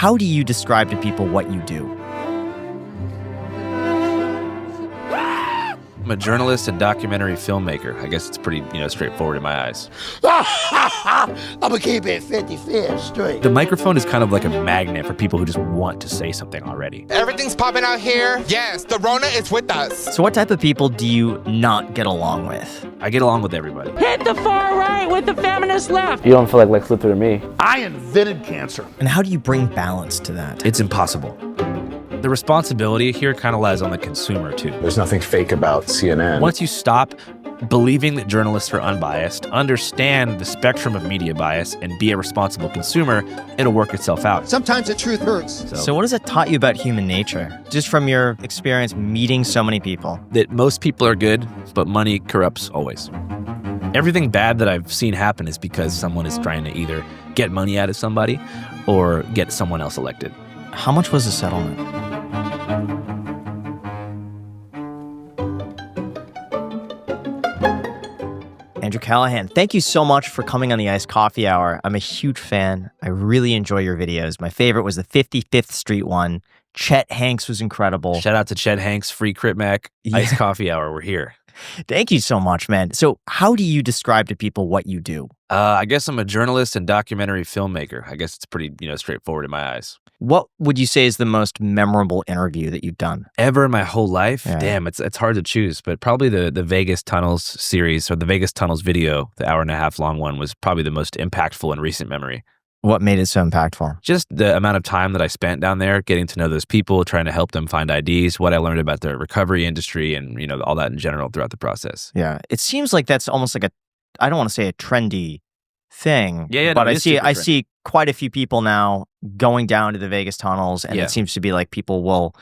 how do you describe to people what you do? I'm a journalist and documentary filmmaker. I guess it's pretty, straightforward in my eyes. I'm gonna keep it 50-50 straight. The microphone is kind of like a magnet for people who just want to say something already. Everything's popping out here. Yes, the Rona is with us. So what type of people do you not get along with? I get along with everybody. Hit the far right with the feminist left. You don't feel like Lex Luthor to me. I invented cancer. And how do you bring balance to that? It's impossible. The responsibility here kind of lies on the consumer, too. There's nothing fake about CNN. Once you stop believing that journalists are unbiased, understand the spectrum of media bias, and be a responsible consumer, it'll work itself out. Sometimes the truth hurts. So what has it taught you about human nature, just from your experience meeting so many people? That most people are good, but money corrupts always. Everything bad that I've seen happen is because someone is trying to either get money out of somebody or get someone else elected. How much was the settlement? Andrew Callaghan, thank you so much for coming on the Iced Coffee Hour. I'm a huge fan. I really enjoy your videos. My favorite was the 55th Street one. Chet Hanks was incredible. Shout out to Chet Hanks, Free Crip Mac, Iced Coffee Hour. We're here. Thank you so much, man. So how do you describe to people what you do? I guess I'm a journalist and documentary filmmaker. I guess it's pretty, straightforward in my eyes. What would you say is the most memorable interview that you've done? Ever in my whole life? Yeah. Damn, it's hard to choose, but probably the Vegas Tunnels series or the Vegas Tunnels video, the hour-and-a-half long one, was probably the most impactful in recent memory. What made it so impactful? Just the amount of time that I spent down there getting to know those people, trying to help them find IDs, what I learned about the recovery industry and, all that in general throughout the process. Yeah. It seems like that's almost like I don't want to say a trendy thing. Yeah, but no, I see quite a few people now going down to the Vegas tunnels, and Yeah. it seems to be like people will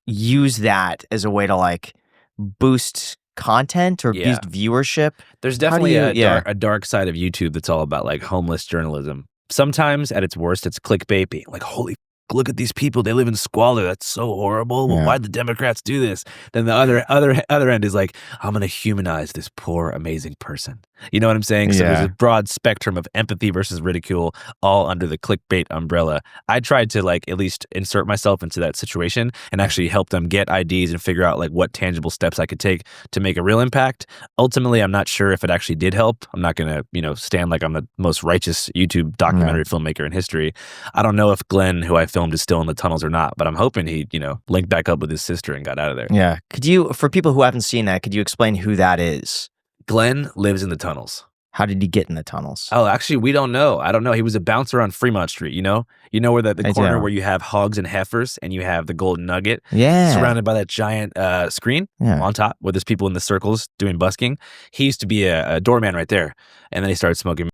use that as a way to like boost content or Yeah. boost viewership. There's definitely you- a dark side of YouTube that's all about like homeless journalism. Sometimes at its worst, it's clickbait. Like, holy look at these people. They live in squalor. That's so horrible. Well, Yeah. why'd the Democrats do this? Then the other end is like, I'm going to humanize this poor, amazing person. You know what I'm saying? So Yeah. there's a broad spectrum of empathy versus ridicule, all under the clickbait umbrella. I tried to like at least insert myself into that situation and actually help them get IDs and figure out like what tangible steps I could take to make a real impact. Ultimately, I'm not sure if it actually did help. I'm not going to, stand like I'm the most righteous YouTube documentary filmmaker in history. I don't know if Glenn, who I filmed, is still in the tunnels or not, but I'm hoping he, linked back up with his sister and got out of there. Yeah. Could you, for people who haven't seen that, could you explain who that is? Glenn lives in the tunnels. How did he get in the tunnels? Oh, actually, we don't know. I don't know. He was a bouncer on Fremont Street, You know where the I corner do. where you have hogs and heifers and you have the golden nugget Yeah. surrounded by that giant screen on top where there's people in the circles doing busking. He used to be a doorman right there. And then he started smoking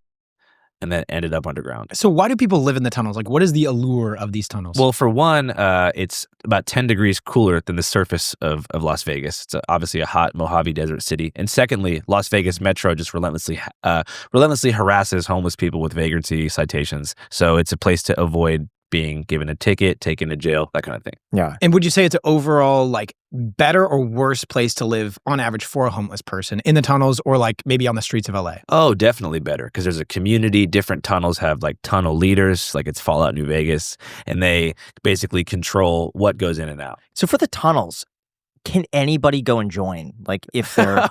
and then ended up underground. So why do people live in the tunnels? Like, what is the allure of these tunnels? Well, for one, it's about 10 degrees cooler than the surface of Las Vegas. It's obviously a hot Mojave Desert city. And secondly, Las Vegas Metro just relentlessly harasses homeless people with vagrancy citations. So it's a place to avoid being given a ticket, taken to jail, that kind of thing. Yeah. And would you say it's an overall like better or worse place to live on average for a homeless person in the tunnels or like maybe on the streets of LA? Oh, definitely better because there's a community. Different tunnels have like tunnel leaders, like it's Fallout New Vegas, and they basically control what goes in and out. So for the tunnels, can anybody go and join? Like if they're,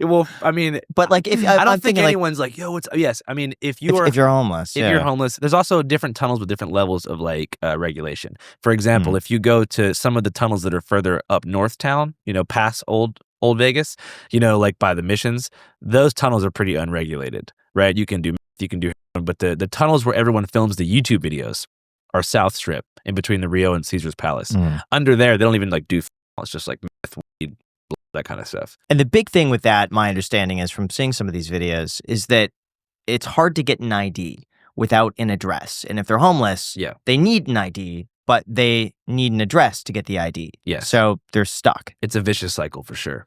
Well, I mean, but like if I don't I'm think thinking anyone's like, yo, what's yes. I mean, if you're homeless, if you're homeless, there's also different tunnels with different levels of like regulation. For example, if you go to some of the tunnels that are further up North Town, past old Vegas, like by the Missions, those tunnels are pretty unregulated, right? You can do, but the tunnels where everyone films the YouTube videos are South Strip in between the Rio and Caesar's Palace. Under there, they don't even like do. It's just like meth, weed, that kind of stuff. And the big thing with that, my understanding is from seeing some of these videos, is that it's hard to get an ID without an address. And if they're homeless, they need an ID, but they need an address to get the ID. Yes. So they're stuck. It's a vicious cycle for sure.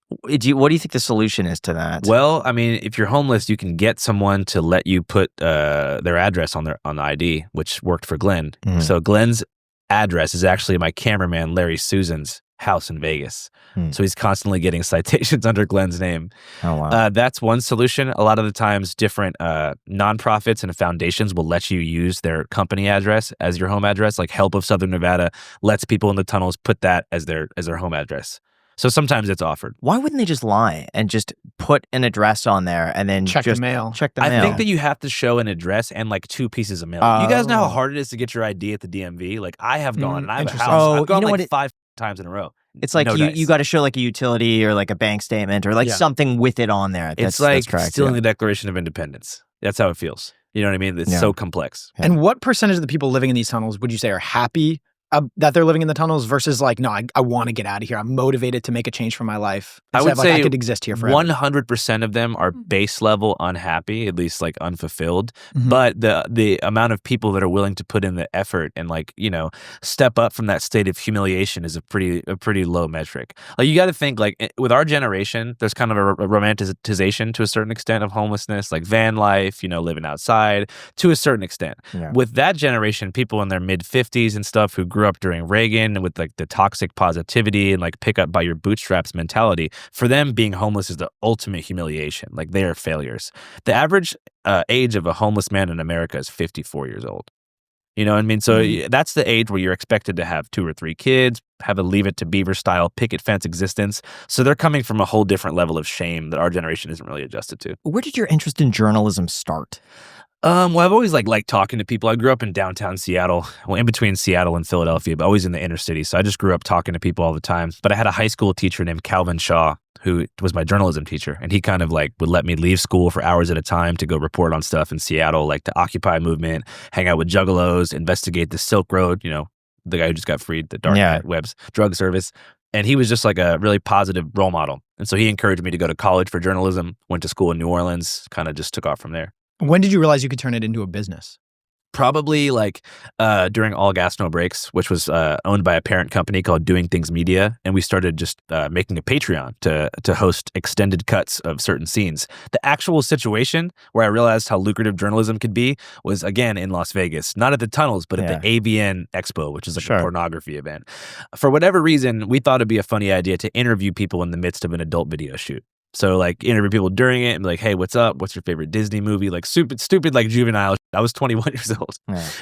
What do you think the solution is to that? Well, I mean, if you're homeless, you can get someone to let you put their address on the ID, which worked for Glenn. So Glenn's address is actually my cameraman Larry Susan's house in Vegas. Hmm. So he's constantly getting citations under Glenn's name. Oh, wow. That's one solution. A lot of the times, different nonprofits and foundations will let you use their company address as your home address. Like Help of Southern Nevada lets people in the tunnels put that as their home address. So sometimes it's offered. Why wouldn't they just lie and just put an address on there and then Check just the mail? check the mail? I think that you have to show an address and like 2 pieces of mail. You guys know how hard it is to get your ID at the DMV? Like I have gone and I have a interesting. house. Oh, I've gone you know like what 5 times in a row. It's like No you dice. got to show like a utility or like a bank statement or like Yeah. something with it on there. It's like stealing the Declaration of Independence. That's how it feels. You know what I mean? It's Yeah. so complex. And what percentage of the people living in these tunnels would you say are happy that they're living in the tunnels versus like, no, I want to get out of here. I'm motivated to make a change for my life. I Instead would of, like, say I could exist here forever. 100% of them are base level unhappy, at least like unfulfilled. Mhm. But the amount of people that are willing to put in the effort and like, step up from that state of humiliation is a pretty low metric. Like you got to think like with our generation, there's kind of a romanticization to a certain extent of homelessness, like van life, living outside to a certain extent. Yeah. With that generation, people in their mid 50s and stuff who grew up during Reagan with like the toxic positivity and like pick up by your bootstraps mentality, for them being homeless is the ultimate humiliation. Like they are failures. The average age of a homeless man in America is 54 years old. You know what I mean? So that's the age where you're expected to have 2 or 3 kids, have a Leave It to Beaver style picket fence existence. So they're coming from a whole different level of shame that our generation isn't really adjusted to. Where did your interest in journalism start? Well, I've always liked talking to people. I grew up in downtown Seattle, well, in between Seattle and Philadelphia, but always in the inner city. So I just grew up talking to people all the time. But I had a high school teacher named Calvin Shaw, who was my journalism teacher. And he kind of like would let me leave school for hours at a time to go report on stuff in Seattle, like the Occupy movement, hang out with juggalos, investigate the Silk Road, the guy who just got freed, the dark web's drug service. And he was just like a really positive role model. And so he encouraged me to go to college for journalism, went to school in New Orleans, kind of just took off from there. When did you realize you could turn it into a business? Probably like during All Gas No Breaks, which was owned by a parent company called Doing Things Media, and we started just making a Patreon to host extended cuts of certain scenes. The actual situation where I realized how lucrative journalism could be was again in Las Vegas, not at the tunnels, but at the AVN Expo, which is like a pornography event. For whatever reason, we thought it'd be a funny idea to interview people in the midst of an adult video shoot. So like interview people during it and be like, hey, what's up? What's your favorite Disney movie? Like stupid like juvenile. I was 21 years old,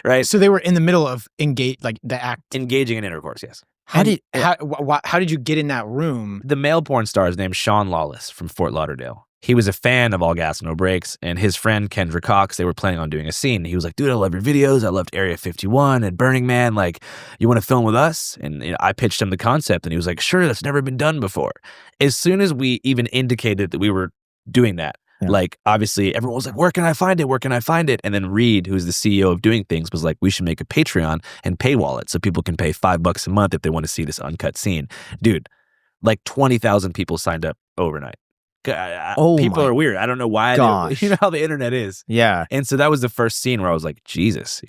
right? So they were in the middle of engaging in intercourse. Yes. How did you get in that room? The male porn star is named Sean Lawless from Fort Lauderdale. He was a fan of All Gas No Breaks, and his friend Kendra Cox, they were planning on doing a scene. He was like, dude, I love your videos. I loved Area 51 and Burning Man. Like, you want to film with us? And I pitched him the concept, and he was like, sure, that's never been done before. As soon as we even indicated that we were doing that, like, obviously, everyone was like, where can I find it? Where can I find it? And then Reed, who's the CEO of Doing Things, was like, we should make a Patreon and paywall it so people can pay $5 a month if they want to see this uncut scene. Dude, like 20,000 people signed up overnight. People are weird. I don't know why. You know how the internet is. Yeah. And so that was the first scene where I was like, Jesus,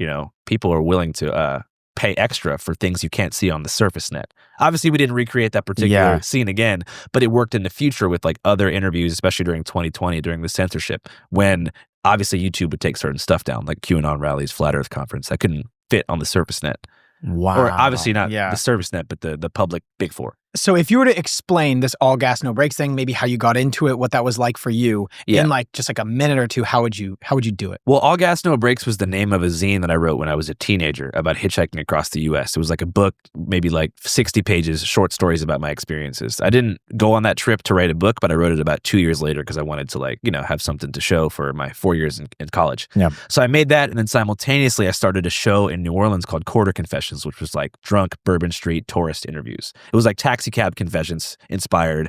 people are willing to pay extra for things you can't see on the surface net. Obviously, we didn't recreate that particular scene again, but it worked in the future with like other interviews, especially during 2020, during the censorship, when obviously YouTube would take certain stuff down, like QAnon rallies, Flat Earth Conference. That couldn't fit on the surface net. Wow. Or obviously not the surface net, but the public big four. So if you were to explain this All Gas No Breaks thing, maybe how you got into it, what that was like for you, in like just like a minute or two, how would you do it? Well, All Gas No Breaks was the name of a zine that I wrote when I was a teenager about hitchhiking across the U.S. It was like a book, maybe like 60 pages, short stories about my experiences. I didn't go on that trip to write a book, but I wrote it about 2 years later because I wanted to like, have something to show for my 4 years in college. Yeah. So I made that, and then simultaneously I started a show in New Orleans called Quarter Confessions, which was like drunk Bourbon Street tourist interviews. It was like Taxi Cab Confessions inspired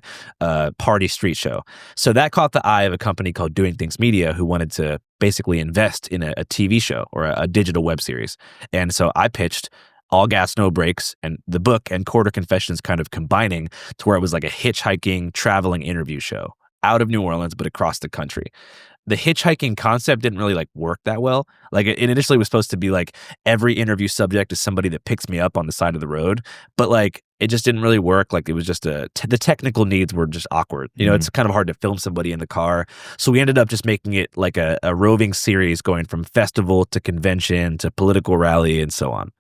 party street show. So that caught the eye of a company called Doing Things Media, who wanted to basically invest in a TV show or a digital web series. And so I pitched All Gas No Breaks and the book and Quarter Confessions kind of combining to where it was like a hitchhiking traveling interview show out of New Orleans, but across the country. The hitchhiking concept didn't really like work that well. Like it initially was supposed to be like every interview subject is somebody that picks me up on the side of the road, but like it just didn't really work. Like it was just the technical needs were just awkward. It's kind of hard to film somebody in the car. So we ended up just making it like a roving series going from festival to convention to political rally and so on.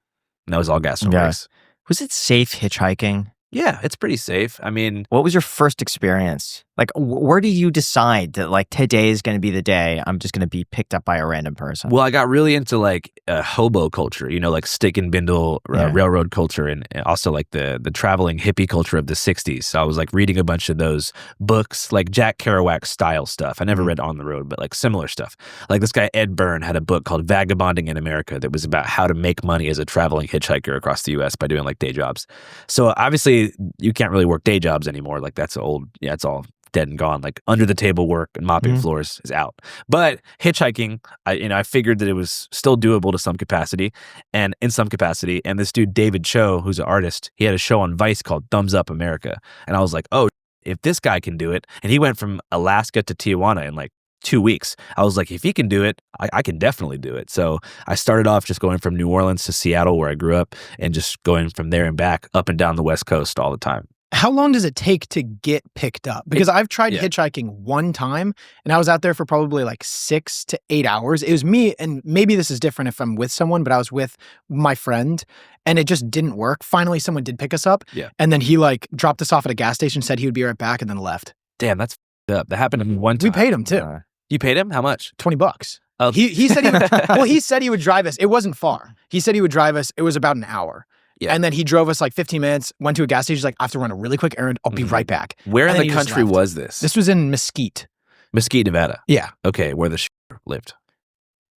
And that was All Gas No Breaks. Was it safe hitchhiking? Yeah, it's pretty safe. I mean, what was your first experience? Like, where do you decide that like today is going to be the day I'm just going to be picked up by a random person? Well, I got really into like hobo culture, like stick and bindle railroad culture, and also like the traveling hippie culture of the 60s. So I was like reading a bunch of those books, like Jack Kerouac style stuff. I never read On the Road, but like similar stuff. Like this guy Ed Byrne had a book called Vagabonding in America that was about how to make money as a traveling hitchhiker across the U.S. by doing like day jobs. So obviously you can't really work day jobs anymore. Like that's old. Yeah, it's all dead and gone. Like under the table work and mopping floors is out. But hitchhiking, I figured that it was still doable to some capacity, and in some capacity. And this dude David Cho, who's an artist, he had a show on Vice called Thumbs Up America, and I was like, oh, if this guy can do it, and he went from Alaska to Tijuana in like 2 weeks. I was like, if he can do it, I can definitely do it. So I started off just going from New Orleans to Seattle, where I grew up, and just going from there and back up and down the West Coast all the time. How long does it take to get picked up? Because I've tried hitchhiking one time, and I was out there for probably like 6 to 8 hours. It was me, and maybe this is different if I'm with someone, but I was with my friend, and it just didn't work. Finally, someone did pick us up, and then he like dropped us off at a gas station, said he would be right back, and then left. Damn, that's f***ed up. That happened to me one time. We paid him too. You paid him? How much? $20. Oh. He said he said he would drive us. It wasn't far. He said he would drive us. It was about an hour. Yeah. And then he drove us like 15 minutes, went to a gas station. He's like, I have to run a really quick errand. I'll be right back. Where in the country was this? This was in Mesquite. Mesquite, Nevada. Yeah. Okay, where the lived.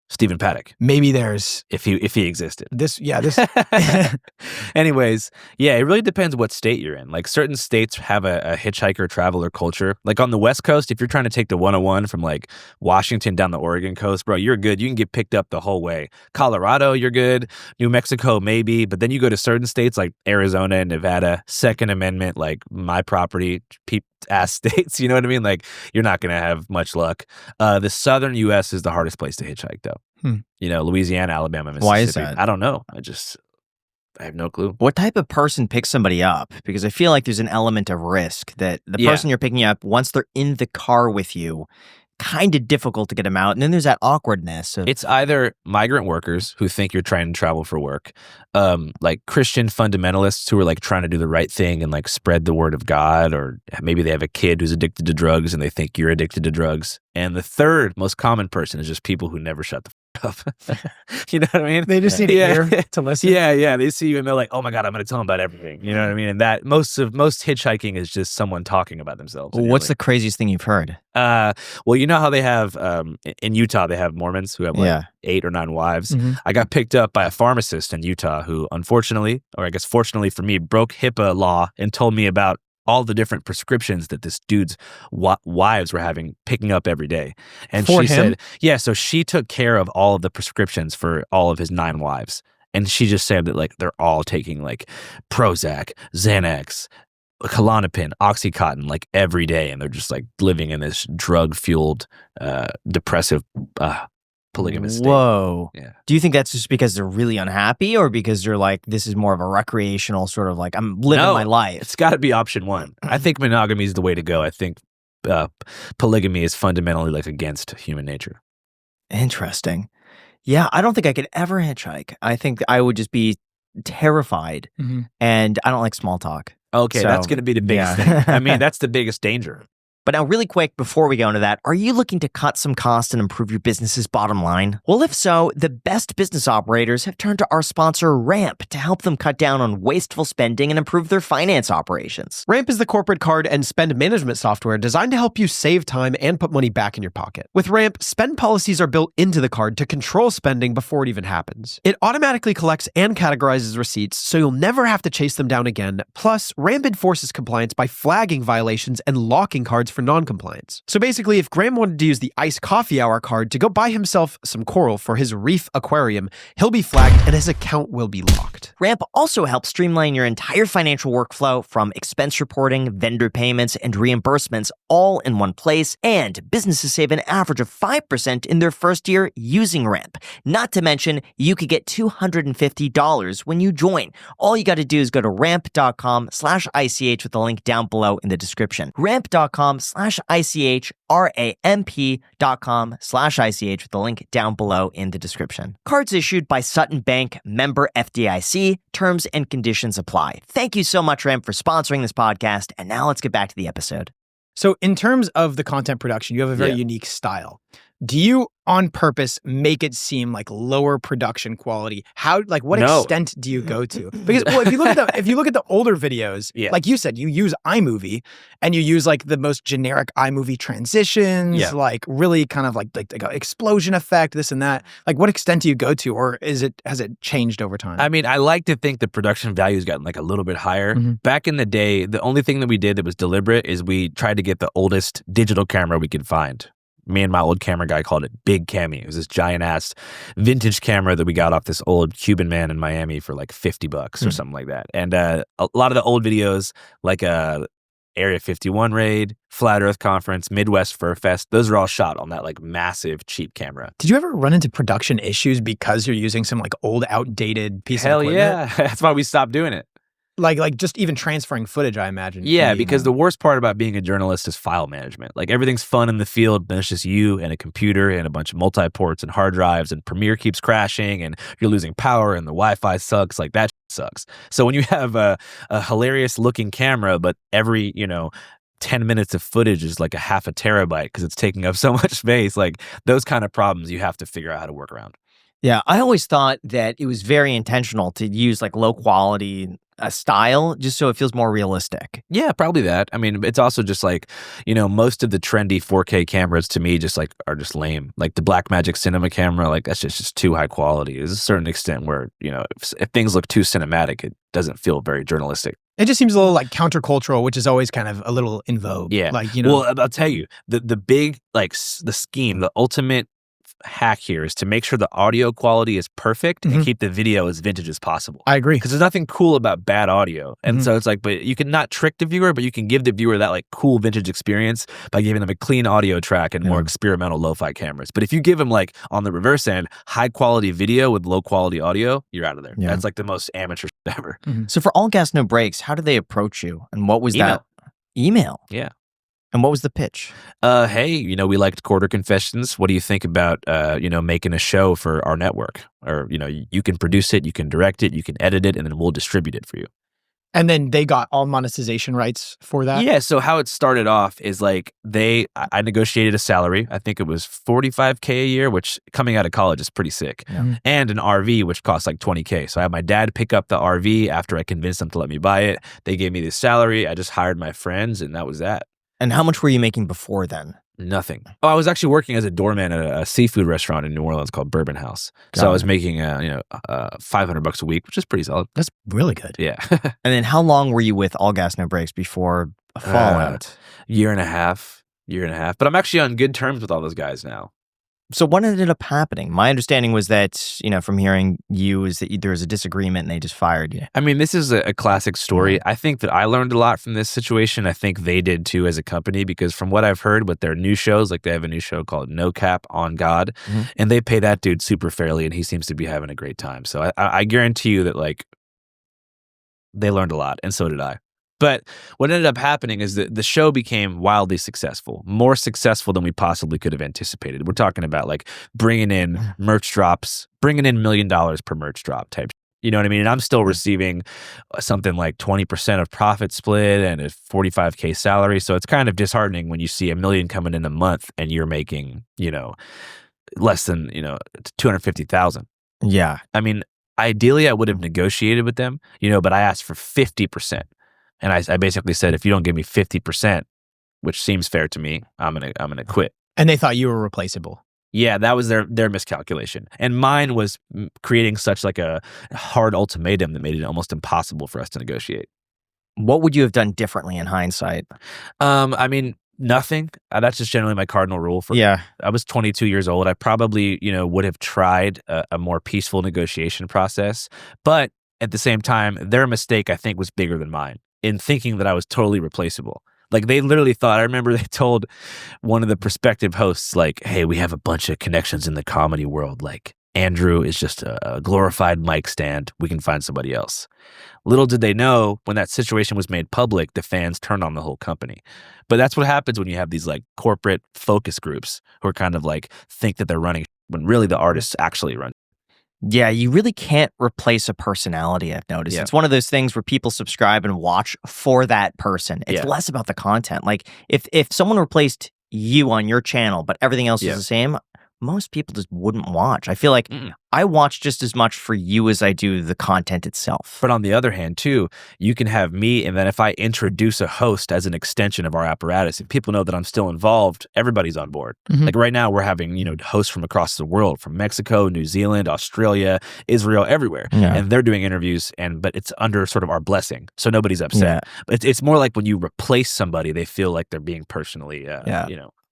Stephen Paddock. Maybe there's... If he existed. This. Anyways, yeah, it really depends what state you're in. Like certain states have a hitchhiker traveler culture. Like on the West Coast, if you're trying to take the 101 from like Washington down the Oregon coast, bro, you're good. You can get picked up the whole way. Colorado, you're good. New Mexico, maybe. But then you go to certain states like Arizona and Nevada, Second Amendment, like my property, ass states, you know what I mean? Like you're not going to have much luck. The southern U.S. is the hardest place to hitchhike though. Louisiana, Alabama, Mississippi. Why is that? I don't know. I have no clue. What type of person picks somebody up? Because I feel like there's an element of risk that the person you're picking up, once they're in the car with you, kind of difficult to get them out. And then there's that awkwardness. It's either migrant workers who think you're trying to travel for work, like Christian fundamentalists who are like trying to do the right thing and like spread the word of God, or maybe they have a kid who's addicted to drugs and they think you're addicted to drugs. And the third most common person is just people who never shut the up. You know what I mean? They just need an ear to listen. Yeah. They see you and they're like, oh my God, I'm going to tell them about everything. You know what I mean? And that most hitchhiking is just someone talking about themselves. What's the craziest thing you've heard? Well, you know how they have, in Utah, they have Mormons who have like 8 or 9 wives. Mm-hmm. I got picked up by a pharmacist in Utah who unfortunately, or I guess fortunately for me, broke HIPAA law and told me about all the different prescriptions that this dude's wives were picking up every day. And she said, so she took care of all of the prescriptions for all of his 9 wives. And she just said that like they're all taking like Prozac, Xanax, Klonopin, Oxycontin like every day. And they're just like living in this drug-fueled, depressive polygamous state. Whoa. Yeah. Do you think that's just because they're really unhappy, or because they're like, this is more of a recreational sort of like, I'm living my life? It's got to be option one. I think monogamy is the way to go. I think polygamy is fundamentally like against human nature. Interesting. Yeah, I don't think I could ever hitchhike. I think I would just be terrified, and I don't like small talk. Okay, so, that's going to be the biggest thing. I mean, that's the biggest danger. But now really quick, before we go into that, are you looking to cut some costs and improve your business's bottom line? Well, if so, the best business operators have turned to our sponsor, Ramp, to help them cut down on wasteful spending and improve their finance operations. Ramp is the corporate card and spend management software designed to help you save time and put money back in your pocket. With Ramp, spend policies are built into the card to control spending before it even happens. It automatically collects and categorizes receipts, so you'll never have to chase them down again. Plus, Ramp enforces compliance by flagging violations and locking cards for non-compliance. So basically, if Graham wanted to use the Ice Coffee Hour card to go buy himself some coral for his reef aquarium, he'll be flagged and his account will be locked. Ramp also helps streamline your entire financial workflow, from expense reporting, vendor payments, and reimbursements, all in one place, and businesses save an average of 5% in their first year using Ramp. Not to mention, you could get $250 when you join. All you got to do is go to ramp.com/ICH with the link down below in the description. Ramp.com/ICH ramp.com/ICH, ramp.com/ICH with the link down below in the description. Cards issued by Sutton Bank, member FDIC. Terms and conditions apply. Thank you so much, Ramp, for sponsoring this podcast. And now let's get back to the episode. So in terms of the content production, you have a very unique style. Do you on purpose make it seem like lower production quality? What extent do you go to? Because if you look at the older videos, like you said, you use iMovie and you use like the most generic iMovie transitions, like really kind of like an explosion effect, this and that. Like what extent do you go to, or has it changed over time? I mean, I like to think the production value's gotten like a little bit higher. Back in the day, the only thing that we did that was deliberate is we tried to get the oldest digital camera we could find. Me and my old camera guy called it Big Cammy. It was this giant-ass vintage camera that we got off this old Cuban man in Miami for like $50 or something like that. And a lot of the old videos, like Area 51 raid, Flat Earth Conference, Midwest Fur Fest, those are all shot on that like massive cheap camera. Did you ever run into production issues because you're using some like old outdated piece of equipment? Hell yeah. That's why we stopped doing it. Like just even transferring footage, I imagine. Yeah, because the worst part about being a journalist is file management. Like everything's fun in the field, then it's just you and a computer and a bunch of multi-ports and hard drives, and Premiere keeps crashing and you're losing power and the Wi-Fi sucks. Like that sucks. So when you have a hilarious looking camera, but every, 10 minutes of footage is like a half a terabyte because it's taking up so much space, like those kind of problems you have to figure out how to work around. Yeah, I always thought that it was very intentional to use like low quality style just so it feels more realistic. Yeah, probably that. I mean, it's also just like, most of the trendy 4K cameras to me just like are just lame. Like the Blackmagic Cinema camera, like that's just too high quality. There's a certain extent where, if things look too cinematic, it doesn't feel very journalistic. It just seems a little like countercultural, which is always kind of a little in vogue. Yeah. Like, Well, I'll tell you, the big, like the scheme, the ultimate hack here is to make sure the audio quality is perfect and keep the video as vintage as possible. I agree. Because there's nothing cool about bad audio. And so it's like, but you can not trick the viewer, but you can give the viewer that like cool vintage experience by giving them a clean audio track and more experimental lo-fi cameras. But if you give them like on the reverse end, high quality video with low quality audio, you're out of there. Yeah. That's like the most amateur ever. So for All Gas No Breaks, how did they approach you? And what was Email. that? Email? Yeah. And what was the pitch? Hey, we liked Quarter Confessions. What do you think about, making a show for our network? Or, you can produce it, you can direct it, you can edit it, and then we'll distribute it for you. And then they got all monetization rights for that? Yeah, so how it started off is like I negotiated a salary. I think it was $45K a year, which coming out of college is pretty sick. Yeah. And an RV, which costs like $20K. So I had my dad pick up the RV after I convinced them to let me buy it. They gave me the salary. I just hired my friends, and that was that. And how much were you making before then? Nothing. Oh, I was actually working as a doorman at a seafood restaurant in New Orleans called Bourbon House. So I was making, $500 a week, which is pretty solid. That's really good. Yeah. And then how long were you with All Gas No Breaks before Fallout? Year and a half. But I'm actually on good terms with all those guys now. So what ended up happening? My understanding was that, from hearing you, is that there was a disagreement and they just fired you. I mean, this is a classic story. I think that I learned a lot from this situation. I think they did too as a company, because from what I've heard with their new shows, like they have a new show called No Cap on God, and they pay that dude super fairly, and he seems to be having a great time. So I guarantee you that like they learned a lot, and so did I. But what ended up happening is that the show became wildly successful, more successful than we possibly could have anticipated. We're talking about like bringing in merch drops, bringing in $1 million per merch drop type. You know what I mean? And I'm still receiving something like 20% of profit split and a $45K salary. So it's kind of disheartening when you see $1 million coming in a month and you're making, less than, $250,000. Yeah. I mean, ideally I would have negotiated with them, but I asked for 50%. And I basically said, if you don't give me 50%, which seems fair to me, I'm gonna quit. And they thought you were replaceable. Yeah, that was their miscalculation. And mine was creating such like a hard ultimatum that made it almost impossible for us to negotiate. What would you have done differently in hindsight? I mean, nothing. That's just generally my cardinal rule. I was 22 years old. I probably, would have tried a more peaceful negotiation process. But at the same time, their mistake, I think, was bigger than mine in thinking that I was totally replaceable. Like they literally thought, I remember they told one of the prospective hosts, like, hey, we have a bunch of connections in the comedy world. Like, Andrew is just a glorified mic stand. We can find somebody else. Little did they know, when that situation was made public, the fans turned on the whole company. But that's what happens when you have these like corporate focus groups who are kind of like think that they're running when really the artists actually run. Yeah, you really can't replace a personality, I've noticed. Yeah. It's one of those things where people subscribe and watch for that person. It's Yeah. less about the content. Like if someone replaced you on your channel, but everything else Yeah. is the same, most people just wouldn't watch. I feel like I watch just as much for you as I do the content itself. But on the other hand, too, you can have me, and then if I introduce a host as an extension of our apparatus, if people know that I'm still involved, everybody's on board. Mhm. Like right now, we're having, hosts from across the world, from Mexico, New Zealand, Australia, Israel, everywhere. Yeah. And they're doing interviews, but it's under sort of our blessing. So nobody's upset. But it's more like when you replace somebody, they feel like they're being personally,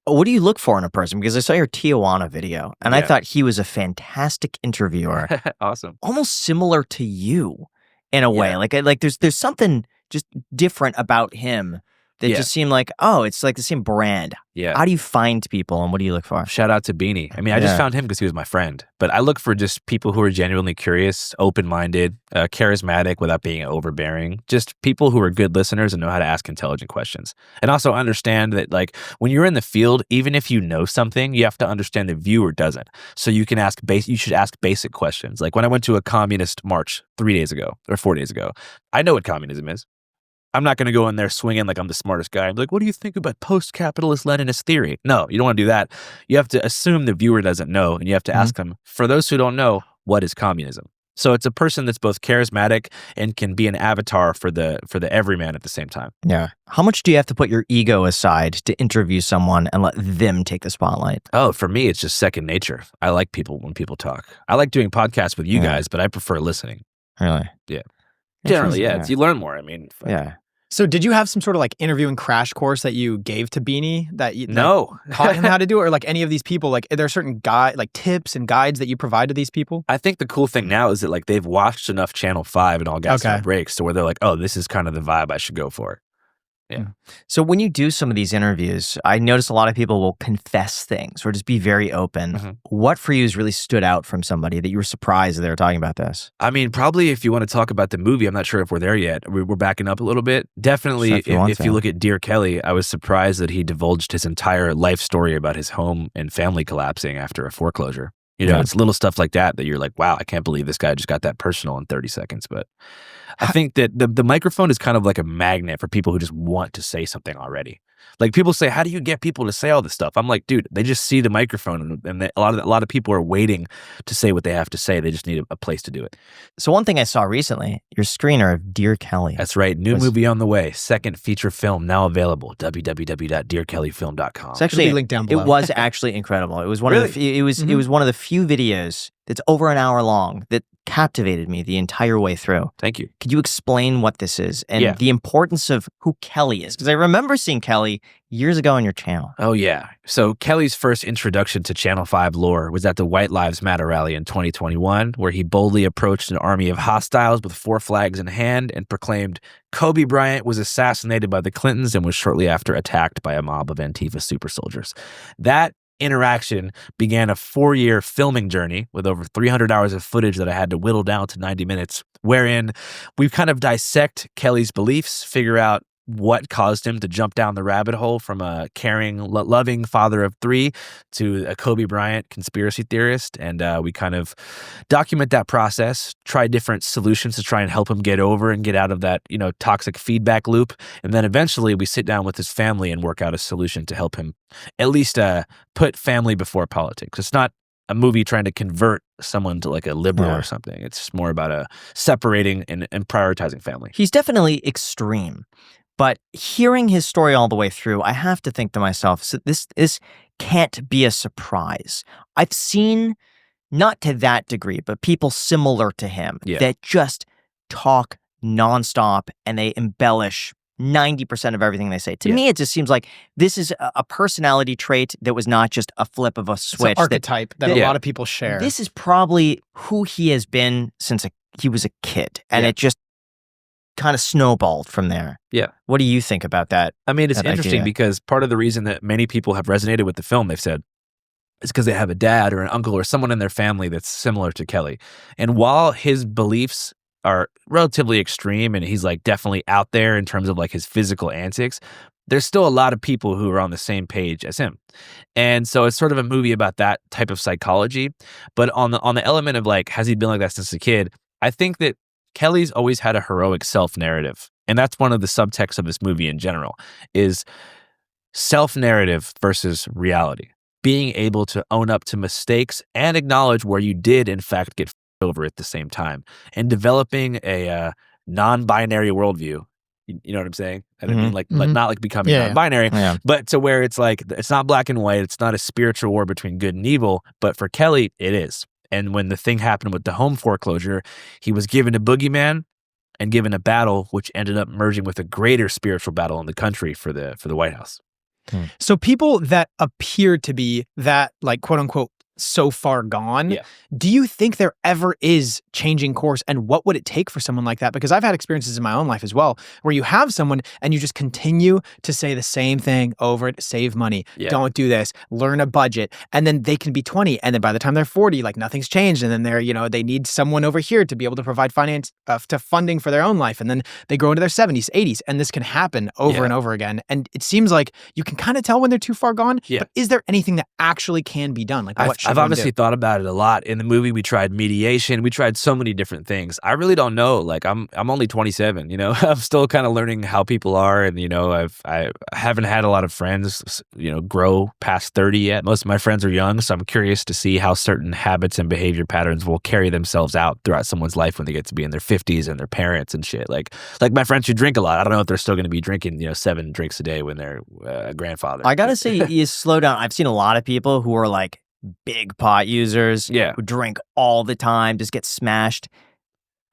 What do you look for in a person? Because I saw your Tijuana video, and I Yeah. thought he was a fantastic interviewer, Awesome. almost similar to you in a way. Yeah. Like there's something just different about him that Yeah. just seemed like, oh, it's like the same brand. Yeah. How do you find people, and what do you look for? Shout out to Beanie. I mean, I just found him because he was my friend. But I look for just people who are genuinely curious, open-minded, charismatic without being overbearing. Just people who are good listeners and know how to ask intelligent questions. And also understand that, like, when you're in the field, even if you know something, you have to understand the viewer doesn't. So you can you should ask basic questions. Like when I went to a communist march 3 days ago or 4 days ago, I know what communism is. I'm not going to go in there swinging like I'm the smartest guy. I'm like, what do you think about post-capitalist Leninist theory? No, you don't want to do that. You have to assume the viewer doesn't know, and you have to ask them, for those who don't know, what is communism? So it's a person that's both charismatic and can be an avatar for the everyman at the same time. Yeah. How much do you have to put your ego aside to interview someone and let them take the spotlight? Oh, for me, it's just second nature. I like people when people talk. I like doing podcasts with you guys, but I prefer listening. Really? Yeah. Generally, Interesting, you learn more. I mean, Yeah. So did you have some sort of like interviewing crash course that you gave to Beanie that you No. taught him how to do it? Or like any of these people, like are there certain tips and guides that you provide to these people? I think the cool thing now is that like they've watched enough Channel 5 and All Gas No Breaks to where they're like, oh, this is kind of the vibe I should go for. Yeah. So when you do some of these interviews, I notice a lot of people will confess things or just be very open. Mm-hmm. What for you has really stood out from somebody that you were surprised that they were talking about this? I mean, probably if you want to talk about the movie, I'm not sure if we're there yet. We're backing up a little bit. Definitely, if you look at Dear Kelly, I was surprised that he divulged his entire life story about his home and family collapsing after a foreclosure. It's little stuff like that you're like, wow, I can't believe this guy just got that personal in 30 seconds. But I think that the microphone is kind of like a magnet for people who just want to say something already. Like people say, how do you get people to say all this stuff? I'm like, dude, they just see the microphone and a lot of people are waiting to say what they have to say. They just need a place to do it. So one thing I saw recently, your screener of Dear Kelly. That's right. New movie on the way. Second feature film now available. www.dearkellyfilm.com. It's actually It'll be linked down below. It was actually incredible. It was one of the it was one of the few videos that's over an hour long that captivated me the entire way through. Thank you. Could you explain what this is and the importance of who Kelly is? Because I remember seeing Kelly years ago on your channel. Oh, yeah. So Kelly's first introduction to Channel 5 lore was at the White Lives Matter rally in 2021, where he boldly approached an army of hostiles with 4 flags in hand and proclaimed Kobe Bryant was assassinated by the Clintons and was shortly after attacked by a mob of Antifa super soldiers. That interaction began a 4-year filming journey with over 300 hours of footage that I had to whittle down to 90 minutes, wherein we kind of dissect Kelly's beliefs, figure out what caused him to jump down the rabbit hole from a caring, loving father of 3 to a Kobe Bryant conspiracy theorist. And we kind of document that process, try different solutions to try and help him get over and get out of that, toxic feedback loop. And then eventually we sit down with his family and work out a solution to help him at least put family before politics. It's not a movie trying to convert someone to like a liberal or something. It's more about separating and prioritizing family. He's definitely extreme. But hearing his story all the way through, I have to think to myself, so this can't be a surprise. I've seen, not to that degree, but people similar to him that just talk nonstop and they embellish 90% of everything they say. To me, it just seems like this is a personality trait that was not just a flip of a switch. It's an archetype that a lot of people share. This is probably who he has been since he was a kid. And it just kind of snowballed from there. Yeah. What do you think about that? I mean, it's that interesting idea? because part of the reason that many people have resonated with the film, they've said, it's because they have a dad or an uncle or someone in their family that's similar to Kelly. And while his beliefs are relatively extreme and he's like definitely out there in terms of like his physical antics, there's still a lot of people who are on the same page as him. And so it's sort of a movie about that type of psychology. But on the element of like, has he been like that since a kid? I think that Kelly's always had a heroic self-narrative. And that's one of the subtexts of this movie in general, is self-narrative versus reality. Being able to own up to mistakes and acknowledge where you did, in fact, get over at the same time. And developing a non-binary worldview. You know what I'm saying? I mean, like not like becoming non-binary, but to where it's like, it's not black and white. It's not a spiritual war between good and evil. But for Kelly, it is. And when the thing happened with the home foreclosure, he was given a boogeyman and given a battle, which ended up merging with a greater spiritual battle in the country for the White House. So people that appear to be that, like, quote unquote, so far gone, do you think there ever is changing course, and what would it take for someone like that? Because I've had experiences in my own life as well where you have someone and you just continue to say the same thing over it: save money, don't do this, learn a budget, and then they can be 20 and then by the time they're 40, like nothing's changed, and then they're, you know, they need someone over here to be able to provide finance to funding for their own life, and then they grow into their 70s, 80s, and this can happen over and over again. And it seems like you can kind of tell when they're too far gone, but is there anything that actually can be done? Like, what I've obviously thought about it a lot. In the movie, we tried mediation. We tried so many different things. I really don't know. Like, I'm only 27, you know. I'm still kind of learning how people are, and, you know, I haven't had a lot of friends, you know, grow past 30 yet. Most of my friends are young, so I'm curious to see how certain habits and behavior patterns will carry themselves out throughout someone's life when they get to be in their 50s and their parents and shit. Like my friends who drink a lot, I don't know if they're still going to be drinking, you know, 7 drinks a day when they're a grandfather. I gotta say, you slow down. I've seen a lot of people who are like big pot users, who drink all the time, just get smashed.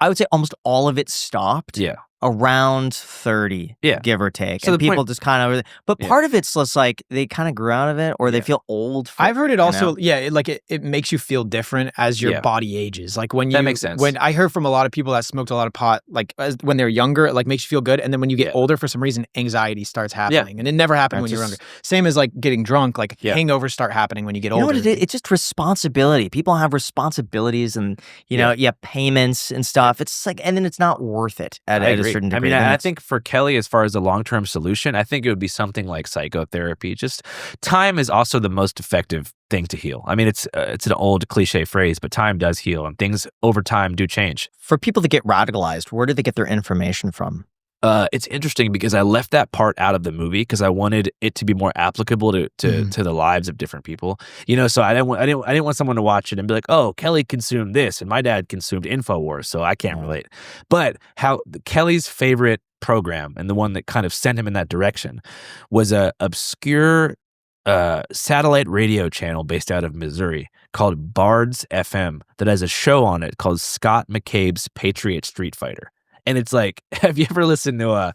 I would say almost all of it stopped around 30, give or take. So and people just kind of, but part of it's just like they kind of grew out of it, or they feel old. I've heard it also, it makes you feel different as your body ages. Like when you, that makes sense. When I heard from a lot of people that smoked a lot of pot, like when they're younger, it like makes you feel good. And then when you get older, for some reason, anxiety starts happening. And it never happened when you were younger. Same as like getting drunk, like hangovers start happening when you get older. You know what it is? It's just responsibility. People have responsibilities and, you know, payments and stuff. It's like, and then it's not worth it at a certain degree. I mean, I think for Kelly, as far as the long-term solution, I think it would be something like psychotherapy. Just time is also the most effective thing to heal. I mean, it's an old cliche phrase, but time does heal, and things over time do change. For people that get radicalized, where do they get their information from? It's interesting because I left that part out of the movie because I wanted it to be more applicable to the lives of different people. You know, so I didn't want someone to watch it and be like, "Oh, Kelly consumed this, and my dad consumed InfoWars, so I can't relate." But how Kelly's favorite program, and the one that kind of sent him in that direction, was a obscure satellite radio channel based out of Missouri called Bards FM that has a show on it called Scott McCabe's Patriot Street Fighter. And it's like, have you ever listened to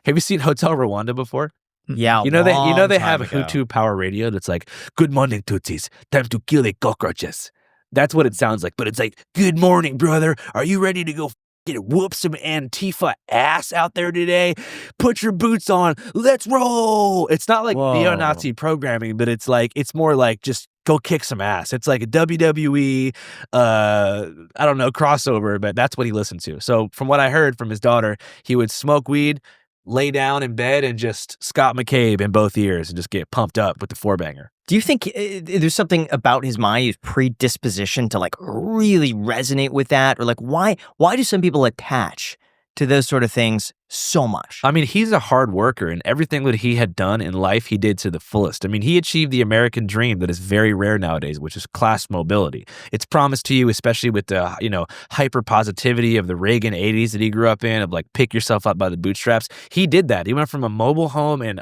have you seen Hotel Rwanda before? Yeah, you know they have Hutu Power Radio that's like, "Good morning, Tutsis, time to kill the cockroaches." That's what it sounds like, but it's like, "Good morning, brother. Are you ready to go whoop some Antifa ass out there today? Put your boots on. Let's roll." It's not like neo-Nazi programming, but it's more like just go kick some ass. It's like a WWE, I don't know, crossover, but that's what he listened to. So from what I heard from his daughter, he would smoke weed, lay down in bed, and just Scott McCabe in both ears and just get pumped up with the 4-banger. Do you think there's something about his mind, his predisposition to like really resonate with that? Or like why do some people attach to those sort of things so much? I mean, he's a hard worker, and everything that he had done in life, he did to the fullest. I mean, he achieved the American dream that is very rare nowadays, which is class mobility. It's promised to you, especially with the, you know, hyper positivity of the Reagan 80s that he grew up in, of like pick yourself up by the bootstraps. He did that. He went from a mobile home in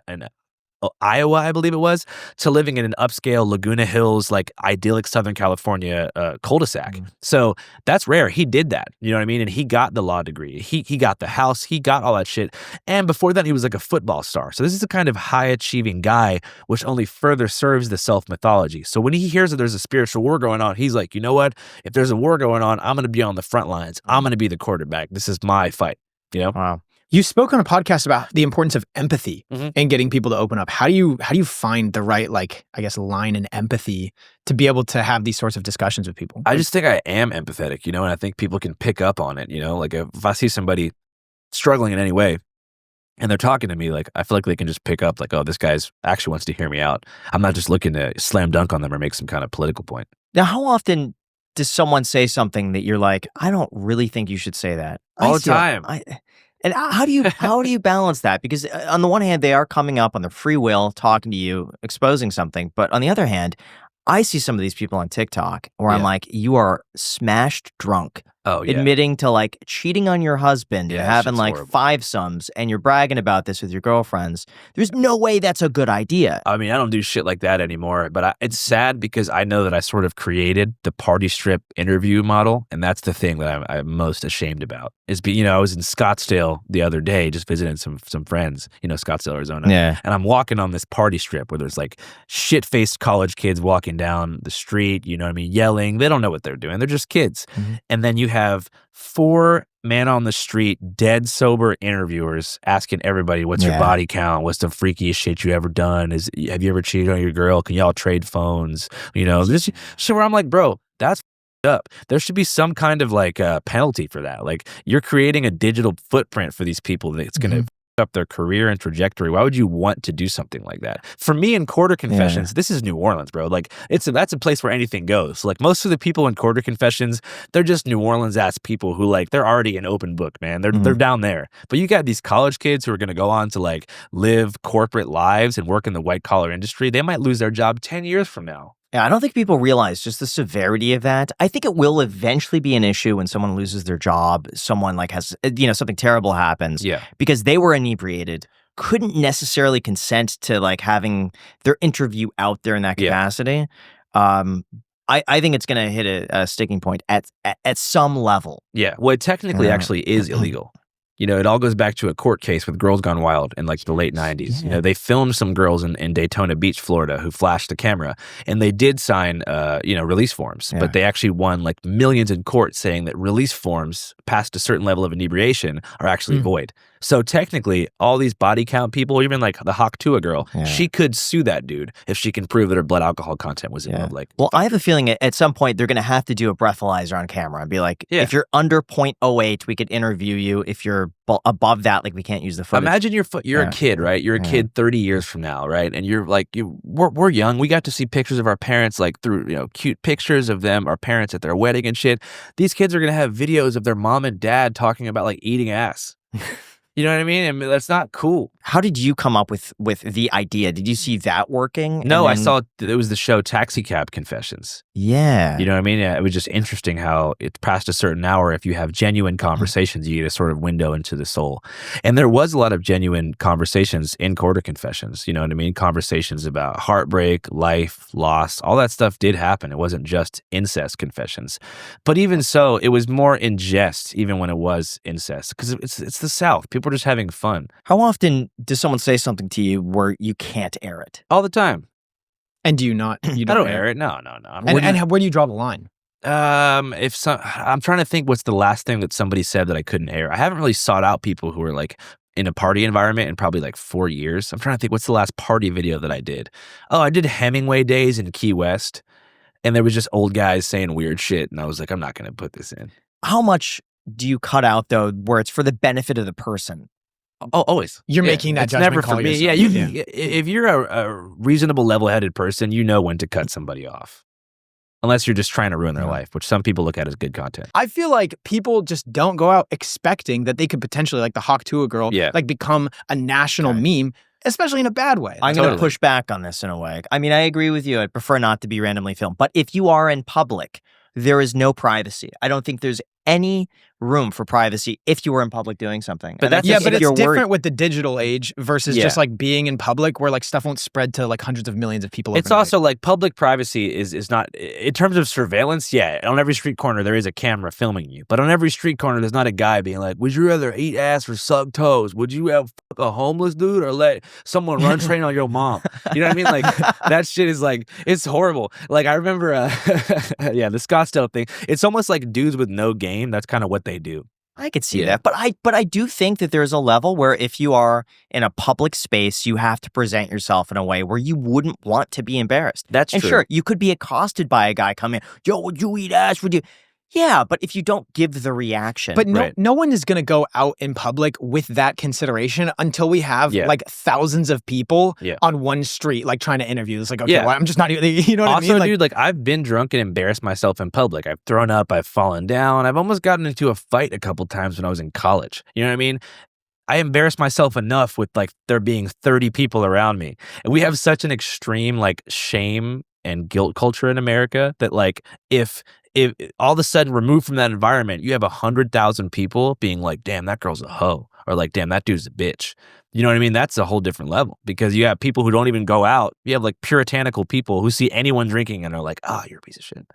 Iowa, I believe it was, to living in an upscale Laguna Hills, like idyllic Southern California cul-de-sac. So that's rare. He did that, you know what I mean? And he got the law degree. He got the house. He got all that shit. And before that, he was like a football star. So this is a kind of high-achieving guy, which only further serves the self-mythology. So when he hears that there's a spiritual war going on, he's like, you know what? If there's a war going on, I'm going to be on the front lines. I'm going to be the quarterback. This is my fight, you know? Wow. You spoke on a podcast about the importance of empathy and getting people to open up. How do you find the right, like, I guess, line in empathy to be able to have these sorts of discussions with people? I just think I am empathetic, and I think people can pick up on it, like if I see somebody struggling in any way and they're talking to me, like I feel like they can just pick up like, oh, this guy's actually wants to hear me out. I'm not just looking to slam dunk on them or make some kind of political point. Now, how often does someone say something that you're like, I don't really think you should say that? All the time. And how do you balance that? Because on the one hand, they are coming up on their free will, talking to you, exposing something. But on the other hand, I see some of these people on TikTok where I'm like, you are smashed drunk. Oh, yeah. Admitting to like cheating on your husband and having like horrible. 5-somes, and you're bragging about this with your girlfriends. There's no way that's a good idea. I mean, I don't do shit like that anymore, but it's sad because I know that I sort of created the party strip interview model, and that's the thing that I'm most ashamed about. I was in Scottsdale the other day just visiting some friends, Scottsdale, Arizona. Yeah. And I'm walking on this party strip where there's like shit-faced college kids walking down the street, yelling. They don't know what they're doing. They're just kids. Mm-hmm. And then you have 4 man on the street, dead sober interviewers asking everybody, what's your body count? What's the freakiest shit you ever done? Have you ever cheated on your girl? Can y'all trade phones? This shit where I'm like, bro, that's up. There should be some kind of like penalty for that. Like you're creating a digital footprint for these people that's going to up their career and trajectory. Why would you want to do something like that? For me in Quarter Confessions, this is New Orleans, bro. Like that's a place where anything goes. Like most of the people in Quarter Confessions, they're just New Orleans ass people who like they're already an open book, man. They're down there. But you got these college kids who are going to go on to like live corporate lives and work in the white collar industry. They might lose their job 10 years from now. Yeah, I don't think people realize just the severity of that. I think it will eventually be an issue when someone loses their job, someone like has, something terrible happens. Yeah. Because they were inebriated, couldn't necessarily consent to like having their interview out there in that capacity. I think it's going to hit a sticking point at some level. Yeah. Well, it technically actually is illegal. It all goes back to a court case with Girls Gone Wild in like the late 90s. Yeah. They filmed some girls in Daytona Beach, Florida, who flashed the camera, and they did sign, release forms, but they actually won like millions in court saying that release forms past a certain level of inebriation are actually void. So technically, all these body count people, even like the Hawk Tua girl, she could sue that dude if she can prove that her blood alcohol content was in public. Well, I have a feeling at some point they're going to have to do a breathalyzer on camera and be like, if you're under 0.08, we could interview you. If you're above that, like we can't use the footage. Imagine you're a kid, right? You're a kid 30 years from now, right? And you're like, we're young. We got to see pictures of our parents, like through cute pictures of them, our parents at their wedding and shit. These kids are going to have videos of their mom and dad talking about like eating ass. You know what I mean? I mean, that's not cool. How did you come up with the idea? Did you see that working? No, I saw it was the show Taxi Cab Confessions. Yeah. You know what I mean? It was just interesting how it's past a certain hour. If you have genuine conversations, you get a sort of window into the soul. And there was a lot of genuine conversations in Quarter Confessions. You know what I mean? Conversations about heartbreak, life, loss, all that stuff did happen. It wasn't just incest confessions. But even so, it was more in jest, even when it was incest. Because it's the South. People are just having fun. How often does someone say something to you where you can't air it? All the time. And do you not? You I don't air it. No. And where do you draw the line? I'm trying to think what's the last thing that somebody said that I couldn't air. I haven't really sought out people who are like in a party environment in probably like 4 years. I'm trying to think what's the last party video that I did. Oh, I did Hemingway Days in Key West, and there was just old guys saying weird shit, and I was like, I'm not going to put this in. How much do you cut out though, where it's for the benefit of the person? Oh, always. You're making that it's judgment never call for me. yourself. Yeah, if you're a reasonable, level-headed person, you know when to cut somebody off. Unless you're just trying to ruin their life, which some people look at as good content. I feel like people just don't go out expecting that they could potentially, like the Hawk Tua girl, like become a national meme, especially in a bad way. I'm going to push back on this in a way. I mean, I agree with you. I'd prefer not to be randomly filmed. But if you are in public, there is no privacy. I don't think there's any room for privacy if you were in public doing something. But but it's different with the digital age versus just like being in public where like stuff won't spread to like hundreds of millions of people. It's also like public privacy is not, in terms of surveillance, on every street corner there is a camera filming you. But on every street corner there's not a guy being like, would you rather eat ass or suck toes? Would you have a homeless dude or let someone run train on your mom? You know what I mean? Like that shit is like, it's horrible. Like I remember, the Scottsdale thing. It's almost like dudes with no game. That's kind of what they do. I could see that, but I do think that there's a level where if you are in a public space, you have to present yourself in a way where you wouldn't want to be embarrassed. That's true. And sure, you could be accosted by a guy coming, yo, would you eat ass? Would you? Yeah, but if you don't give the reaction. But no one is going to go out in public with that consideration until we have like thousands of people on one street, like trying to interview. It's like, okay, well, I'm just not even, you know what I mean? Also, dude, like I've been drunk and embarrassed myself in public. I've thrown up, I've fallen down. I've almost gotten into a fight a couple times when I was in college. You know what I mean? I embarrassed myself enough with like there being 30 people around me. And we have such an extreme like shame and guilt culture in America that like if all of a sudden removed from that environment, you have 100,000 people being like, damn, that girl's a hoe, or like, damn, that dude's a bitch. You know what I mean? That's a whole different level because you have people who don't even go out. You have like puritanical people who see anyone drinking and are like, you're a piece of shit.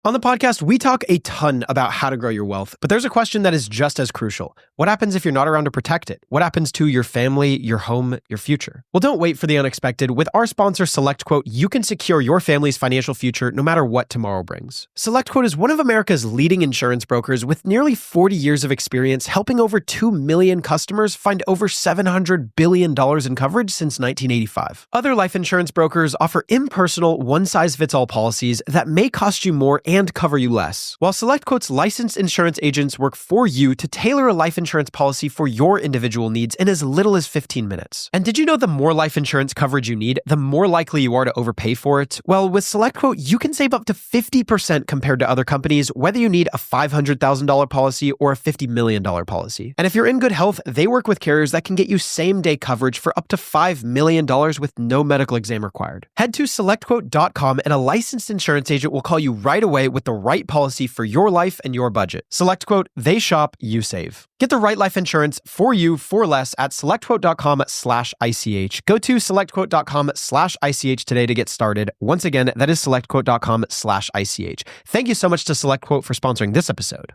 On the podcast, we talk a ton about how to grow your wealth, but there's a question that is just as crucial. What happens if you're not around to protect it? What happens to your family, your home, your future? Well, don't wait for the unexpected. With our sponsor, SelectQuote, you can secure your family's financial future no matter what tomorrow brings. SelectQuote is one of America's leading insurance brokers with nearly 40 years of experience, helping over 2 million customers find over $700 billion in coverage since 1985. Other life insurance brokers offer impersonal, one-size-fits-all policies that may cost you more and cover you less, while SelectQuote's licensed insurance agents work for you to tailor a life insurance policy for your individual needs in as little as 15 minutes. And did you know the more life insurance coverage you need, the more likely you are to overpay for it? Well, with SelectQuote, you can save up to 50% compared to other companies, whether you need a $500,000 policy or a $50 million policy. And if you're in good health, they work with carriers that can get you same-day coverage for up to $5 million with no medical exam required. Head to SelectQuote.com and a licensed insurance agent will call you right away with the right policy for your life and your budget. SelectQuote, they shop, you save. Get the right life insurance for you for less at SelectQuote.com/ICH. Go to SelectQuote.com/ICH today to get started. Once again, that is SelectQuote.com/ICH. Thank you so much to SelectQuote for sponsoring this episode.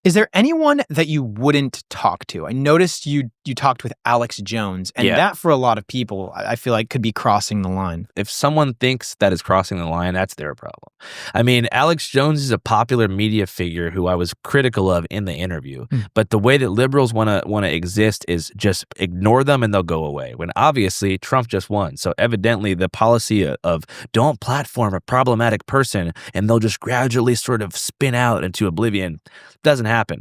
Is there anyone that you wouldn't talk to? I noticed you talked with Alex Jones, and that for a lot of people, I feel like could be crossing the line. If someone thinks that is crossing the line, that's their problem. I mean, Alex Jones is a popular media figure who I was critical of in the interview, but the way that liberals want to exist is just ignore them and they'll go away, when obviously Trump just won. So evidently the policy of don't platform a problematic person and they'll just gradually sort of spin out into oblivion doesn't happen.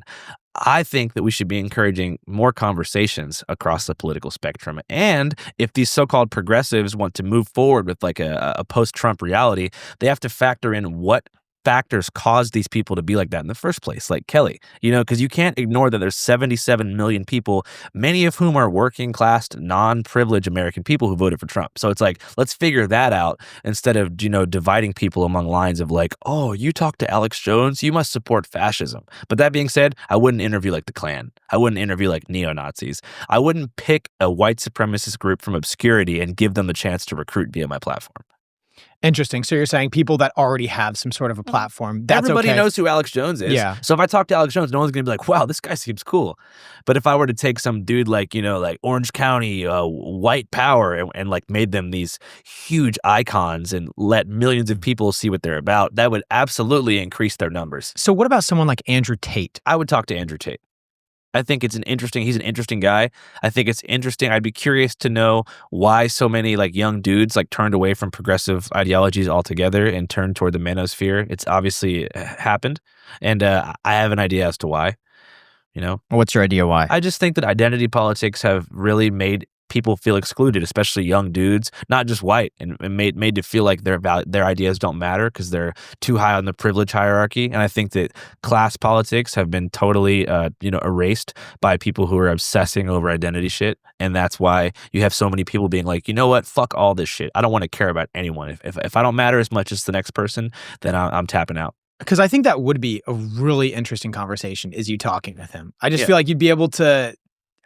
I think that we should be encouraging more conversations across the political spectrum. And if these so-called progressives want to move forward with like a post-Trump reality, they have to factor in what factors cause these people to be like that in the first place, like Kelly, because you can't ignore that there's 77 million people, many of whom are working class, non-privileged American people who voted for Trump. So it's like, let's figure that out instead of, dividing people among lines of like, oh, you talk to Alex Jones, you must support fascism. But that being said, I wouldn't interview like the Klan. I wouldn't interview like neo-Nazis. I wouldn't pick a white supremacist group from obscurity and give them the chance to recruit via my platform. Interesting. So you're saying people that already have some sort of a platform, that's everybody okay. knows who Alex Jones is. Yeah. So if I talk to Alex Jones, no one's going to be like, wow, this guy seems cool. But if I were to take some dude like, like Orange County, white power, and like made them these huge icons and let millions of people see what they're about, that would absolutely increase their numbers. So what about someone like Andrew Tate? I would talk to Andrew Tate. I think he's an interesting guy. I think it's interesting. I'd be curious to know why so many like young dudes like turned away from progressive ideologies altogether and turned toward the manosphere. It's obviously happened. And I have an idea as to why, What's your idea why? I just think that identity politics have really made people feel excluded, especially young dudes, not just white, and made to feel like their ideas don't matter because they're too high on the privilege hierarchy. And I think that class politics have been totally, erased by people who are obsessing over identity shit. And that's why you have so many people being like, you know what, fuck all this shit. I don't want to care about anyone. If I don't matter as much as the next person, then I'm tapping out. Because I think that would be a really interesting conversation, is you talking with him. I just feel like you'd be able to,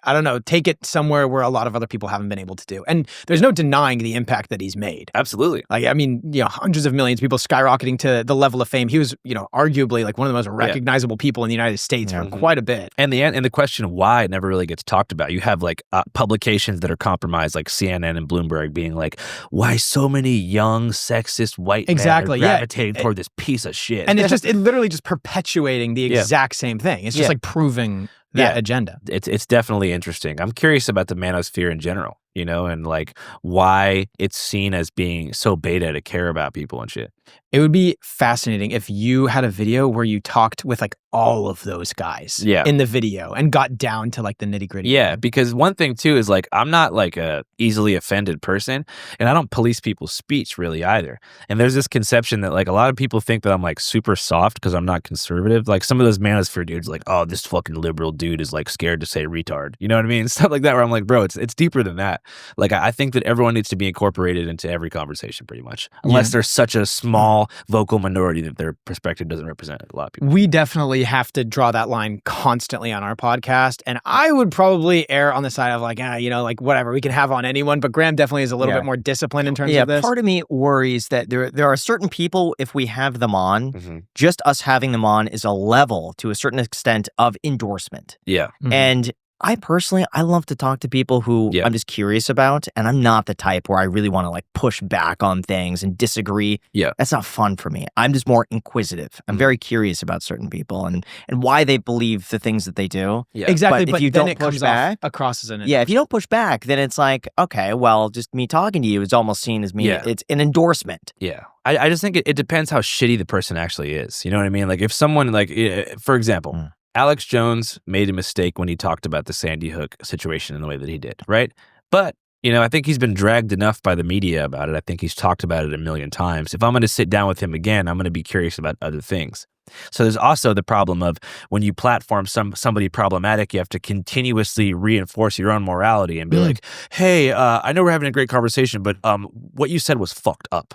I don't know, take it somewhere where a lot of other people haven't been able to do. And there's no denying the impact that he's made. Absolutely. Like, I mean, hundreds of millions of people skyrocketing to the level of fame. He was, arguably like one of the most recognizable people in the United States for quite a bit. And the question of why never really gets talked about. You have like publications that are compromised, like CNN and Bloomberg, being like, why so many young, sexist white men are gravitating toward this piece of shit. And it's literally just perpetuating the exact same thing. It's just like proving that agenda. It's definitely interesting. I'm curious about the manosphere in general, and like why it's seen as being so beta to care about people and shit. It would be fascinating if you had a video where you talked with like all of those guys in the video and got down to like the nitty gritty. Yeah, because one thing too is like I'm not like a easily offended person, and I don't police people's speech really either. And there's this conception that like a lot of people think that I'm like super soft because I'm not conservative. Like some of those manosphere dudes like, oh, this fucking liberal dude is like scared to say retard. You know what I mean? Stuff like that where I'm like, bro, it's deeper than that. Like I think that everyone needs to be incorporated into every conversation pretty much, unless there's such a small vocal minority that their perspective doesn't represent a lot of people. We definitely have to draw that line constantly on our podcast. And I would probably err on the side of like, like whatever, we can have on anyone. But Graham definitely is a little bit more disciplined in terms of this. Part of me worries that there are certain people, if we have them on, just us having them on is a level to a certain extent of endorsement. Yeah. And I personally, I love to talk to people who I'm just curious about, and I'm not the type where I really want to like push back on things and disagree. Yeah. That's not fun for me. I'm just more inquisitive. I'm very curious about certain people and why they believe the things that they do. Yeah. Exactly, but but if you then don't it push comes back, across as an if you don't push back, then it's like, okay, well, just me talking to you is almost seen as me. It's an endorsement. Yeah. I just think it depends how shitty the person actually is. You know what I mean? Like if someone like, for example, Alex Jones made a mistake when he talked about the Sandy Hook situation in the way that he did, right? But, I think he's been dragged enough by the media about it. I think he's talked about it a million times. If I'm going to sit down with him again, I'm going to be curious about other things. So there's also the problem of when you platform somebody problematic, you have to continuously reinforce your own morality and be like, hey, I know we're having a great conversation, but what you said was fucked up.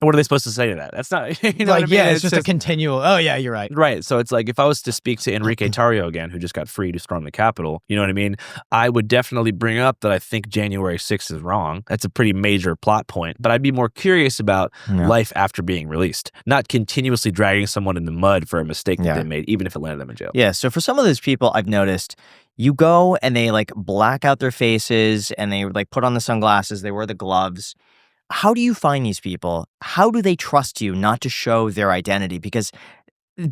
What are they supposed to say to that? That's not, you know what I mean? It's just a continual, oh yeah, you're right. Right. So it's like if I was to speak to Enrique Tarrio again, who just got free to storm the Capitol, you know what I mean? I would definitely bring up that I think January 6th is wrong. That's a pretty major plot point. But I'd be more curious about life after being released, not continuously dragging someone in the mud for a mistake that they made, even if it landed them in jail. Yeah. So for some of those people, I've noticed you go and they like black out their faces and they like put on the sunglasses, they wear the gloves. How do you find these people? How do they trust you not to show their identity? Because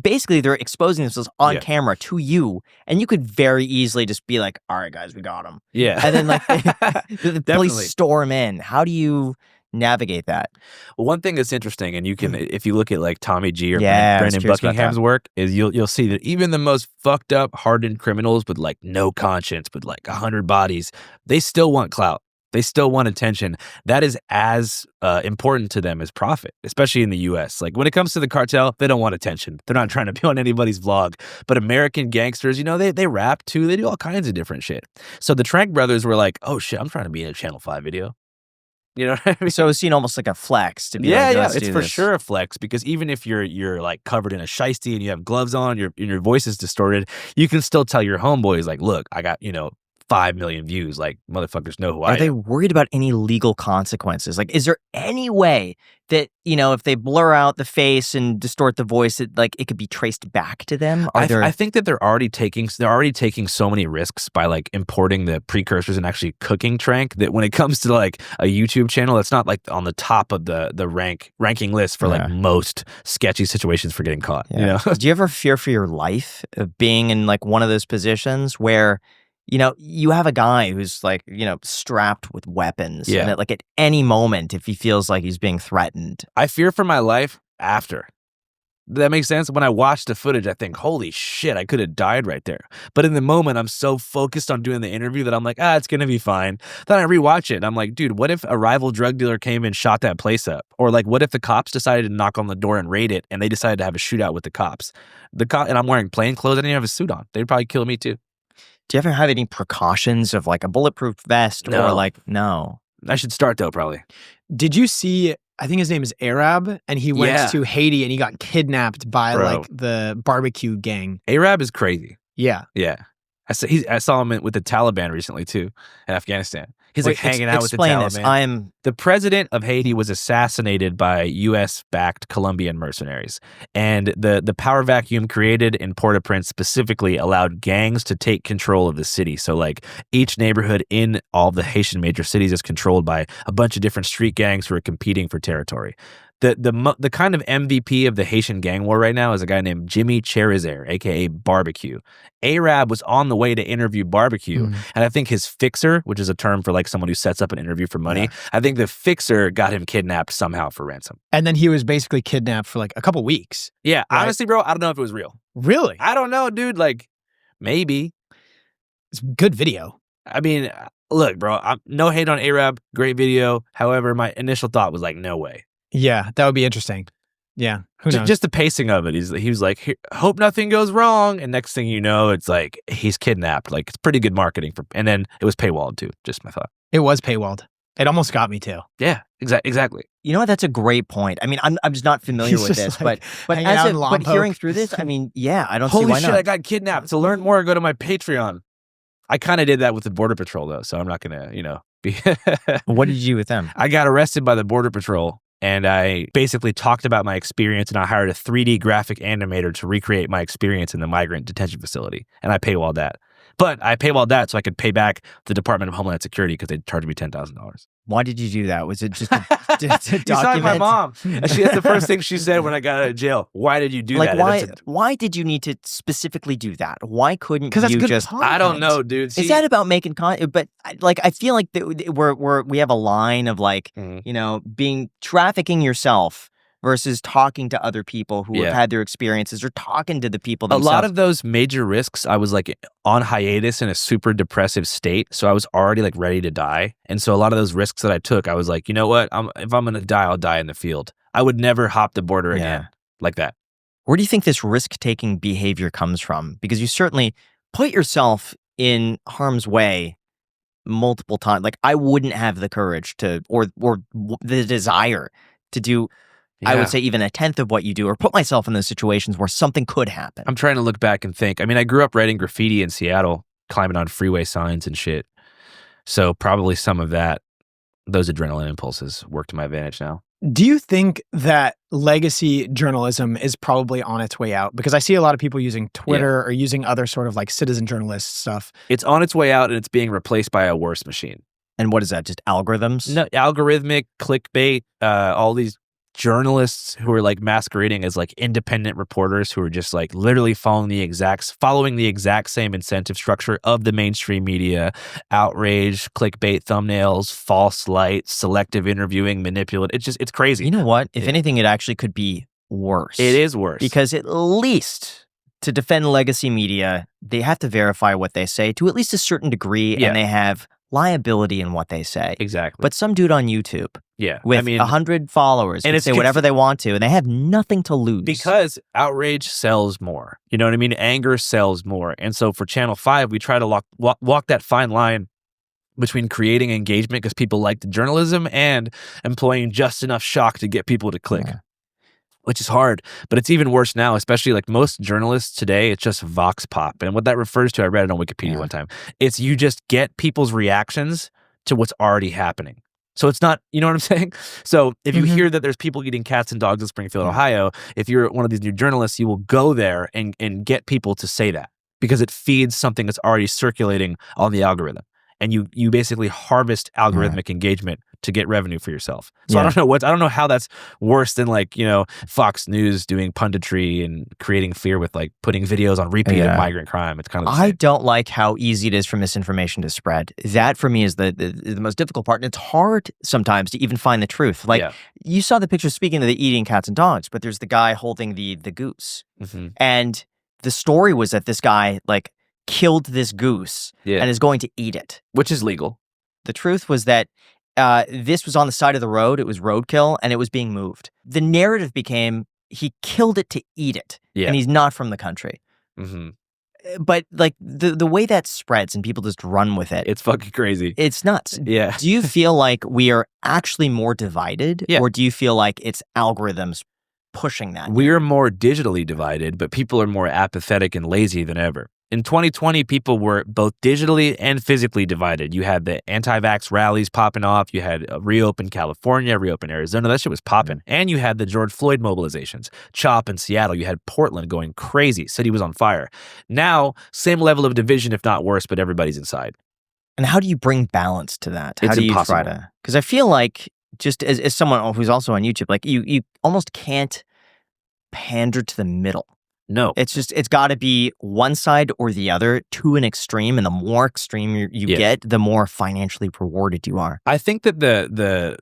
basically they're exposing themselves on camera to you, and you could very easily just be like, all right, guys, we got him. Yeah. And then like the police storm in. How do you navigate that? Well, one thing that's interesting, and you can, if you look at like Tommy G or Brandon Buckingham's work, is you'll see that even the most fucked up, hardened criminals with like no conscience, with like 100 bodies, they still want clout. They still want attention. That is as important to them as profit, especially in the U.S. Like when it comes to the cartel, they don't want attention. They're not trying to be on anybody's vlog. But American gangsters, they rap too. They do all kinds of different shit. So the Trank brothers were like, oh shit, I'm trying to be in a Channel 5 video. You know what I mean? So it's seen almost like a flex to be like, let's it's do for this. sure a flex, because even if you're like covered in a shiesty and you have gloves on, your voice is distorted, you can still tell your homeboys like, look, I got, 5 million views. Like, motherfuckers know who I am. Are they worried about any legal consequences? Like, is there any way that, if they blur out the face and distort the voice, that like it could be traced back to them? I think that they're already taking so many risks by like importing the precursors and actually cooking Trank, that when it comes to like a YouTube channel, it's not like on the top of the ranking list for like most sketchy situations for getting caught. Yeah. Do you ever fear for your life of being in like one of those positions where you have a guy who's like, strapped with weapons. Yeah. And at any moment, if he feels like he's being threatened. I fear for my life after. Does that make sense? When I watch the footage, I think, holy shit, I could have died right there. But in the moment, I'm so focused on doing the interview that I'm like, it's going to be fine. Then I rewatch it and I'm like, dude, what if a rival drug dealer came and shot that place up? Or like, what if the cops decided to knock on the door and raid it and they decided to have a shootout with the cops? And I'm wearing plain clothes. I didn't have a suit on. They'd probably kill me too. Do you ever have any precautions of like a bulletproof vest or like, no? I should start though, probably. Did you see, I think his name is Arab, and he went to Haiti and he got kidnapped by like the barbecue gang. Arab is crazy. Yeah. Yeah. I saw him with the Taliban recently too, in Afghanistan. He's like hanging out with the Taliban. This. The president of Haiti was assassinated by U.S.-backed Colombian mercenaries. And the power vacuum created in Port-au-Prince specifically allowed gangs to take control of the city. So like each neighborhood in all the Haitian major cities is controlled by a bunch of different street gangs who are competing for territory. The kind of MVP of the Haitian gang war right now is a guy named Jimmy Cherizer, aka Barbecue. Arab was on the way to interview Barbecue, and I think his fixer, which is a term for like someone who sets up an interview for money, I think the fixer got him kidnapped somehow for ransom. And then he was basically kidnapped for like a couple weeks. Yeah, right? honestly, bro, I don't know if it was real. Really? I don't know, dude. Like, maybe. It's good video. I mean, look, bro, no hate on Arab, great video. However, my initial thought was like, no way. Yeah, that would be interesting. Yeah, who knows? Just the pacing of it. He was like, hope nothing goes wrong. And next thing you know, it's like, he's kidnapped. Like, it's pretty good marketing. And then it was paywalled too, just my thought. It was paywalled. It almost got me too. Yeah, exactly. You know what? That's a great point. I mean, I'm just not familiar with this, like but hearing through this, I mean, yeah, I don't see why not. Holy shit, I got kidnapped. To learn more, go to my Patreon. I kind of did that with the Border Patrol though, so I'm not gonna, be. What did you do with them? I got arrested by the Border Patrol. And I basically talked about my experience, and I hired a 3D graphic animator to recreate my experience in the migrant detention facility. And I paywalled that. But I paywalled that so I could pay back the Department of Homeland Security because they charged me $10,000. Why did you do that? Was it just to document? You saw my mom. That's the first thing she said when I got out of jail. Why did you do that? Why did you need to specifically do that? Why couldn't you that's good just... content. I don't know, dude. Is that about making content? But like, I feel like we have a line of like, being trafficking yourself versus talking to other people who have had their experiences or talking to the people themselves. A lot of those major risks, I was like on hiatus in a super depressive state. So I was already like ready to die. And so a lot of those risks that I took, I was like, you know what? If I'm going to die, I'll die in the field. I would never hop the border again like that. Where do you think this risk-taking behavior comes from? Because you certainly put yourself in harm's way multiple times. Like, I wouldn't have the courage to, or the desire to do, I would say, even a tenth of what you do, or put myself in those situations where something could happen. I'm trying to look back and think. I mean, I grew up writing graffiti in Seattle, climbing on freeway signs and shit. So probably some of those adrenaline impulses work to my advantage now. Do you think that legacy journalism is probably on its way out? Because I see a lot of people using Twitter or using other sort of like citizen journalist stuff. It's on its way out, and it's being replaced by a worse machine. And what is that? Just algorithms? No, algorithmic, clickbait, all these journalists who are like masquerading as like independent reporters who are just like literally following the exact same incentive structure of the mainstream media: outrage, clickbait thumbnails, false light, selective interviewing, manipulate. It's crazy. You know what? If anything, it actually could be worse. It is worse. Because at least to defend legacy media, they have to verify what they say to at least a certain degree, and they have liability in what they say. Exactly. But some dude on YouTube with 100 followers can say whatever they want to, and they have nothing to lose. Because outrage sells more. You know what I mean? Anger sells more. And so for Channel 5, we try to walk that fine line between creating engagement because people like the journalism and employing just enough shock to get people to click. Which is hard, but it's even worse now, especially like most journalists today, it's just vox pop. And what that refers to, I read it on Wikipedia one time, it's you just get people's reactions to what's already happening. So it's not, you know what I'm saying? So if you hear that there's people eating cats and dogs in Springfield, Ohio, if you're one of these new journalists, you will go there and get people to say that because it feeds something that's already circulating on the algorithm. And you basically harvest algorithmic engagement to get revenue for yourself. So I don't know how that's worse than like, Fox News doing punditry and creating fear with like putting videos on repeat of migrant crime. It's kind of the same. I don't like how easy it is for misinformation to spread. That for me is the most difficult part. And it's hard sometimes to even find the truth. Like you saw the picture, speaking of the eating cats and dogs, but there's the guy holding the goose. And the story was that this guy like killed this goose and is going to eat it. Which is legal. The truth was that this was on the side of the road. It was roadkill, and it was being moved. The narrative became he killed it to eat it, and he's not from the country. But like the way that spreads and people just run with it. It's fucking crazy. It's nuts. Yeah. Do you feel like we are actually more divided, or do you feel like it's algorithms pushing that? We're more digitally divided, but people are more apathetic and lazy than ever. In 2020, people were both digitally and physically divided. You had the anti-vax rallies popping off. You had Reopen California, Reopen Arizona. That shit was popping. And you had the George Floyd mobilizations. CHOP in Seattle. You had Portland going crazy. City was on fire. Now, same level of division, if not worse, but everybody's inside. And how do you bring balance to that? How It's do you impossible. try to? Because I feel like just as someone who's also on YouTube, like you almost can't pander to the middle. No. It's got to be one side or the other to an extreme, and the more extreme you get, the more financially rewarded you are. I think that the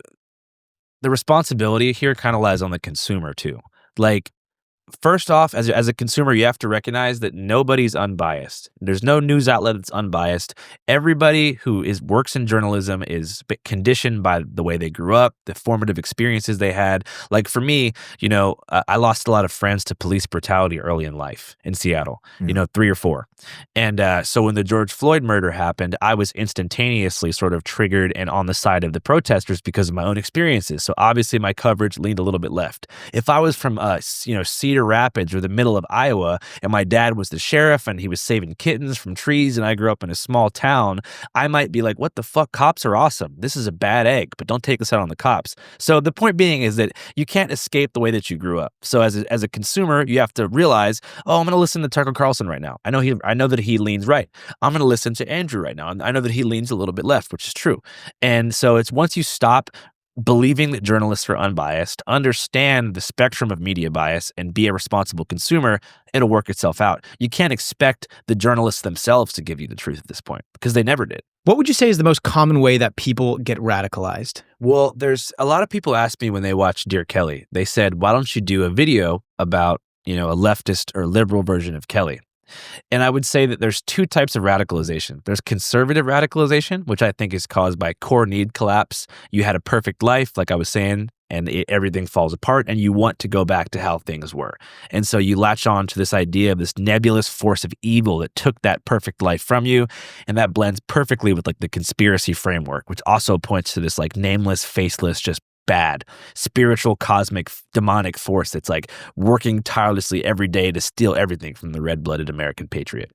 responsibility here kind of lies on the consumer too. Like, first off, as a consumer, you have to recognize that nobody's unbiased. There's no news outlet that's unbiased. Everybody who works in journalism is conditioned by the way they grew up, the formative experiences they had. Like for me, I lost a lot of friends to police brutality early in life in Seattle, 3 or 4. And so when the George Floyd murder happened, I was instantaneously sort of triggered and on the side of the protesters because of my own experiences. So obviously my coverage leaned a little bit left. If I was from Cedar Rapids or the middle of Iowa, and my dad was the sheriff and he was saving kittens from trees, and I grew up in a small town, I might be like, what the fuck? Cops are awesome. This is a bad egg, but don't take this out on the cops. So the point being is that you can't escape the way that you grew up. So as a consumer, you have to realize, oh, I'm going to listen to Tucker Carlson right now. I know that he leans right. I'm going to listen to Andrew right now. And I know that he leans a little bit left, which is true. And so it's once you stop believing that journalists are unbiased, understand the spectrum of media bias, and be a responsible consumer, it'll work itself out. You can't expect the journalists themselves to give you the truth at this point, because they never did. What would you say is the most common way that people get radicalized? Well, there's a lot of people ask me when they watch Dear Kelly, they said, why don't you do a video about, a leftist or liberal version of Kelly? And I would say that there's 2 types of radicalization. There's conservative radicalization, which I think is caused by core need collapse. You had a perfect life, like I was saying, and everything falls apart, and you want to go back to how things were. And so you latch on to this idea of this nebulous force of evil that took that perfect life from you, and that blends perfectly with like the conspiracy framework, which also points to this like nameless, faceless, just bad, spiritual, cosmic, demonic force that's like working tirelessly every day to steal everything from the red-blooded American patriot.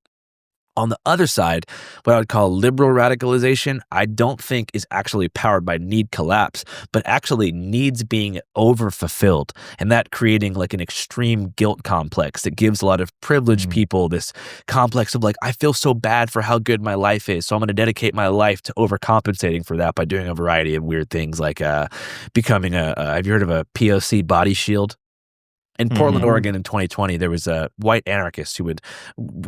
On the other side, what I would call liberal radicalization, I don't think is actually powered by need collapse, but actually needs being overfulfilled, and that creating like an extreme guilt complex that gives a lot of privileged people this complex of like, I feel so bad for how good my life is, so I'm going to dedicate my life to overcompensating for that by doing a variety of weird things like becoming have you heard of a POC body shield? In Portland, Oregon in 2020, there was a white anarchist who would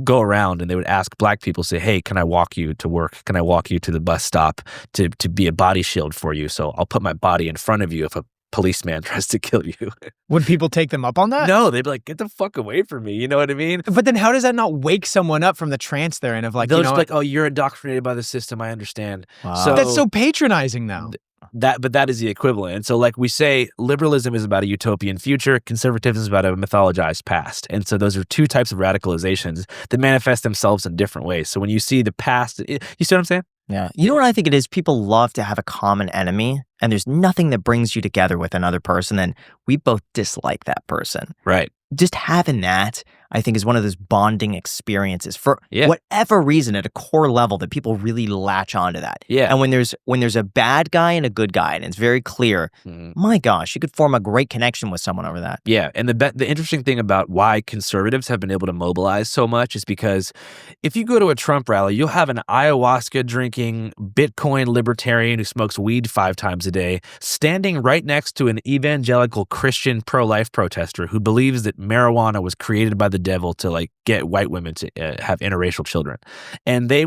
go around and they would ask black people, say, hey, can I walk you to work? Can I walk you to the bus stop to be a body shield for you? So I'll put my body in front of you if a policeman tries to kill you. Would people take them up on that? No, they'd be like, get the fuck away from me. You know what I mean? But then how does that not wake someone up from the trance they're in of like, they'll just be like, oh, you're indoctrinated by the system. I understand. Wow. So that's so patronizing now. But that is the equivalent. And so like we say, liberalism is about a utopian future, conservatism is about a mythologized past. And so those are 2 types of radicalizations that manifest themselves in different ways. So when you see the past, you see what I'm saying? Yeah. You know what I think it is? People love to have a common enemy, and there's nothing that brings you together with another person, and we both dislike that person. Right. Just having that, I think, is one of those bonding experiences for whatever reason at a core level that people really latch onto that. Yeah. And when there's a bad guy and a good guy, and it's very clear, my gosh, you could form a great connection with someone over that. Yeah. And the interesting thing about why conservatives have been able to mobilize so much is because if you go to a Trump rally, you'll have an ayahuasca drinking Bitcoin libertarian who smokes weed 5 times a day standing right next to an evangelical Christian pro-life protester who believes that marijuana was created by the devil to like get white women to have interracial children. And they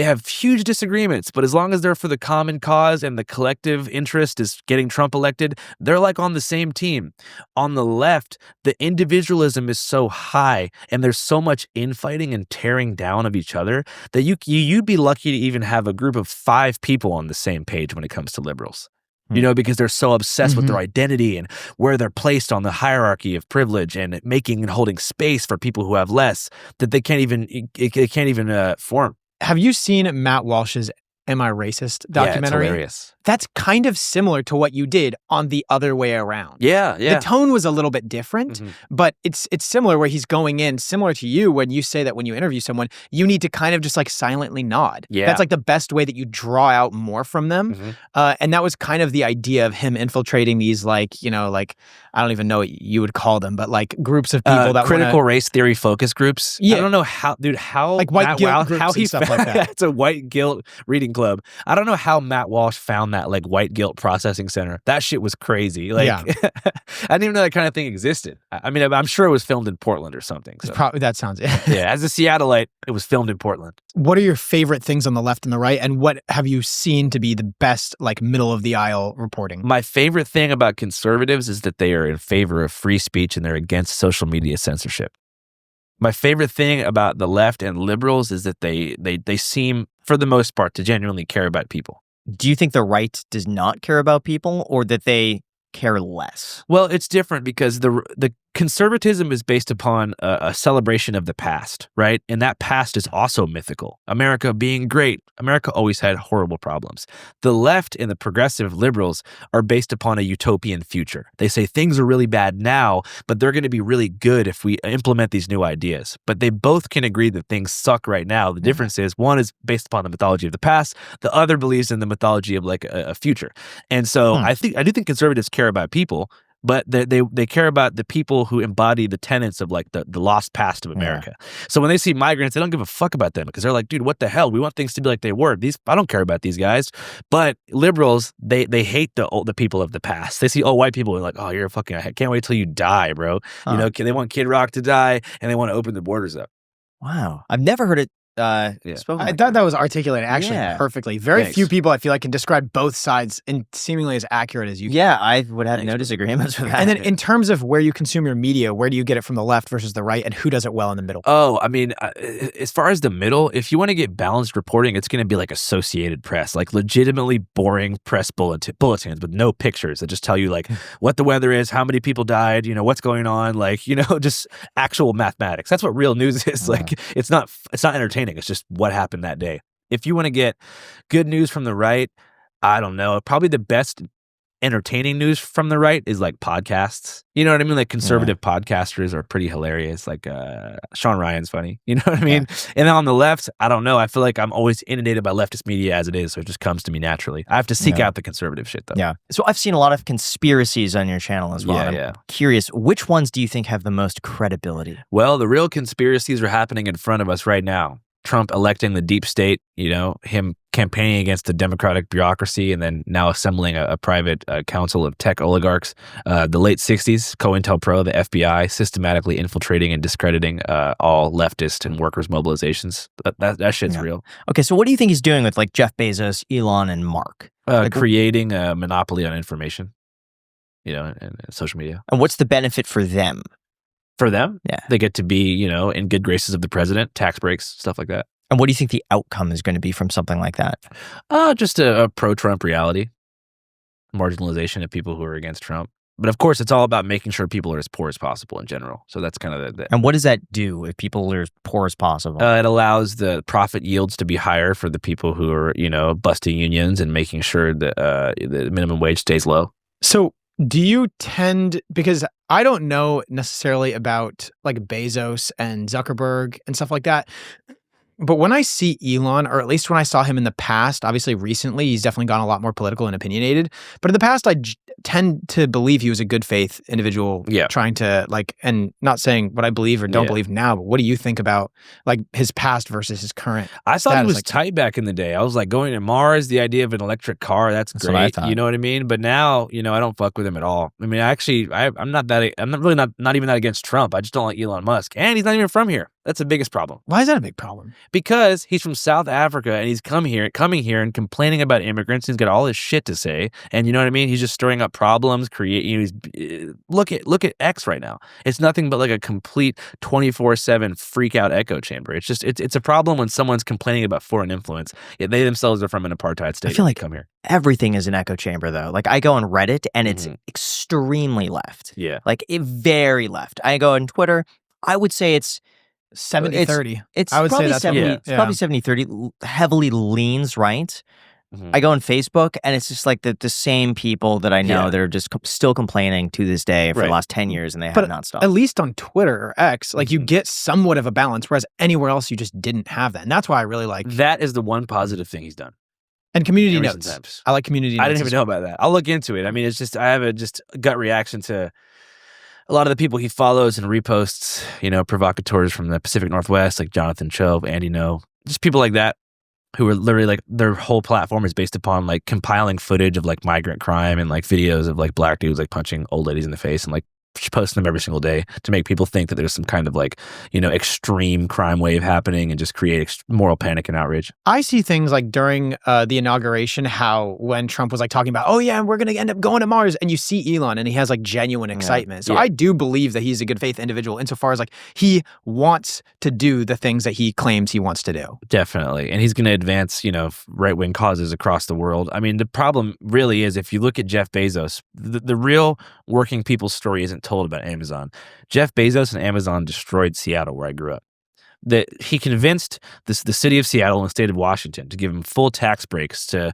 have huge disagreements, but as long as they're for the common cause and the collective interest is getting Trump elected, they're like on the same team. On the left, the individualism is so high and there's so much infighting and tearing down of each other that you'd be lucky to even have a group of 5 people on the same page when it comes to liberals. Because they're so obsessed with their identity and where they're placed on the hierarchy of privilege and making and holding space for people who have less that they can't even form. Have you seen Matt Walsh's Am I Racist documentary? Yeah, it's hilarious. That's kind of similar to what you did on the other way around. Yeah. The tone was a little bit different, but it's similar where he's going in, similar to you when you say that when you interview someone, you need to kind of just like silently nod. Yeah. That's like the best way that you draw out more from them. And that was kind of the idea of him infiltrating these like I don't even know what you would call them, but like groups of people that critical race theory focus groups. Yeah. I don't know how like white guilt groups how he and stuff like that. It's a white guilt reading club. I don't know how Matt Walsh found that like white guilt processing center. That shit was crazy. Like, I didn't even know that kind of thing existed. I mean, I'm sure it was filmed in Portland or something. So. Probably that sounds Yeah, as a Seattleite, it was filmed in Portland. What are your favorite things on the left and the right, and what have you seen to be the best, like, middle of the aisle reporting? My favorite thing about conservatives is that they are in favor of free speech and they're against social media censorship. My favorite thing about the left and liberals is that they seem, for the most part, to genuinely care about people. Do you think the right does not care about people, or that they care less? Well, it's different because the conservatism is based upon a celebration of the past, right? And that past is also mythical. America being great. America always had horrible problems. The left and the progressive liberals are based upon a utopian future. They say things are really bad now, but they're going to be really good if we implement these new ideas. But they both can agree that things suck right now. The difference is one is based upon the mythology of the past. The other believes in the mythology of like a future. And so I do think conservatives care about people, but they care about the people who embody the tenets of like the lost past of America. So when they see migrants, they don't give a fuck about them because they're like, dude, what the hell? We want things to be like they were. I don't care about these guys. But liberals, they hate the people of the past. They see white people and like, oh, you're fucking, I can't wait till you die, bro. You know, they want Kid Rock to die and they want to open the borders up. Wow, I've never heard it. Spoken I thought that was articulated actually perfectly. Very few people I feel like can describe both sides and seemingly as accurate as you can. Yeah, I would have no disagreements with that. And then in terms of where you consume your media, where do you get it from the left versus the right, and who does it well in the middle? Oh, I mean, as far as the middle, if you want to get balanced reporting, it's going to be like Associated Press, like legitimately boring press bulletins with no pictures that just tell you like what the weather is, how many people died, you know, what's going on, like, you know, just actual mathematics. That's what real news is. Like, it's not entertaining. It's just what happened that day. If you want to get good news from the right, I don't know. Probably the best entertaining news from the right is like podcasts. You know what I mean? Like conservative podcasters are pretty hilarious. Like Sean Ryan's funny. You know what I mean? And then on the left, I don't know. I feel like I'm always inundated by leftist media as it is, so it just comes to me naturally. I have to seek out the conservative shit though. Yeah. So I've seen a lot of conspiracies on your channel as well. I'm curious, which ones do you think have the most credibility? Well, the real conspiracies are happening in front of us right now. Trump electing the deep state, you know, him campaigning against the democratic bureaucracy, and then now assembling a private council of tech oligarchs. The late 60s, COINTELPRO, the FBI, systematically infiltrating and discrediting all leftist and workers' mobilizations. That shit's real. Okay, so what do you think he's doing with like Jeff Bezos, Elon, and Mark? Creating a monopoly on information, you know, and social media. And what's the benefit for them? For them, they get to be, you know, in good graces of the president, tax breaks, stuff like that. And what do you think the outcome is going to be from something like that? Just a pro-Trump reality, marginalization of people who are against Trump. But of course, it's all about making sure people are as poor as possible in general. So that's kind of the And what does that do if people are as poor as possible? It allows the profit yields to be higher for the people who are, you know, busting unions and making sure that the minimum wage stays low. So do you tend, because I don't know necessarily about like Bezos and Zuckerberg and stuff like that, but when I see Elon, or at least when I saw him in the past, obviously recently, he's definitely gone a lot more political and opinionated. But in the past, I tend to believe he was a good faith individual trying to like, and not saying what I believe or don't believe now, but what do you think about like his past versus his current I thought status? He was tight back in the day. I was like, going to Mars, the idea of an electric car, that's great. What I thought. You know what I mean? But now, you know, I don't fuck with him at all. I mean, I'm not even that against Trump. I just don't like Elon Musk. And he's not even from here. That's the biggest problem. Why is that a big problem? Because he's from South Africa and he's coming here and complaining about immigrants. He's got all this shit to say, and you know what I mean. He's just stirring up problems. Look at X right now. It's nothing but like a complete 24/7 freak out echo chamber. It's just it's a problem when someone's complaining about foreign influence. Yet they themselves are from an apartheid state. I feel like come here. Everything is an echo chamber though. Like I go on Reddit and it's extremely left. Yeah, like very left. I go on Twitter. I would say it's 70-30. I would say that's 70, it's probably 70-30, heavily leans right. I go on Facebook and it's just like the same people that I know that are just still complaining to this day for the last 10 years and they have not stopped. At least on Twitter or X, like you get somewhat of a balance, whereas anywhere else you just didn't have that. And that's why I really like that is the one positive thing he's done. And community notes. I like community notes. I didn't even know about that. I'll look into it. I mean, it's just I have a just gut reaction to a lot of the people he follows and reposts, you know, provocateurs from the Pacific Northwest, like Jonathan Chove, Andy No, just people like that. who are literally like their whole platform is based upon like compiling footage of like migrant crime and like videos of like black dudes like punching old ladies in the face and like posting them every single day to make people think that there's some kind of like, extreme crime wave happening and just create moral panic and outrage. I see things like during the inauguration, how when Trump was like talking about, oh yeah, we're going to end up going to Mars, and you see Elon and he has like genuine excitement. So I do believe that he's a good faith individual insofar as like he wants to do the things that he claims he wants to do. Definitely. And he's going to advance, right-wing causes across the world. I mean, the problem really is if you look at Jeff Bezos, the real working people's story isn't told about Amazon. Jeff Bezos and Amazon destroyed Seattle, where I grew up. That he convinced the city of Seattle and the state of Washington to give him full tax breaks to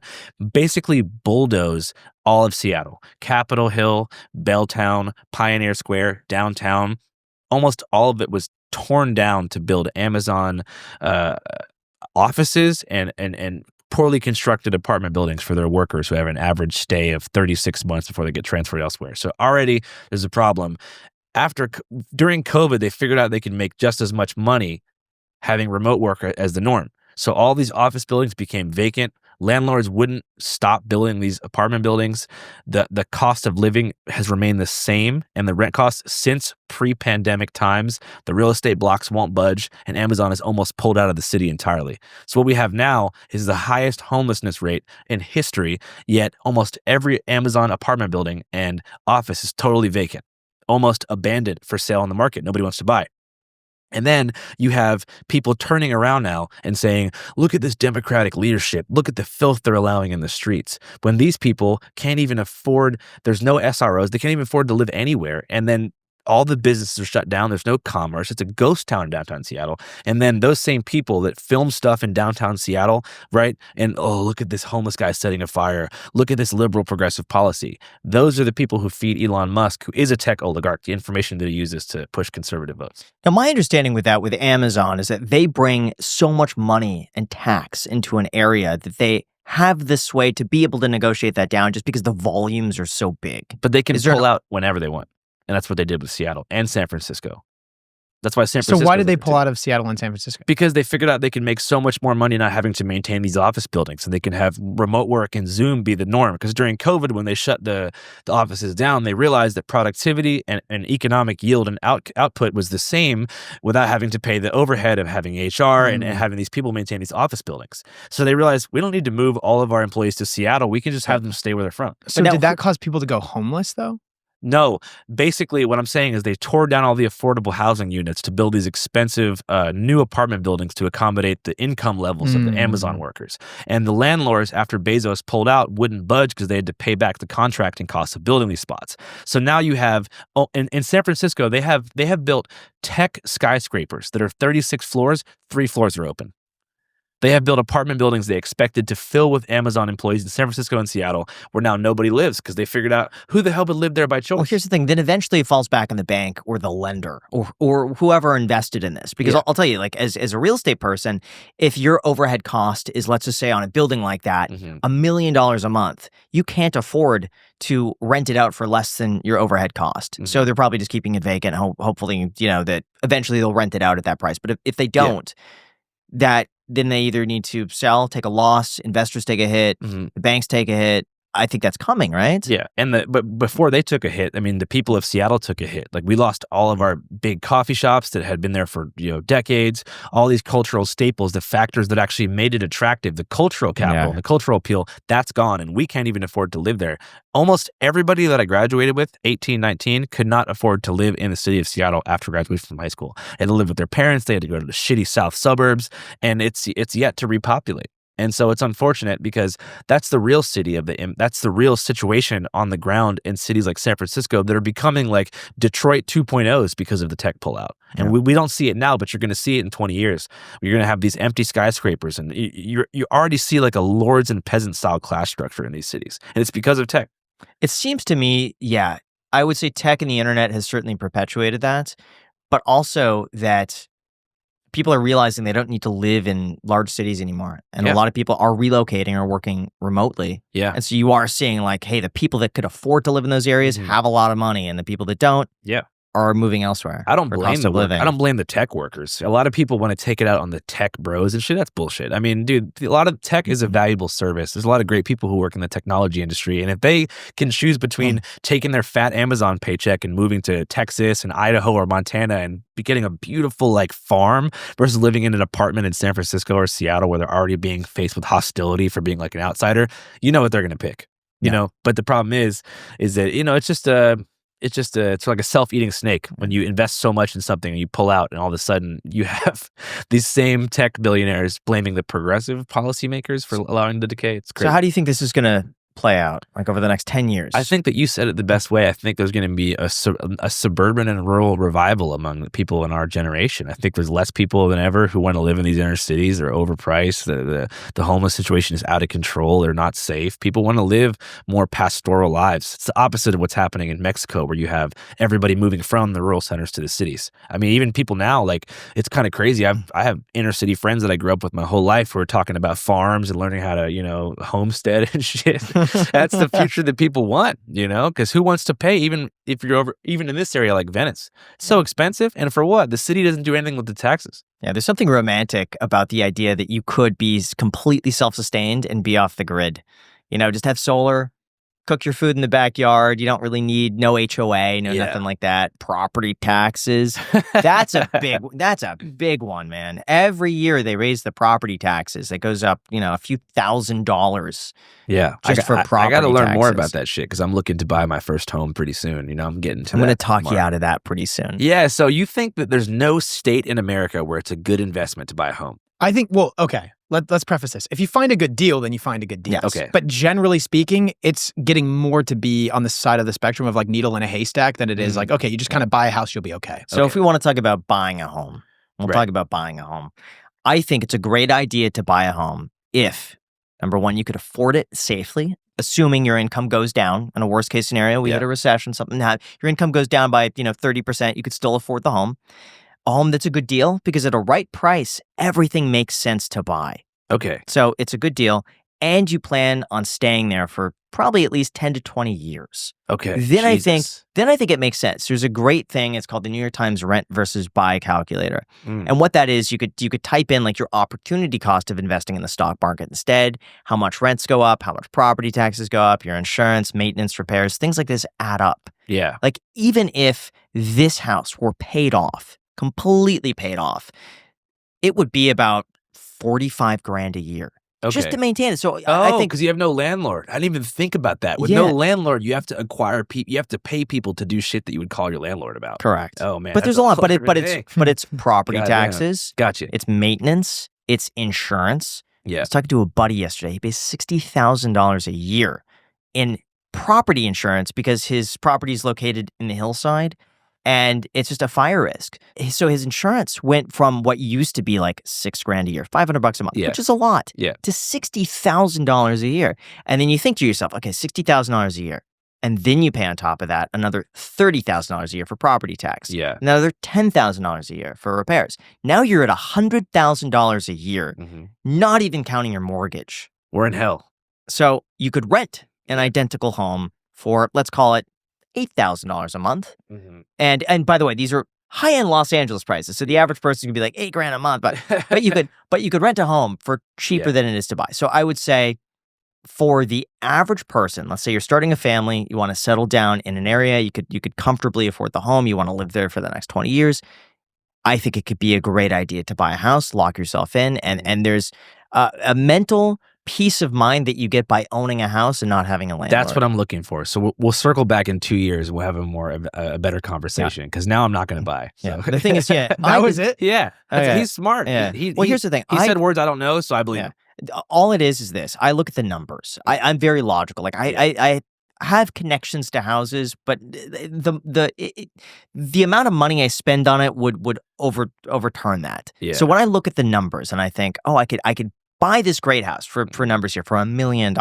basically bulldoze all of Seattle. Capitol Hill, Belltown, Pioneer Square, downtown. Almost all of it was torn down to build Amazon offices and poorly constructed apartment buildings for their workers who have an average stay of 36 months before they get transferred elsewhere. So already there's a problem. During COVID, they figured out they could make just as much money having remote work as the norm. So all these office buildings became vacant. Landlords wouldn't stop building these apartment buildings. The cost of living has remained the same, and the rent costs since pre-pandemic times. The real estate blocks won't budge, and Amazon is almost pulled out of the city entirely. So what we have now is the highest homelessness rate in history, yet almost every Amazon apartment building and office is totally vacant, almost abandoned for sale on the market. Nobody wants to buy. And then you have people turning around now and saying, look at this democratic leadership. Look at the filth they're allowing in the streets. When these people can't even afford, there's no SROs. They can't even afford to live anywhere. And then all the businesses are shut down. There's no commerce. It's a ghost town in downtown Seattle. And then those same people that film stuff in downtown Seattle, right? And, oh, look at this homeless guy setting a fire. Look at this liberal progressive policy. Those are the people who feed Elon Musk, who is a tech oligarch, the information that he uses to push conservative votes. Now, my understanding with Amazon is that they bring so much money and tax into an area that they have the sway to be able to negotiate that down just because the volumes are so big. But they can pull out whenever they want. And that's what they did with Seattle and San Francisco. That's why San Francisco. So why did they pull out of Seattle and San Francisco? Because they figured out they can make so much more money not having to maintain these office buildings, and they can have remote work and Zoom be the norm. Because during COVID, when they shut the offices down, they realized that productivity and economic yield and output was the same without having to pay the overhead of having HR and having these people maintain these office buildings. So they realized we don't need to move all of our employees to Seattle. We can just have them stay where they're from. So did that cause people to go homeless though? No, basically what I'm saying is they tore down all the affordable housing units to build these expensive new apartment buildings to accommodate the income levels of the Amazon workers. And the landlords, after Bezos pulled out, wouldn't budge because they had to pay back the contracting costs of building these spots. So now you have, in San Francisco, they have built tech skyscrapers that are 36 floors, 3 floors are open. They have built apartment buildings they expected to fill with Amazon employees in San Francisco and Seattle, where now nobody lives because they figured out who the hell would live there by choice. Well, here's the thing. Then eventually it falls back on the bank or the lender or whoever invested in this. Because I'll tell you, like as a real estate person, if your overhead cost is, let's just say on a building like that, $1 million a month, you can't afford to rent it out for less than your overhead cost. So they're probably just keeping it vacant. Hopefully, that eventually they'll rent it out at that price. But if they don't, then they either need to sell, take a loss, investors take a hit, the banks take a hit. I think that's coming, right? Yeah, but before they took a hit, I mean, the people of Seattle took a hit. Like we lost all of our big coffee shops that had been there for decades. All these cultural staples, the factors that actually made it attractive, the cultural capital, the cultural appeal, that's gone, and we can't even afford to live there. Almost everybody that I graduated with, 18, 19, could not afford to live in the city of Seattle after graduation from high school. They had to live with their parents. They had to go to the shitty south suburbs, and it's yet to repopulate. And so it's unfortunate because that's the real that's the real situation on the ground in cities like San Francisco that are becoming like Detroit 2.0s because of the tech pullout. And we don't see it now, but you're going to see it in 20 years. You're going to have these empty skyscrapers, and you already see like a lords and peasant style class structure in these cities. And it's because of tech. It seems to me, I would say tech and the internet has certainly perpetuated that, but also that people are realizing they don't need to live in large cities anymore. And a lot of people are relocating or working remotely. Yeah. And so you are seeing like, hey, the people that could afford to live in those areas have a lot of money, and the people that don't are moving elsewhere. I don't for blame cost the of living. I don't blame the tech workers. A lot of people want to take it out on the tech bros and shit. That's bullshit. I mean, dude, a lot of tech is a valuable service. There's a lot of great people who work in the technology industry, and if they can choose between taking their fat Amazon paycheck and moving to Texas and Idaho or Montana and getting a beautiful like farm versus living in an apartment in San Francisco or Seattle where they're already being faced with hostility for being like an outsider, you know what they're gonna pick. You know, but the problem is that, you know, it's like a self-eating snake when you invest so much in something and you pull out and all of a sudden you have these same tech billionaires blaming the progressive policymakers for allowing the decay. It's crazy. So how do you think this is going to play out, like over the next 10 years? I think that you said it the best way. I think there's going to be a suburban and rural revival among the people in our generation. I think there's less people than ever who want to live in these inner cities. They're overpriced. The homeless situation is out of control. They're not safe. People want to live more pastoral lives. It's the opposite of what's happening in Mexico, where you have everybody moving from the rural centers to the cities. I mean, even people now, like, it's kind of crazy. I have inner city friends that I grew up with my whole life who are talking about farms and learning how to, you know, homestead and shit. That's the future that people want, you know, because who wants to pay, even if you're even in this area like Venice? It's so expensive. And for what? The city doesn't do anything with the taxes. Yeah, there's something romantic about the idea that you could be completely self-sustained and be off the grid. You know, just have solar, cook your food in the backyard. You don't really need no HOA, nothing like that. Property taxes. That's a big one, man. Every year they raise the property taxes. It goes up, you know, a few $1,000s. Yeah, just for property I got to learn taxes. more about that shit because I'm looking to buy my first home pretty soon. You know, I'm going to talk you out of that pretty soon. Yeah, so you think that there's no state in America where it's a good investment to buy a home? I think, well, okay, let's preface this. If you find a good deal, then you find a good deal. Yes. Okay. But generally speaking, it's getting more to be on the side of the spectrum of like needle in a haystack than it is like, okay, you just kind of buy a house, you'll be okay. So if we want to talk about buying a home, we'll talk about buying a home. I think it's a great idea to buy a home if, number one, you could afford it safely, assuming your income goes down. In a worst case scenario, we had a recession, something that your income goes down by, 30%, you could still afford the home. A home that's a good deal because at a right price, everything makes sense to buy. Okay. So it's a good deal, and you plan on staying there for probably at least 10 to 20 years. Okay. Then I think it makes sense. There's a great thing. It's called the New York Times rent versus buy calculator. And what that is, you could type in like your opportunity cost of investing in the stock market instead, how much rents go up, how much property taxes go up, your insurance, maintenance, repairs, things like this add up. Yeah. Like even if this house were paid off, completely paid off, it would be about $45,000 a year just to maintain it. So I think because you have no landlord. I didn't even think about that. With no landlord, you have to acquire people. You have to pay people to do shit that you would call your landlord about. Correct. Oh man, but there's a lot. But it's property taxes. Gotcha. It's maintenance. It's insurance. Yeah. I was talking to a buddy yesterday. He pays $60,000 a year in property insurance because his property is located in the hillside. And it's just a fire risk. So his insurance went from what used to be like $6,000 a year, $500 a month, which is a lot, to $60,000 a year. And then you think to yourself, okay, $60,000 a year. And then you pay on top of that another $30,000 a year for property tax. Yeah. Another $10,000 a year for repairs. Now you're at $100,000 a year, not even counting your mortgage. We're in hell. So you could rent an identical home for, let's call it, $8,000 a month. And by the way, these are high-end Los Angeles prices. So the average person can be like $8,000 a month, but you could rent a home for cheaper than it is to buy. So I would say for the average person, let's say you're starting a family, you want to settle down in an area, you could comfortably afford the home, you want to live there for the next 20 years. I think it could be a great idea to buy a house, lock yourself in, and there's a mental peace of mind that you get by owning a house and not having a landlord. That's what I'm looking for. So we'll circle back in 2 years. We'll have a better conversation because now I'm not going to buy. So. Yeah. The thing is, that was it. Yeah, he's smart. Yeah. Here's the thing. He said words I don't know, so I believe him. All it is this. I look at the numbers. I'm very logical. Like I have connections to houses, but the amount of money I spend on it would overturn that. Yeah. So when I look at the numbers and I think, oh, I could buy this great house for numbers here for $1 million.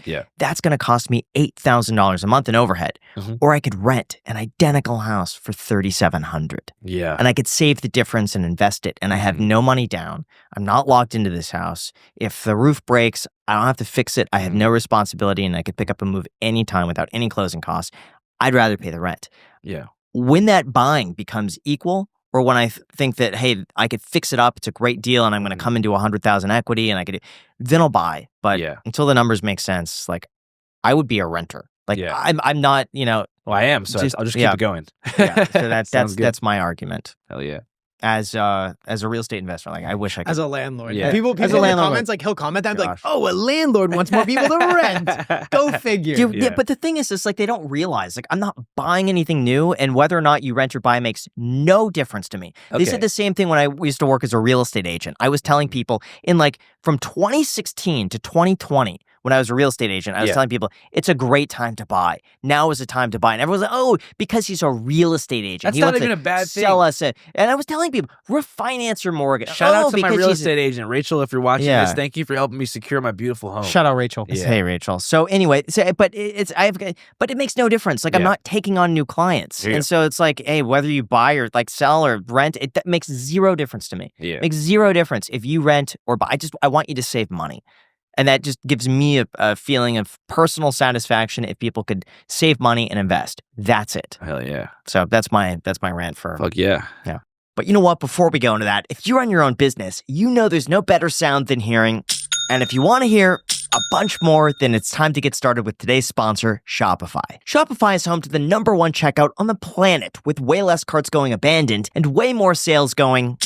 Yeah. That's going to cost me $8,000 a month in overhead. Or I could rent an identical house for $3,700. Yeah. And I could save the difference and invest it. And I have no money down. I'm not locked into this house. If the roof breaks, I don't have to fix it. I have no responsibility and I could pick up and move anytime without any closing costs. I'd rather pay the rent. Yeah. when that buying becomes equal, or when I think that, hey, I could fix it up, it's a great deal, and I'm going to come into 100,000 equity, and then I'll buy. But until the numbers make sense, like I would be a renter. Like I'm not, Well, I am, so I'll just keep it going. So that's my argument. Hell yeah. As a real estate investor, like I wish I could. As a landlord. Yeah. People As a in the landlord, comments, like he'll comment that and be like, oh, a landlord wants more people to rent. Go figure. But the thing is like they don't realize, like I'm not buying anything new, and whether or not you rent or buy makes no difference to me. They said the same thing when I used to work as a real estate agent. I was telling people from 2016 to 2020, when I was a real estate agent, I was telling people it's a great time to buy. Now is the time to buy. And everyone's like, oh, because he's a real estate agent. That's not even a bad thing. Sell us and I was telling people, refinance your mortgage. Shout out to my real estate agent, Rachel, if you're watching this. Thank you for helping me secure my beautiful home. Shout out, Rachel. Yeah. Hey, Rachel. So anyway, but it makes no difference. Like I'm not taking on new clients. And so it's like, hey, whether you buy or like sell or rent, that makes zero difference to me. Yeah. It makes zero difference if you rent or buy. I want you to save money. And that just gives me a feeling of personal satisfaction if people could save money and invest. That's it. Hell yeah. So that's my rant for. Fuck yeah. Yeah. But you know what? Before we go into that, if you run your own business, you know there's no better sound than hearing. And if you want to hear a bunch more, then it's time to get started with today's sponsor, Shopify. Shopify is home to the #1 checkout on the planet, with way less carts going abandoned and way more sales going.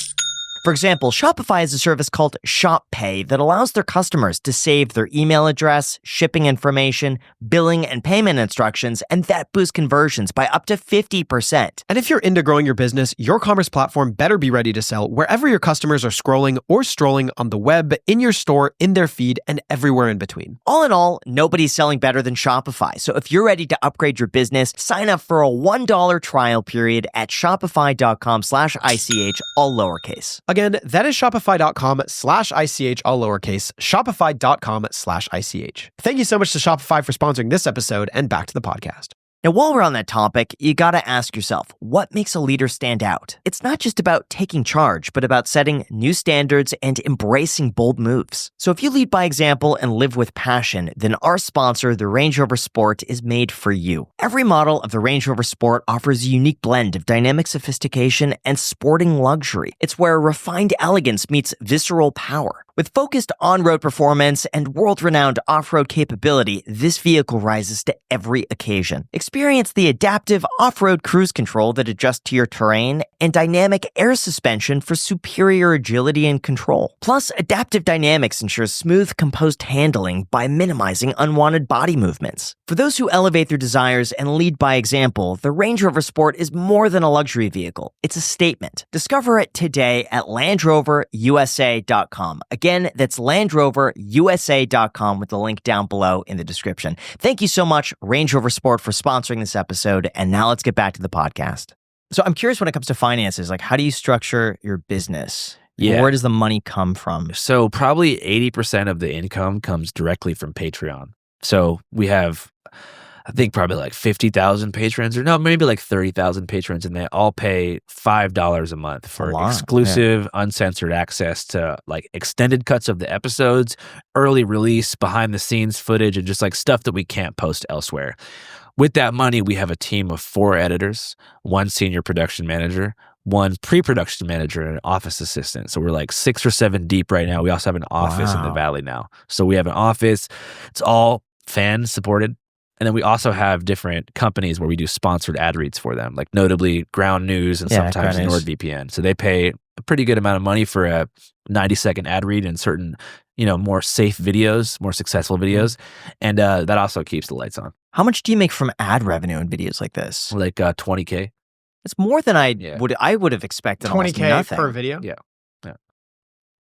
For example, Shopify has a service called Shop Pay that allows their customers to save their email address, shipping information, billing, and payment instructions, and that boosts conversions by up to 50%. And if you're into growing your business, your commerce platform better be ready to sell wherever your customers are scrolling or strolling on the web, in your store, in their feed, and everywhere in between. All in all, nobody's selling better than Shopify. So if you're ready to upgrade your business, sign up for a $1 trial period at shopify.com/ICH, all lowercase. Again, that is shopify.com/ICH, all lowercase, shopify.com/ICH. Thank you so much to Shopify for sponsoring this episode, and back to the podcast. Now, while we're on that topic, you gotta ask yourself, what makes a leader stand out? It's not just about taking charge, but about setting new standards and embracing bold moves. So if you lead by example and live with passion, then our sponsor, the Range Rover Sport, is made for you. Every model of the Range Rover Sport offers a unique blend of dynamic sophistication and sporting luxury. It's where refined elegance meets visceral power. With focused on-road performance and world-renowned off-road capability, this vehicle rises to every occasion. Experience the adaptive off-road cruise control that adjusts to your terrain and dynamic air suspension for superior agility and control. Plus, Adaptive Dynamics ensures smooth, composed handling by minimizing unwanted body movements. For those who elevate their desires and lead by example, the Range Rover Sport is more than a luxury vehicle. It's a statement. Discover it today at LandRoverUSA.com. Again, that's LandRoverUSA.com with the link down below in the description. Thank you so much, Range Rover Sport, for sponsoring this episode. And now let's get back to the podcast. So I'm curious when it comes to finances, like how do you structure your business? Yeah. Where does the money come from? So probably 80% of the income comes directly from Patreon. So we have, I think probably like 50,000 patrons, or no, maybe like 30,000 patrons, and they all pay $5 a month for exclusive, uncensored access to like extended cuts of the episodes, early release, behind the scenes footage, and just like stuff that we can't post elsewhere. With that money, we have a team of 4 editors, 1 senior production manager, 1 pre-production manager, and an office assistant. So we're like 6 or 7 deep right now. We also have an office in the Valley now. So we have an office. It's all fan supported. And then we also have different companies where we do sponsored ad reads for them, like notably Ground News and sometimes NordVPN. So they pay a pretty good amount of money for a 90-second ad read in certain, more safe videos, more successful videos. And that also keeps the lights on. How much do you make from ad revenue in videos like this? Like $20K. It's more than I would have expected. $20K per video? Yeah.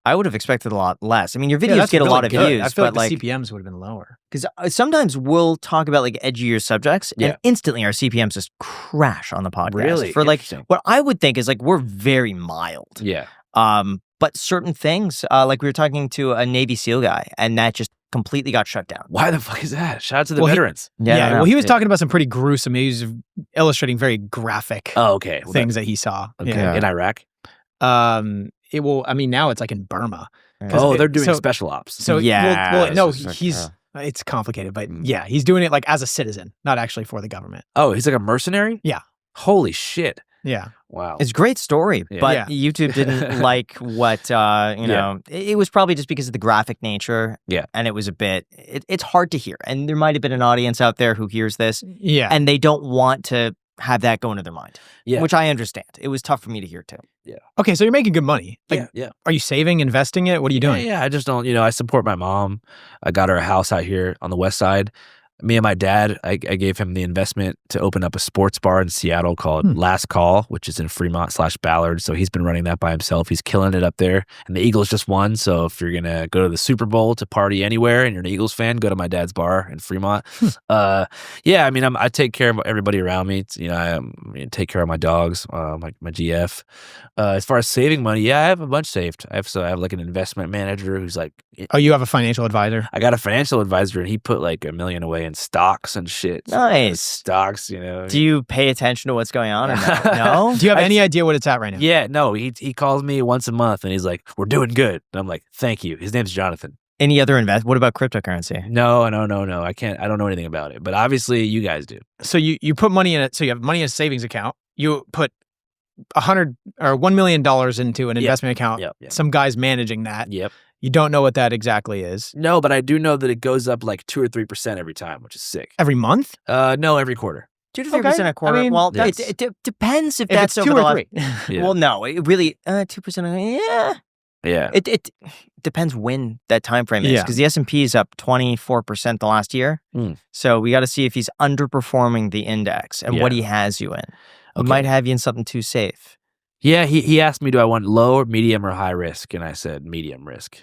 I would have expected a lot less. I mean, your videos get a lot of views. I feel but like the CPMs would have been lower. Because sometimes we'll talk about like edgier subjects and instantly our CPMs just crash on the podcast. Really? For like, what I would think is like, we're very mild. Yeah. But certain things, like we were talking to a Navy SEAL guy and that just completely got shut down. Why the fuck is that? Shout out to the veterans. He was talking about some pretty gruesome, he was illustrating very graphic things that he saw. Okay. Yeah. In Iraq? Now it's like in Burma. They're doing special ops. So it's complicated, but he's doing it like as a citizen, not actually for the government. Oh, he's like a mercenary? Yeah. Holy shit. Yeah. Wow. It's a great story, but Yeah. YouTube didn't like what, it was probably just because of the graphic nature. Yeah. And it was a bit, it's hard to hear. And there might have been an audience out there who hears this. Yeah. And they don't want to have that go into their mind. Yeah. Which I understand. It was tough for me to hear too. Yeah. Okay, so you're making good money. Like, yeah. Are you saving, investing it? What are you doing? Yeah, I just don't, I support my mom. I got her a house out here on the west side. Me and my dad, I gave him the investment to open up a sports bar in Seattle called Last Call, which is in Fremont/Ballard. So he's been running that by himself. He's killing it up there. And the Eagles just won. So if you're going to go to the Super Bowl to party anywhere and you're an Eagles fan, go to my dad's bar in Fremont. I take care of everybody around me. I take care of my dogs, my GF. As far as saving money, I have a bunch saved. I have like an investment manager who's like... Oh, you have a financial advisor? I got a financial advisor and he put like $1 million away in stocks and shit. Nice. Stocks, Do you pay attention to what's going on? Or no? Do you have any idea what it's at right now? Yeah, no. He calls me once a month and he's like, "We're doing good." And I'm like, "Thank you." His name's Jonathan. Any other What about cryptocurrency? No. I can't. I don't know anything about it. But obviously, you guys do. So you put money in it. So you have money in a savings account. You put $1 million into an investment account. Yep. Some guy's managing that. Yep. You don't know what that exactly is. No, but I do know that it goes up like 2 or 3% every time, which is sick. Every month? No, every quarter. 2 to 3% a quarter. It depends if that's it's 2 over or the 3. Yeah. Well, no, it really 2%. Yeah. Yeah. It depends when that time frame is, because the S&P is up 24% the last year. So we got to see if he's underperforming the index and what he has you in. He might have you in something too safe. Yeah, he asked me, do I want low, medium, or high risk? And I said medium risk.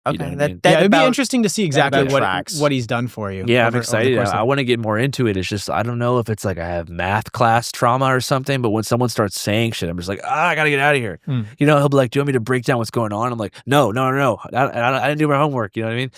Okay, it'd be interesting to see exactly what he's done for you. Yeah, I'm excited. I want to get more into it. It's just, I don't know if it's like I have math class trauma or something, but when someone starts saying shit, I'm just like, I got to get out of here. He'll be like, "Do you want me to break down what's going on?" I'm like, no. I didn't do my homework. You know what I mean?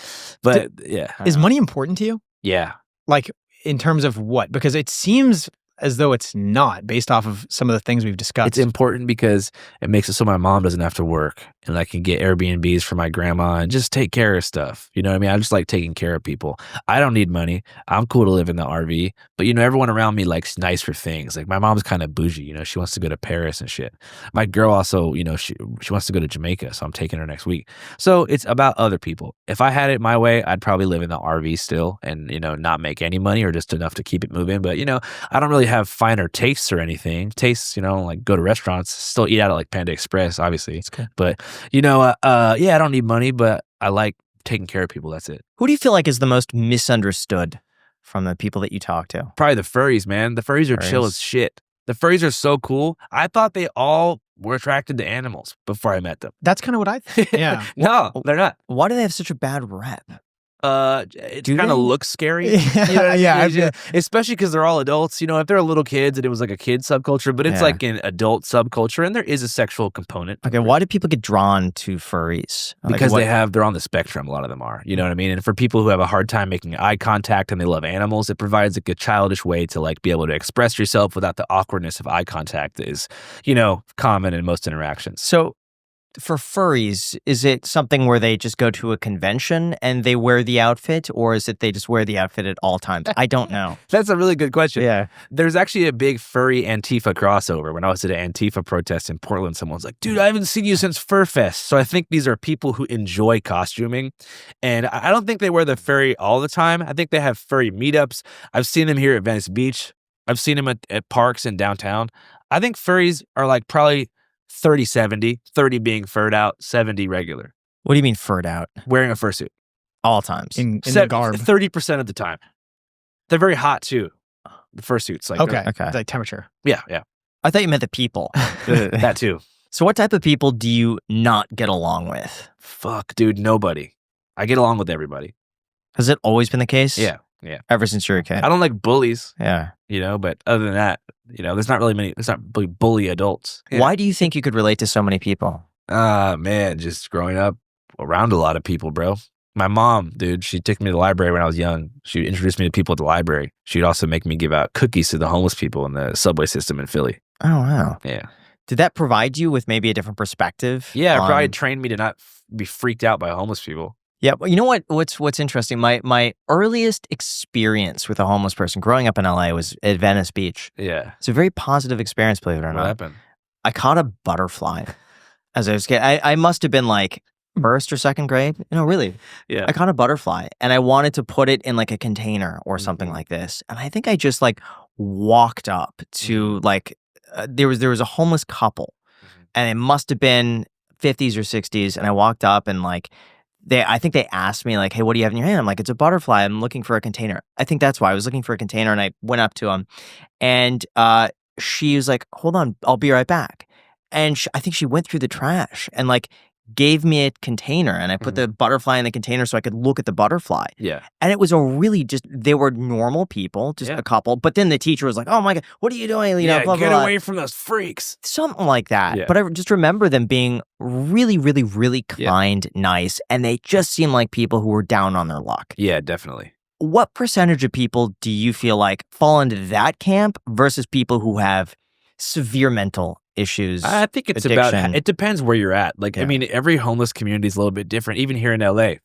But yeah. Is money important to you? Yeah. Like in terms of what? Because it seems as though it's not, based off of some of the things we've discussed. It's important because it makes it so my mom doesn't have to work and I can get Airbnbs for my grandma and just take care of stuff. You know what I mean? I just like taking care of people. I don't need money. I'm cool to live in the RV, but everyone around me likes nicer things. Like my mom's kind of bougie, she wants to go to Paris and shit. My girl also, she wants to go to Jamaica, so I'm taking her next week. So it's about other people. If I had it my way, I'd probably live in the RV still and, not make any money or just enough to keep it moving. But, I don't really have finer tastes or anything. Tastes, like go to restaurants, still eat out at like Panda Express, obviously. It's good. But, I don't need money, but I like taking care of people. That's it. Who do you feel like is the most misunderstood from the people that you talk to? Probably the furries, man. The furries are chill as shit. The furries are so cool. I thought they all were attracted to animals before I met them. That's kind of what I think. Yeah. No, they're not. Why do they have such a bad rep? It kind of looks scary. Especially because they're all adults. If they're little kids and it was like a kid subculture, but it's like an adult subculture and there is a sexual component. Okay, why do people get drawn to furries? Because they're on the spectrum. A lot of them are. You know what I mean? And for people who have a hard time making eye contact and they love animals, it provides like a childish way to like be able to express yourself without the awkwardness of eye contact that is, common in most interactions. So for furries, is it something where they just go to a convention and they wear the outfit, or is it they just wear the outfit at all times? I don't know. That's a really good question. Yeah. There's actually a big furry Antifa crossover. When I was at an Antifa protest in Portland, someone's like, "Dude, I haven't seen you since Fur Fest." So I think these are people who enjoy costuming. And I don't think they wear the furry all the time. I think they have furry meetups. I've seen them here at Venice Beach. I've seen them at parks in downtown. I think furries are like probably 30-70, 30 being furred out, 70 regular. What do you mean furred out? Wearing a fursuit. All times. In the garb. 30% of the time. They're very hot too. The fursuits. Like, okay. It's like temperature. Yeah. I thought you meant the people. That too. So what type of people do you not get along with? Fuck, dude, nobody. I get along with everybody. Has it always been the case? Yeah. Ever since you were a kid? I don't like bullies. Yeah. But other than that, there's not really bully adults. Yeah. Why do you think you could relate to so many people? Man, just growing up around a lot of people, bro. My mom, dude, she took me to the library when I was young. She introduced me to people at the library. She'd also make me give out cookies to the homeless people in the subway system in Philly. Oh, wow. Yeah. Did that provide you with maybe a different perspective? Yeah, it probably trained me to not be freaked out by homeless people. Yeah, well, you know what's interesting? My earliest experience with a homeless person growing up in LA was at Venice Beach. Yeah. It's a very positive experience, believe it or What not. happened? I caught a butterfly as I was getting. I must have been like first or second grade. Really. Yeah. I caught a butterfly and I wanted to put it in like a container or something like this. And I think I just like walked up to like there was a homeless couple, and it must have been 50s or 60s. And I walked up and like. I think they asked me like, "Hey, what do you have in your hand?" I'm like, "It's a butterfly. I'm looking for a container." I think that's why I was looking for a container, and I went up to him, and she was like, "Hold on, I'll be right back." And I think she went through the trash and like gave me a container, and I put the butterfly in the container so I could look at the butterfly. Yeah. And it was they were normal people, just a couple. But then the teacher was like, "Oh my God, what are you doing?" Blah, blah, get blah. away from those freaks. Something like that. Yeah. But I just remember them being really, really, really kind, nice, and they just seemed like people who were down on their luck. Yeah, definitely. What percentage of people do you feel like fall into that camp versus people who have severe mental issues? I think it's addiction? it depends where you're at. Like, I mean, every homeless community is a little bit different, even here in LA.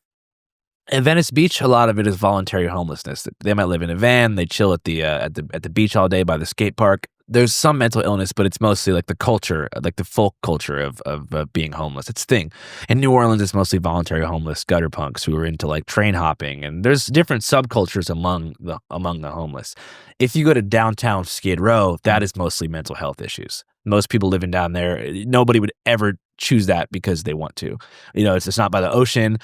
In Venice Beach, a lot of it is voluntary homelessness. They might live in a van, they chill at the beach all day by the skate park. There's some mental illness, but it's mostly like the culture, like the folk culture of being homeless. It's a thing. In New Orleans, it's mostly voluntary homeless gutter punks who are into like train hopping, and there's different subcultures among the homeless. If you go to downtown Skid Row, that is mostly mental health issues. Most people living down there, nobody would ever choose that because they want to. It's not by the ocean.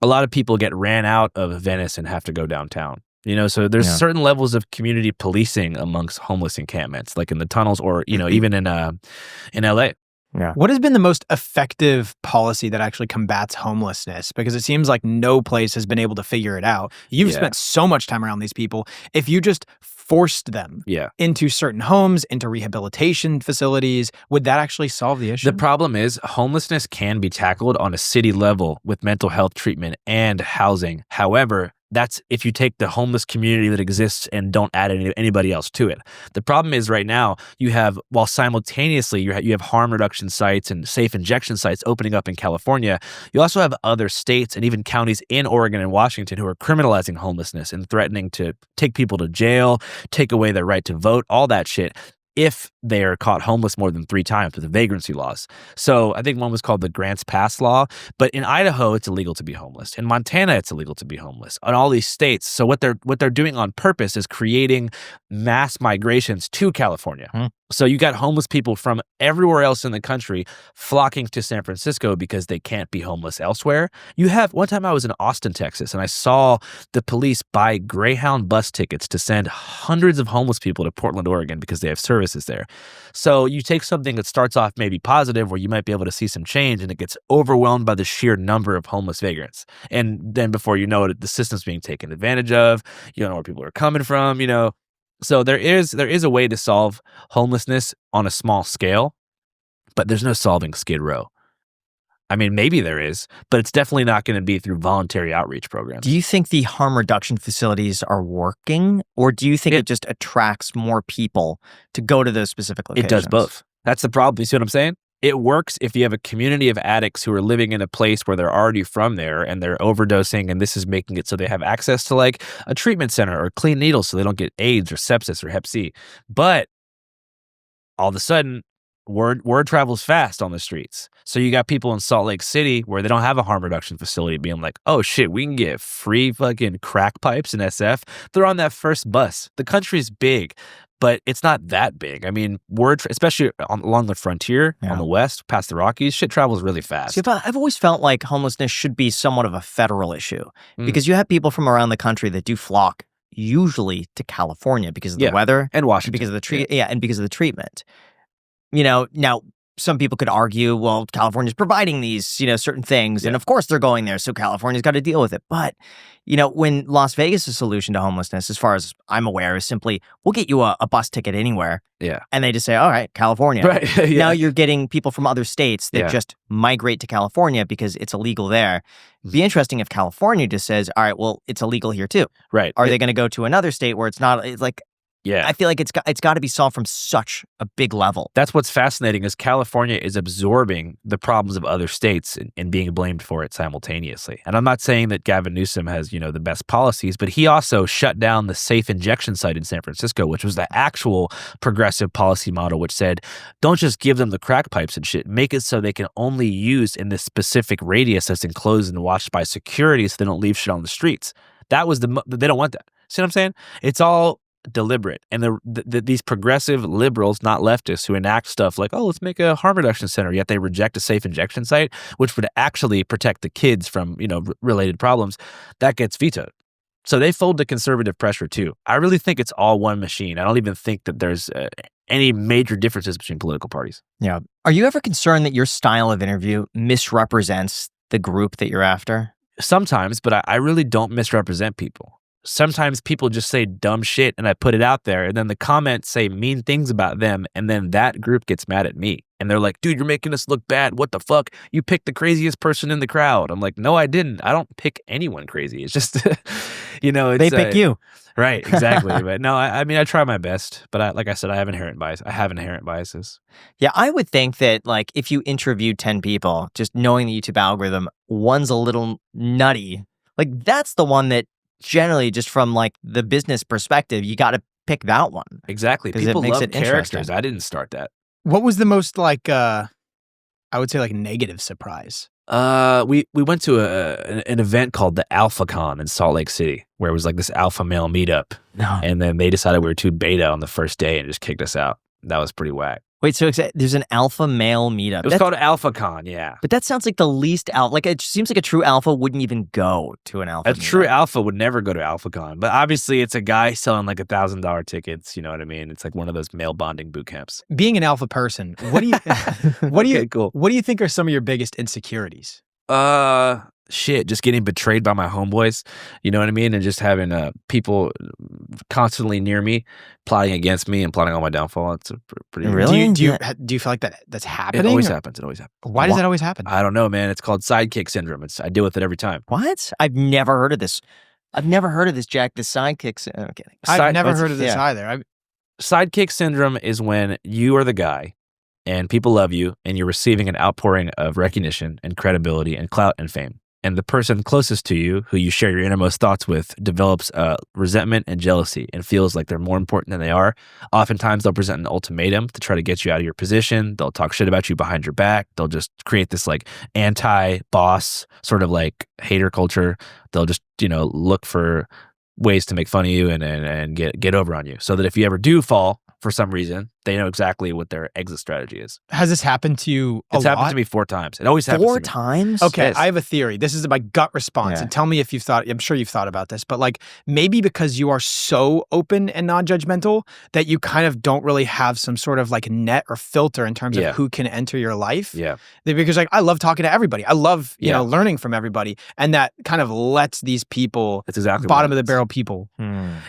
A lot of people get ran out of Venice and have to go downtown. So there's certain levels of community policing amongst homeless encampments, like in the tunnels or, even in LA. Yeah. What has been the most effective policy that actually combats homelessness? Because it seems like no place has been able to figure it out. You've spent so much time around these people. If you just forced them into certain homes, into rehabilitation facilities, would that actually solve the issue? The problem is homelessness can be tackled on a city level with mental health treatment and housing. However, that's if you take the homeless community that exists and don't add anybody else to it. The problem is right now while simultaneously you have harm reduction sites and safe injection sites opening up in California, you also have other states and even counties in Oregon and Washington who are criminalizing homelessness and threatening to take people to jail, take away their right to vote, all that shit, if they are caught homeless more than 3 times with the vagrancy laws. So I think one was called the Grants Pass law, but in Idaho, it's illegal to be homeless. In Montana, it's illegal to be homeless. In all these states. So what they're doing on purpose is creating mass migrations to California. So you got homeless people from everywhere else in the country flocking to San Francisco because they can't be homeless elsewhere. One time I was in Austin, Texas, and I saw the police buy Greyhound bus tickets to send hundreds of homeless people to Portland, Oregon because they have services there. So you take something that starts off maybe positive where you might be able to see some change, and it gets overwhelmed by the sheer number of homeless vagrants. And then before you know it, the system's being taken advantage of. You don't know where people are coming from, So there is a way to solve homelessness on a small scale, but there's no solving Skid Row. I mean, maybe there is, but it's definitely not going to be through voluntary outreach programs. Do you think the harm reduction facilities are working, or do you think it just attracts more people to go to those specific locations? It does both. That's the problem. You see what I'm saying? It works if you have a community of addicts who are living in a place where they're already from there and they're overdosing, and this is making it so they have access to like a treatment center or clean needles so they don't get AIDS or sepsis or Hep C. But all of a sudden, word travels fast on the streets. So you got people in Salt Lake City where they don't have a harm reduction facility being like, oh shit, we can get free fucking crack pipes in SF. They're on that first bus. The country's big, but it's not that big. I mean, especially along the frontier on the west, past the Rockies, shit travels really fast. See, I've always felt like homelessness should be somewhat of a federal issue because you have people from around the country that do flock usually to California because of the weather and Washington because of the and because of the treatment. Now some people could argue, well, California's providing these, certain things, and of course they're going there, so California's got to deal with it. But, when Las Vegas' solution to homelessness, as far as I'm aware, is simply, we'll get you a bus ticket anywhere. Yeah. And they just say, all right, California. Right. Now you're getting people from other states that just migrate to California because it's illegal there. It'd be interesting if California just says, all right, well, it's illegal here too. Right. Are they going to go to another state where it's not, it's like, Yeah. I feel like it's got to be solved from such a big level. That's what's fascinating is California is absorbing the problems of other states and being blamed for it simultaneously. And I'm not saying that Gavin Newsom has, the best policies, but he also shut down the safe injection site in San Francisco, which was the actual progressive policy model, which said, don't just give them the crack pipes and shit. Make it so they can only use in this specific radius that's enclosed and watched by security so they don't leave shit on the streets. That was they don't want that. See what I'm saying? It's all deliberate. And these progressive liberals, not leftists, who enact stuff like, oh, let's make a harm reduction center, yet they reject a safe injection site, which would actually protect the kids from, related problems, that gets vetoed. So they fold to conservative pressure too. I really think it's all one machine. I don't even think that there's any major differences between political parties. Yeah. Are you ever concerned that your style of interview misrepresents the group that you're after? Sometimes, but I really don't misrepresent people. Sometimes people just say dumb shit and I put it out there and then the comments say mean things about them and then that group gets mad at me. And they're like, dude, you're making us look bad. What the fuck? You picked the craziest person in the crowd. I'm like, no, I didn't. I don't pick anyone crazy. It's just, it's, they pick you. Right, exactly. But no, I mean, I try my best. But like I said, I have inherent biases. Yeah, I would think that like if you interviewed 10 people, just knowing the YouTube algorithm, one's a little nutty. Like that's the one that generally, just from like the business perspective, you got to pick that one. Exactly. People love characters. I didn't start that. What was the most I would say like negative surprise? We went to an event called the AlphaCon in Salt Lake City, where it was like this alpha male meetup. No. And then they decided we were too beta on the first day and just kicked us out. That was pretty whack. Wait, so there's an alpha male meetup. It was called AlphaCon, yeah. But that sounds like the least alpha. Like it seems like a true alpha wouldn't even go to an alpha. A true alpha would never go to AlphaCon. But obviously it's a guy selling like $1,000 tickets, you know what I mean? It's like one of those male bonding boot camps. Being an alpha person, what do you Cool. What do you think are some of your biggest insecurities? Shit, just getting betrayed by my homeboys, you know what I mean? And just having people constantly near me, plotting against me and plotting on my downfall. It's pretty... Really? Do you feel like that's happening? It always happens. Why does that always happen? I don't know, man. It's called sidekick syndrome. I deal with it every time. What? I've never heard of this. Jack. The sidekicks. Okay. I've never heard of this either. Sidekick syndrome is when you are the guy and people love you and you're receiving an outpouring of recognition and credibility and clout and fame. And the person closest to you, who you share your innermost thoughts with, develops resentment and jealousy and feels like they're more important than they are. Oftentimes, they'll present an ultimatum to try to get you out of your position. They'll talk shit about you behind your back. They'll just create this like anti-boss sort of like hater culture. They'll just, look for ways to make fun of you and get over on you so that if you ever do fall for some reason, they know exactly what their exit strategy is. Has this happened to you a lot? It's happened to me 4 times. It always happens to me. 4 times? Okay, Yes. I have a theory. This is my gut response. And tell me if you've thought, I'm sure you've thought about this, but like maybe because you are so open and non-judgmental that you kind of don't really have some sort of like net or filter in terms of who can enter your life. Yeah. Because like I love talking to everybody. I love, learning from everybody. And that kind of lets these people, That's exactly bottom of the barrel people.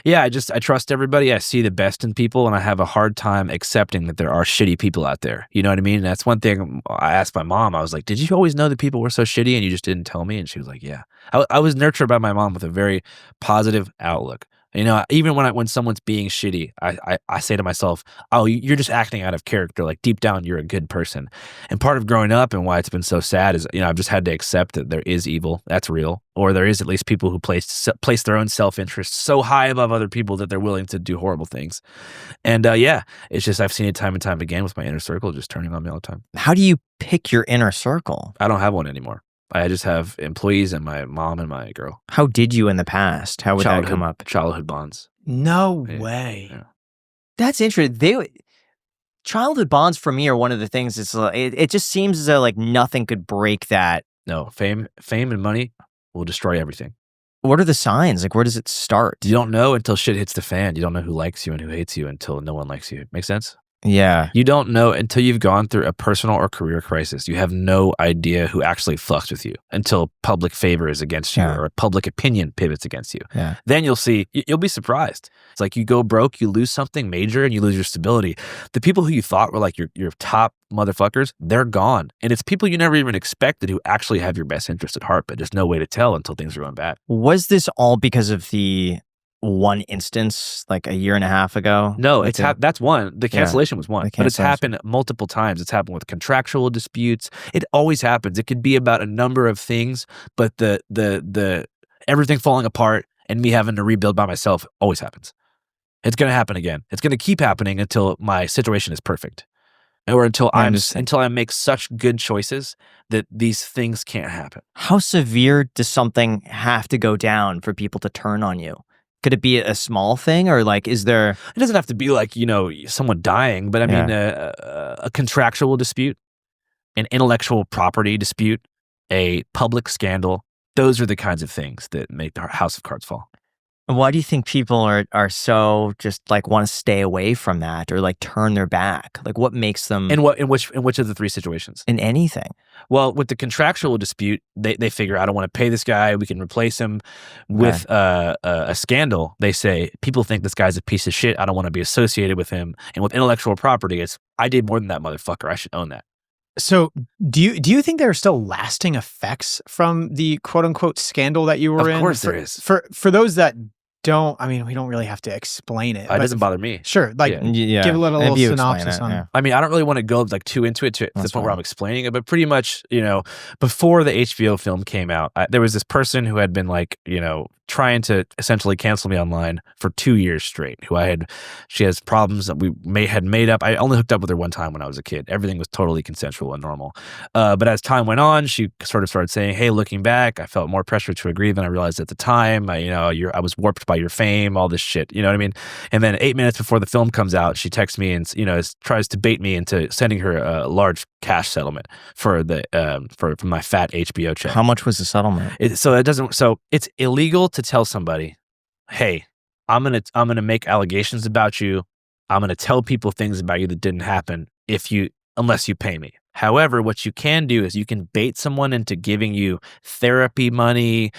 Yeah, I trust everybody. I see the best in people, and I have a hard time accepting that there are shitty people out there. You know what I mean? And that's one thing I asked my mom. I was like, did you always know that people were so shitty and you just didn't tell me? And she was like, yeah. I was nurtured by my mom with a very positive outlook. Even when someone's being shitty, I say to myself, oh, you're just acting out of character. Like deep down, you're a good person. And part of growing up and why it's been so sad is, I've just had to accept that there is evil. That's real. Or there is at least people who place their own self-interest so high above other people that they're willing to do horrible things. And it's just, I've seen it time and time again with my inner circle just turning on me all the time. How do you pick your inner circle? I don't have one anymore. I just have employees and my mom and my girl. How did you in the past? How would that come up? Childhood bonds. No way. Yeah. That's interesting. Childhood bonds for me are one of the things. It just seems as though like nothing could break that. No, fame and money will destroy everything. What are the signs? Like, where does it start? You don't know until shit hits the fan. You don't know who likes you and who hates you until no one likes you. Make sense? Yeah. You don't know until you've gone through a personal or career crisis. You have no idea who actually fucks with you until public favor is against you or public opinion pivots against you. Yeah. Then you'll see, you'll be surprised. It's like you go broke, you lose something major, and you lose your stability. The people who you thought were like your top motherfuckers, they're gone. And it's people you never even expected who actually have your best interest at heart, but there's no way to tell until things are going bad. Was this all because of the one instance like a year and a half ago? No, that's one. The cancellation was one, but it's cancellation. happened multiple times. It's happened with contractual disputes. It always happens. It could be about a number of things, but the everything falling apart and me having to rebuild by myself always happens. It's going to happen again. It's going to keep happening until my situation is perfect, or until I make such good choices that these things can't happen. How severe does something have to go down for people to turn on you? Could it be a small thing, or like, is there? It doesn't have to be like, someone dying, but I mean, a contractual dispute, an intellectual property dispute, a public scandal. Those are the kinds of things that make the house of cards fall. Why do you think people are so just like want to stay away from that or like turn their back? Like, what makes them? In which of the three situations? In anything. Well, with the contractual dispute, they figure, I don't want to pay this guy. We can replace him. With a scandal, they say, people think this guy's a piece of shit. I don't want to be associated with him. And with intellectual property, it's, I did more than that motherfucker. I should own that. So do you think there are still lasting effects from the quote unquote scandal that you were in? Of course there is. For those that don't, I mean, we don't really have to explain it. It doesn't bother me. Sure. Like, give a little synopsis on it. I mean, I don't really want to go like too into it to the point where I'm explaining it, but pretty much, before the HBO film came out, there was this person who had been like, trying to essentially cancel me online for 2 years straight, she has problems that we had made up. I only hooked up with her one time when I was a kid. Everything was totally consensual and normal. But as time went on, she sort of started saying, hey, looking back, I felt more pressure to agree than I realized at the time. I was warped by your fame, all this shit. You know what I mean? And then 8 minutes before the film comes out, she texts me and, tries to bait me into sending her a large cash settlement for for my fat HBO check. How much was the settlement? So it's illegal to tell somebody, hey, I'm gonna make allegations about you. I'm gonna tell people things about you that didn't happen unless you pay me. However, what you can do is you can bait someone into giving you therapy money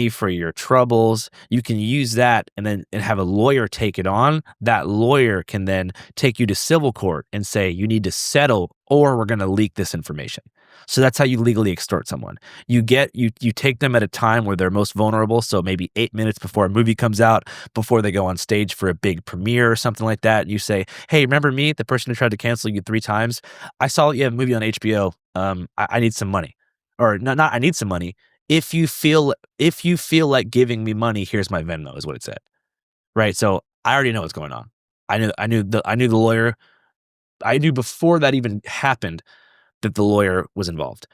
for your troubles. You can use that and have a lawyer take it on. That lawyer can then take you to civil court and say, you need to settle or we're going to leak this information. So that's how you legally extort someone. You take them at a time where they're most vulnerable. So maybe 8 minutes before a movie comes out, before they go on stage for a big premiere or something like that. You say, hey, remember me, the person who tried to cancel you 3 times? I saw you have a movie on HBO. I need some money, or not I need some money. If you feel like giving me money, here's my Venmo, is what it said. Right. So I already know what's going on. I knew the lawyer. I knew before that even happened that the lawyer was involved.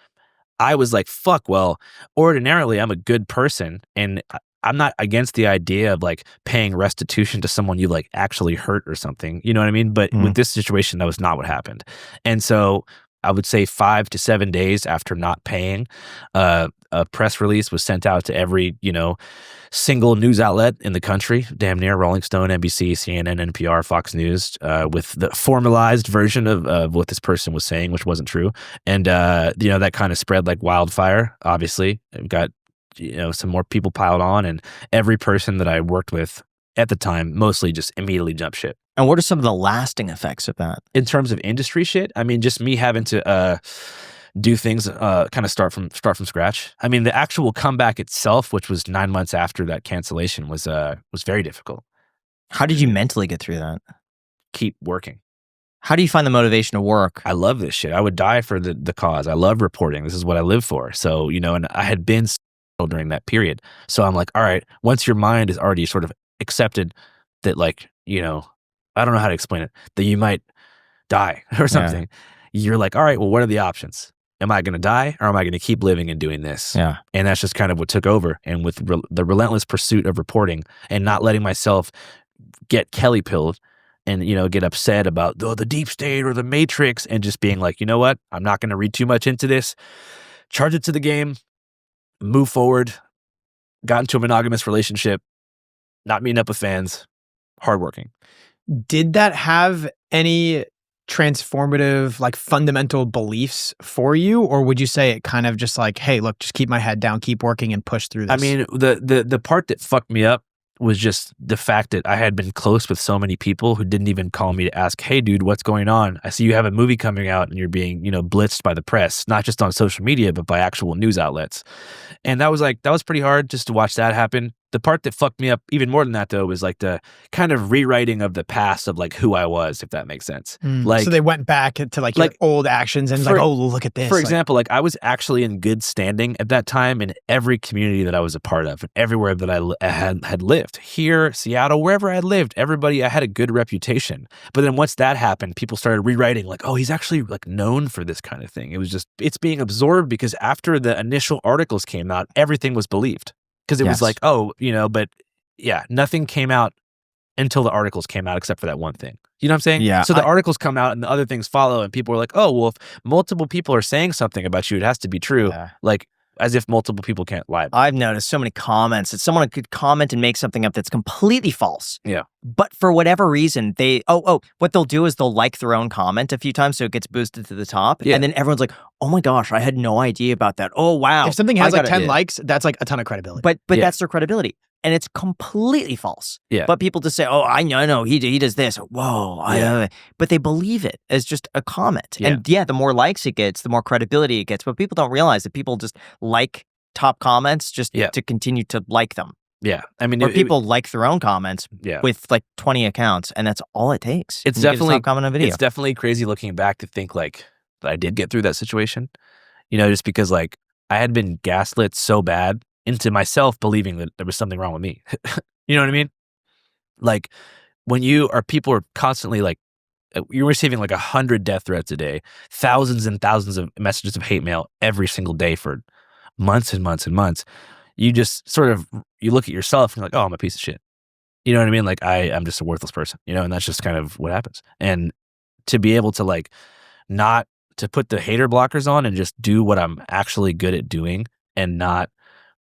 I was like, fuck, well, ordinarily I'm a good person and I'm not against the idea of like paying restitution to someone you like actually hurt or something. You know what I mean? But with this situation, that was not what happened. And so I would say 5 to 7 days after not paying, a press release was sent out to every, single news outlet in the country, damn near Rolling Stone, NBC, CNN, NPR, Fox News, with the formalized version of what this person was saying, which wasn't true. And, that kind of spread like wildfire, obviously. It got, some more people piled on, and every person that I worked with at the time mostly just immediately jumped ship. And what are some of the lasting effects of that? In terms of industry shit, I mean, just me having to do things, kind of start from scratch. I mean, the actual comeback itself, which was 9 months after that cancellation, was very difficult. How did you mentally get through that? Keep working. How do you find the motivation to work? I love this shit. I would die for the cause. I love reporting. This is what I live for. So, and I had been during that period. So I'm like, all right, once your mind is already sort of accepted that, like, I don't know how to explain it, that you might die or something. Yeah. You're like, all right, well, what are the options? Am I going to die, or am I going to keep living and doing this? Yeah. And that's just kind of what took over. And with the relentless pursuit of reporting and not letting myself get Kelly pilled and, get upset about the deep state or the matrix, and just being like, you know what? I'm not going to read too much into this. Charge it to the game, move forward, got into a monogamous relationship, not meeting up with fans, hardworking. Did that have any transformative, like, fundamental beliefs for you, or would you say it kind of just like, hey, look, just keep my head down, keep working, and push through this? I mean, the part that fucked me up was just the fact that I had been close with so many people who didn't even call me to ask, hey, dude, what's going on? I see you have a movie coming out and you're being, blitzed by the press, not just on social media, but by actual news outlets. And that was pretty hard just to watch that happen. The part that fucked me up even more than that, though, was like the kind of rewriting of the past of like who I was, if that makes sense. Like, so they went back to like your old actions and like, oh, look at this. For example, like I was actually in good standing at that time in every community that I was a part of, and everywhere that I had lived. Here, Seattle, wherever I had lived, I had a good reputation. But then once that happened, people started rewriting like, oh, he's actually like known for this kind of thing. It's being absorbed because after the initial articles came out, everything was believed. Because it was like, oh, but yeah, nothing came out until the articles came out except for that one thing. You know what I'm saying? Yeah. So the articles come out and the other things follow and people are like, oh, well, if multiple people are saying something about you, it has to be true. Yeah. Like as if multiple people can't lie. I've noticed so many comments that someone could comment and make something up that's completely false. Yeah. But for whatever reason, what they'll do is they'll like their own comment a few times so it gets boosted to the top. Yeah. And then everyone's like, oh my gosh, I had no idea about that. Oh, wow. If something has like 10 likes, that's like a ton of credibility. But that's their credibility. And it's completely false. Yeah. But people just say, oh, I know, he does this. Whoa. But they believe it as just a comment. Yeah. And the more likes it gets, the more credibility it gets. But people don't realize that people just like top comments just to continue to like them. Yeah. I mean, people like their own comments with like 20 accounts, and that's all it takes. It's definitely comment on video. It's definitely crazy looking back to think like that I did get through that situation. Just because like I had been gaslit so bad into myself believing that there was something wrong with me. You know what I mean? Like when people are constantly like, you're receiving like 100 death threats a day, thousands and thousands of messages of hate mail every single day for months and months and months. You just sort of, you look at yourself and you're like, oh, I'm a piece of shit. You know what I mean? Like I'm just a worthless person, and that's just kind of what happens. And to be able to like, not to put the hater blockers on and just do what I'm actually good at doing and not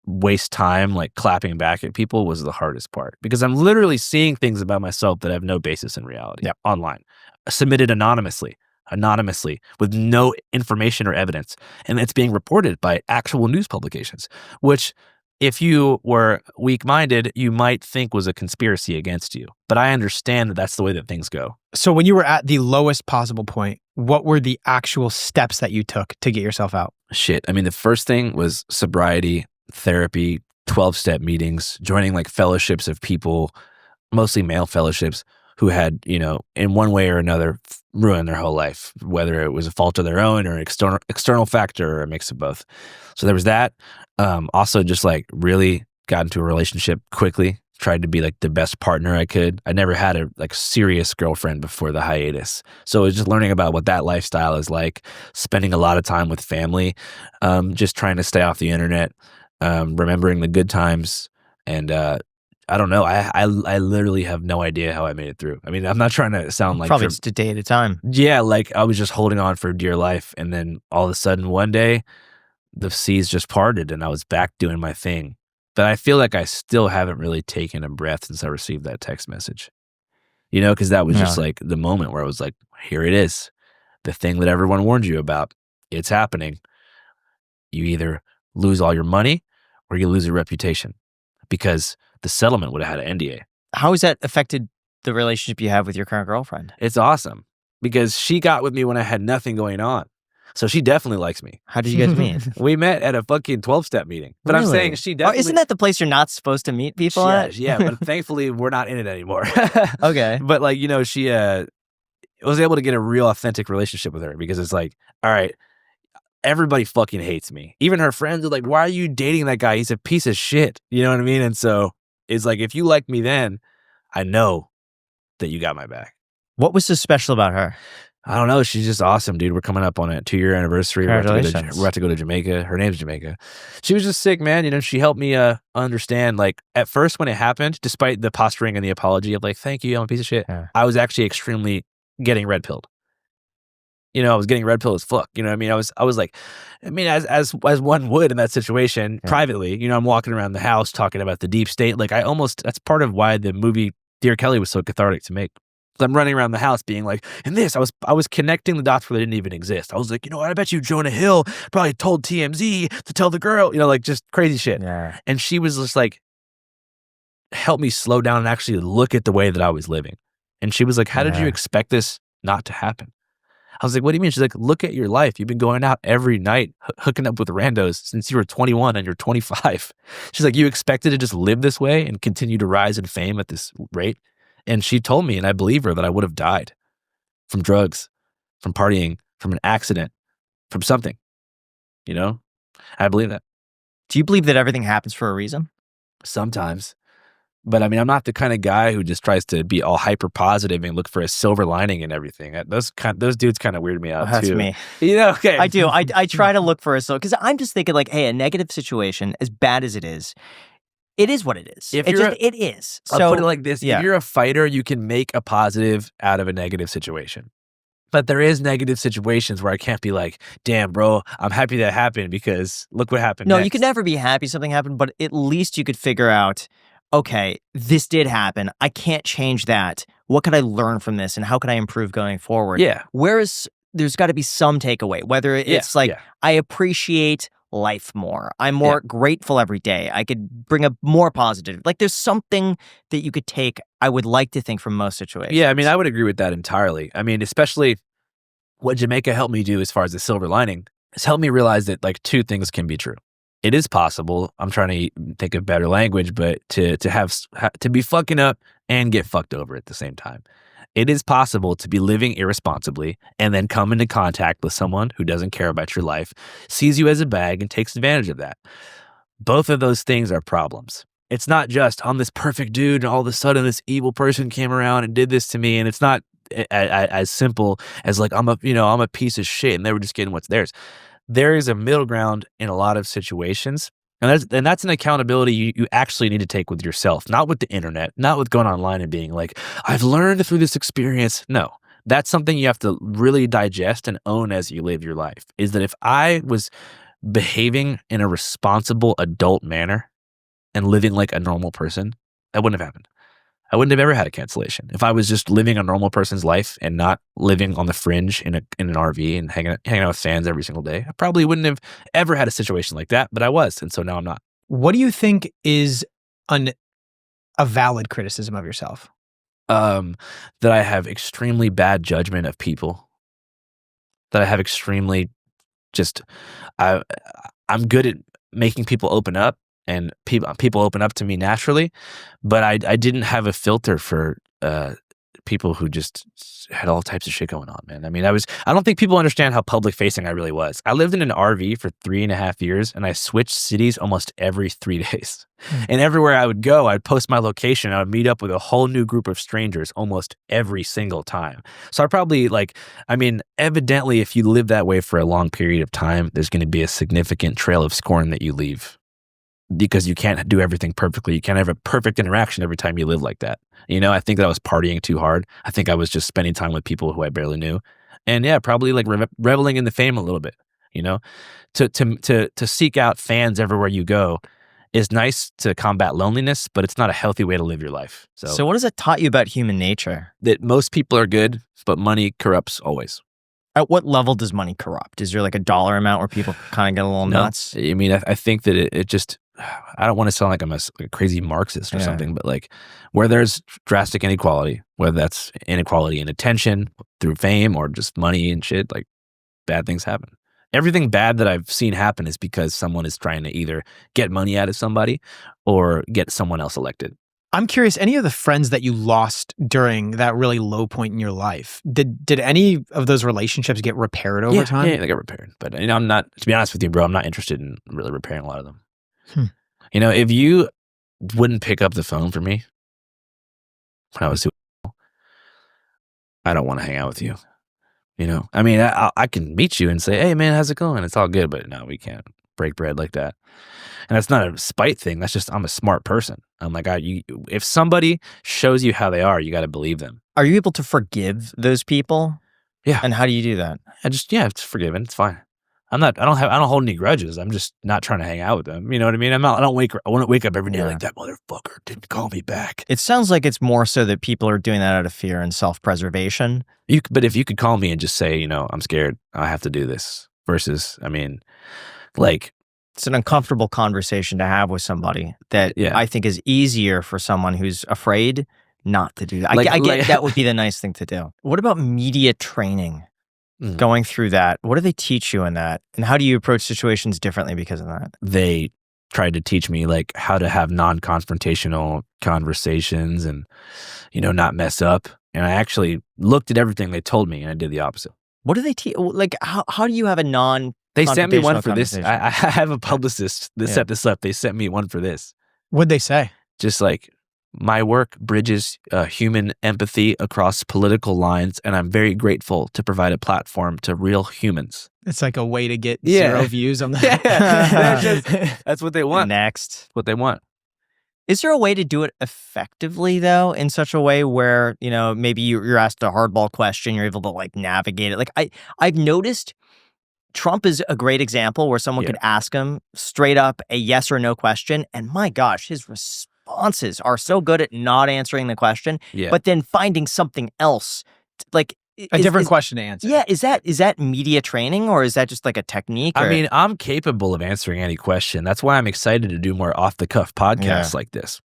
waste time like clapping back at people was the hardest part, because I'm literally seeing things about myself that have no basis in reality online, submitted anonymously with no information or evidence, and it's being reported by actual news publications, which if you were weak-minded you might think was a conspiracy against you, but I understand that that's the way that things go. So when you were at the lowest possible point, what were the actual steps that you took to get yourself out? Shit, I mean, the first thing was sobriety, therapy, 12-step meetings, joining like fellowships of people, mostly male fellowships, who had, in one way or another ruined their whole life, whether it was a fault of their own or an external factor or a mix of both. So there was that. Also just like really got into a relationship quickly, tried to be like the best partner I could. I never had a like serious girlfriend before the hiatus. So it was just learning about what that lifestyle is like, spending a lot of time with family, just trying to stay off the internet, remembering the good times. And I don't know. I literally have no idea how I made it through. I mean, I'm not trying to sound like probably just a day at a time. Yeah, like I was just holding on for dear life, and then all of a sudden one day, the seas just parted, and I was back doing my thing. But I feel like I still haven't really taken a breath since I received that text message. Because that was just like the moment where I was like, here it is, the thing that everyone warned you about. It's happening. You either lose all your money or you lose your reputation, because the settlement would have had an NDA. How has that affected the relationship you have with your current girlfriend? It's awesome, because she got with me when I had nothing going on. So she definitely likes me. How did you guys meet? We met at a fucking 12-step meeting. But really? I'm saying she definitely... isn't that the place you're not supposed to meet people at? Yeah, but thankfully we're not in it anymore. Okay. But like, she was able to get a real authentic relationship with her, because it's like, all right, everybody fucking hates me. Even her friends are like, why are you dating that guy? He's a piece of shit. You know what I mean? And so it's like, if you like me then, I know that you got my back. What was so special about her? I don't know. She's just awesome, dude. We're coming up on a 2-year anniversary. We're about to go to Jamaica. Her name's Jamaica. She was just sick, man. She helped me understand, like, at first when it happened, despite the posturing and the apology of like, thank you, I'm a piece of shit, I was actually extremely getting red-pilled. I was getting red pill as fuck. You know what I mean? I was like, as one would in that situation, privately, I'm walking around the house talking about the deep state. Like that's part of why the movie Dear Kelly was so cathartic to make. I'm running around the house being like, and this, I was connecting the dots where they didn't even exist. I was like, I bet you Jonah Hill probably told TMZ to tell the girl, like just crazy shit. Yeah. And she was just like, help me slow down and actually look at the way that I was living. And she was like, how did you expect this not to happen? I was like, what do you mean? She's like, look at your life. You've been going out every night, hooking up with randos since you were 21 and you're 25. She's like, you expected to just live this way and continue to rise in fame at this rate? And she told me, and I believe her, that I would have died from drugs, from partying, from an accident, from something. You know? I believe that. Do you believe that everything happens for a reason? Sometimes. But I mean, I'm not the kind of guy who just tries to be all hyper positive and look for a silver lining in everything. Those dudes kind of weird me out too. That's me. You know, okay. I do. I try to look for a silver, because I'm just thinking like, hey, a negative situation, as bad as it is what it is. If it is. So I'll put it like this. Yeah. If you're a fighter, you can make a positive out of a negative situation. But there is negative situations where I can't be like, damn, bro, I'm happy that happened because look what happened No, next. you could never be happy something happened, but at least you could figure out, okay, this did happen. I can't change that. What could I learn from this, and how can I improve going forward? Yeah. Whereas there's got to be some takeaway, whether it's I appreciate life more. I'm more grateful every day. I could bring a more positive. Like there's something that you could take, I would like to think, from most situations. Yeah, I mean, I would agree with that entirely. I mean, especially what Jamaica helped me do as far as the silver lining is help me realize that like two things can be true. It is possible. I'm trying to think of better language, but to be fucking up and get fucked over at the same time. It is possible to be living irresponsibly and then come into contact with someone who doesn't care about your life, sees you as a bag, and takes advantage of that. Both of those things are problems. It's not just, I'm this perfect dude and all of a sudden this evil person came around and did this to me, and it's not as simple as like, I'm a piece of shit and they were just getting what's theirs. There is a middle ground in a lot of situations. And that's an accountability you actually need to take with yourself, not with the internet, not with going online and being like, I've learned through this experience. No, that's something you have to really digest and own as you live your life, is that if I was behaving in a responsible adult manner and living like a normal person, that wouldn't have happened. I wouldn't have ever had a cancellation. If I was just living a normal person's life and not living on the fringe in an RV and hanging out with fans every single day, I probably wouldn't have ever had a situation like that, but I was, and so now I'm not. What do you think is a valid criticism of yourself? That I have extremely bad judgment of people. That I have extremely I'm good at making people open up, and people open up to me naturally, but I didn't have a filter for people who just had all types of shit going on, man. I mean, I don't think people understand how public facing I really was. I lived in an RV for 3.5 years, and I switched cities almost every 3 days. And everywhere I would go, I'd post my location. I would meet up with a whole new group of strangers almost every single time. So I probably evidently, if you live that way for a long period of time, there's going to be a significant trail of scorn that you leave. Because you can't do everything perfectly. You can't have a perfect interaction every time you live like that. You know, I think that I was partying too hard. I think I was just spending time with people who I barely knew. And yeah, probably like reveling in the fame a little bit, you know? To seek out fans everywhere you go is nice to combat loneliness, but it's not a healthy way to live your life. So what has it taught you about human nature? That most people are good, but money corrupts always. At what level does money corrupt? Is there like a dollar amount where people kind of get a little nuts? I mean, I think that it just, I don't want to sound like I'm a crazy Marxist or something, but like where there's drastic inequality, whether that's inequality in attention through fame or just money and shit, like bad things happen. Everything bad that I've seen happen is because someone is trying to either get money out of somebody or get someone else elected. I'm curious, any of the friends that you lost during that really low point in your life, did any of those relationships get repaired over time? Yeah, they got repaired. But I'm not, to be honest with you, bro, I'm not interested in really repairing a lot of them. You know, if you wouldn't pick up the phone for me when I was too, I don't want to hang out with you. You know, I mean, I can meet you and say, hey, man, how's it going? It's all good. But no, we can't break bread like that. And that's not a spite thing. That's just, I'm a smart person. I'm like, if somebody shows you how they are, you got to believe them. Are you able to forgive those people? Yeah. And how do you do that? It's forgiven. It's fine. I don't hold any grudges. I'm just not trying to hang out with them. You know what I mean? I wouldn't wake up every day like, that motherfucker didn't call me back. It sounds like it's more so that people are doing that out of fear and self-preservation. But if you could call me and just say, you know, I'm scared, I have to do this, versus, I mean, like, it's an uncomfortable conversation to have with somebody that I think is easier for someone who's afraid not to do that. I get that would be the nice thing to do. What about media training? going through that, what do they teach you in that? And how do you approach situations differently because of that? They tried to teach me like how to have non-confrontational conversations and, not mess up. And I actually looked at everything they told me and I did the opposite. What do they teach? Like, how do you have a non? They sent me one for this. I have a publicist that set this up. They sent me one for this. What'd they say? Just like, my work bridges human empathy across political lines, and I'm very grateful to provide a platform to real humans. It's like a way to get 0 views on that. That's what they want. Next. What they want. Is there a way to do it effectively, though, in such a way where, maybe you're asked a hardball question, you're able to, like, navigate it? Like, I've noticed Trump is a great example where someone could ask him straight up a yes or no question, and my gosh, his responses are so good at not answering the question, but then finding something else, like a different question to answer. Yeah, is that media training, or is that just like a technique? I mean, I'm capable of answering any question. That's why I'm excited to do more off-the-cuff podcasts like this.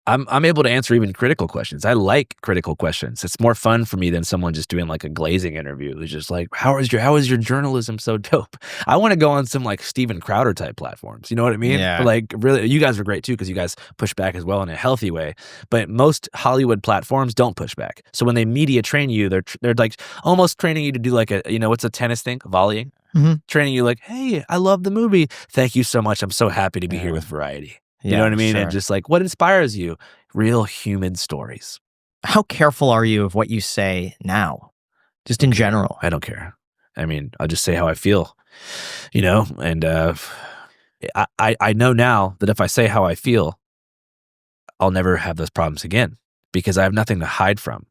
I'm able to answer even critical questions. I like critical questions. It's more fun for me than someone just doing like a glazing interview. It's just like, how is your journalism so dope? I want to go on some like Steven Crowder type platforms. You know what I mean? Yeah. But like, really, you guys are great too because you guys push back as well in a healthy way. But most Hollywood platforms don't push back. So when they media train you, they're like almost training you to do like what's a tennis thing? Volleying. Mm-hmm. Training you like, hey, I love the movie. Thank you so much. I'm so happy to be here with Variety. You know what I mean? Sure. And just like, what inspires you? Real human stories. How careful are you of what you say now? Just in general? I don't care. I mean, I'll just say how I feel, and I know now that if I say how I feel, I'll never have those problems again because I have nothing to hide from.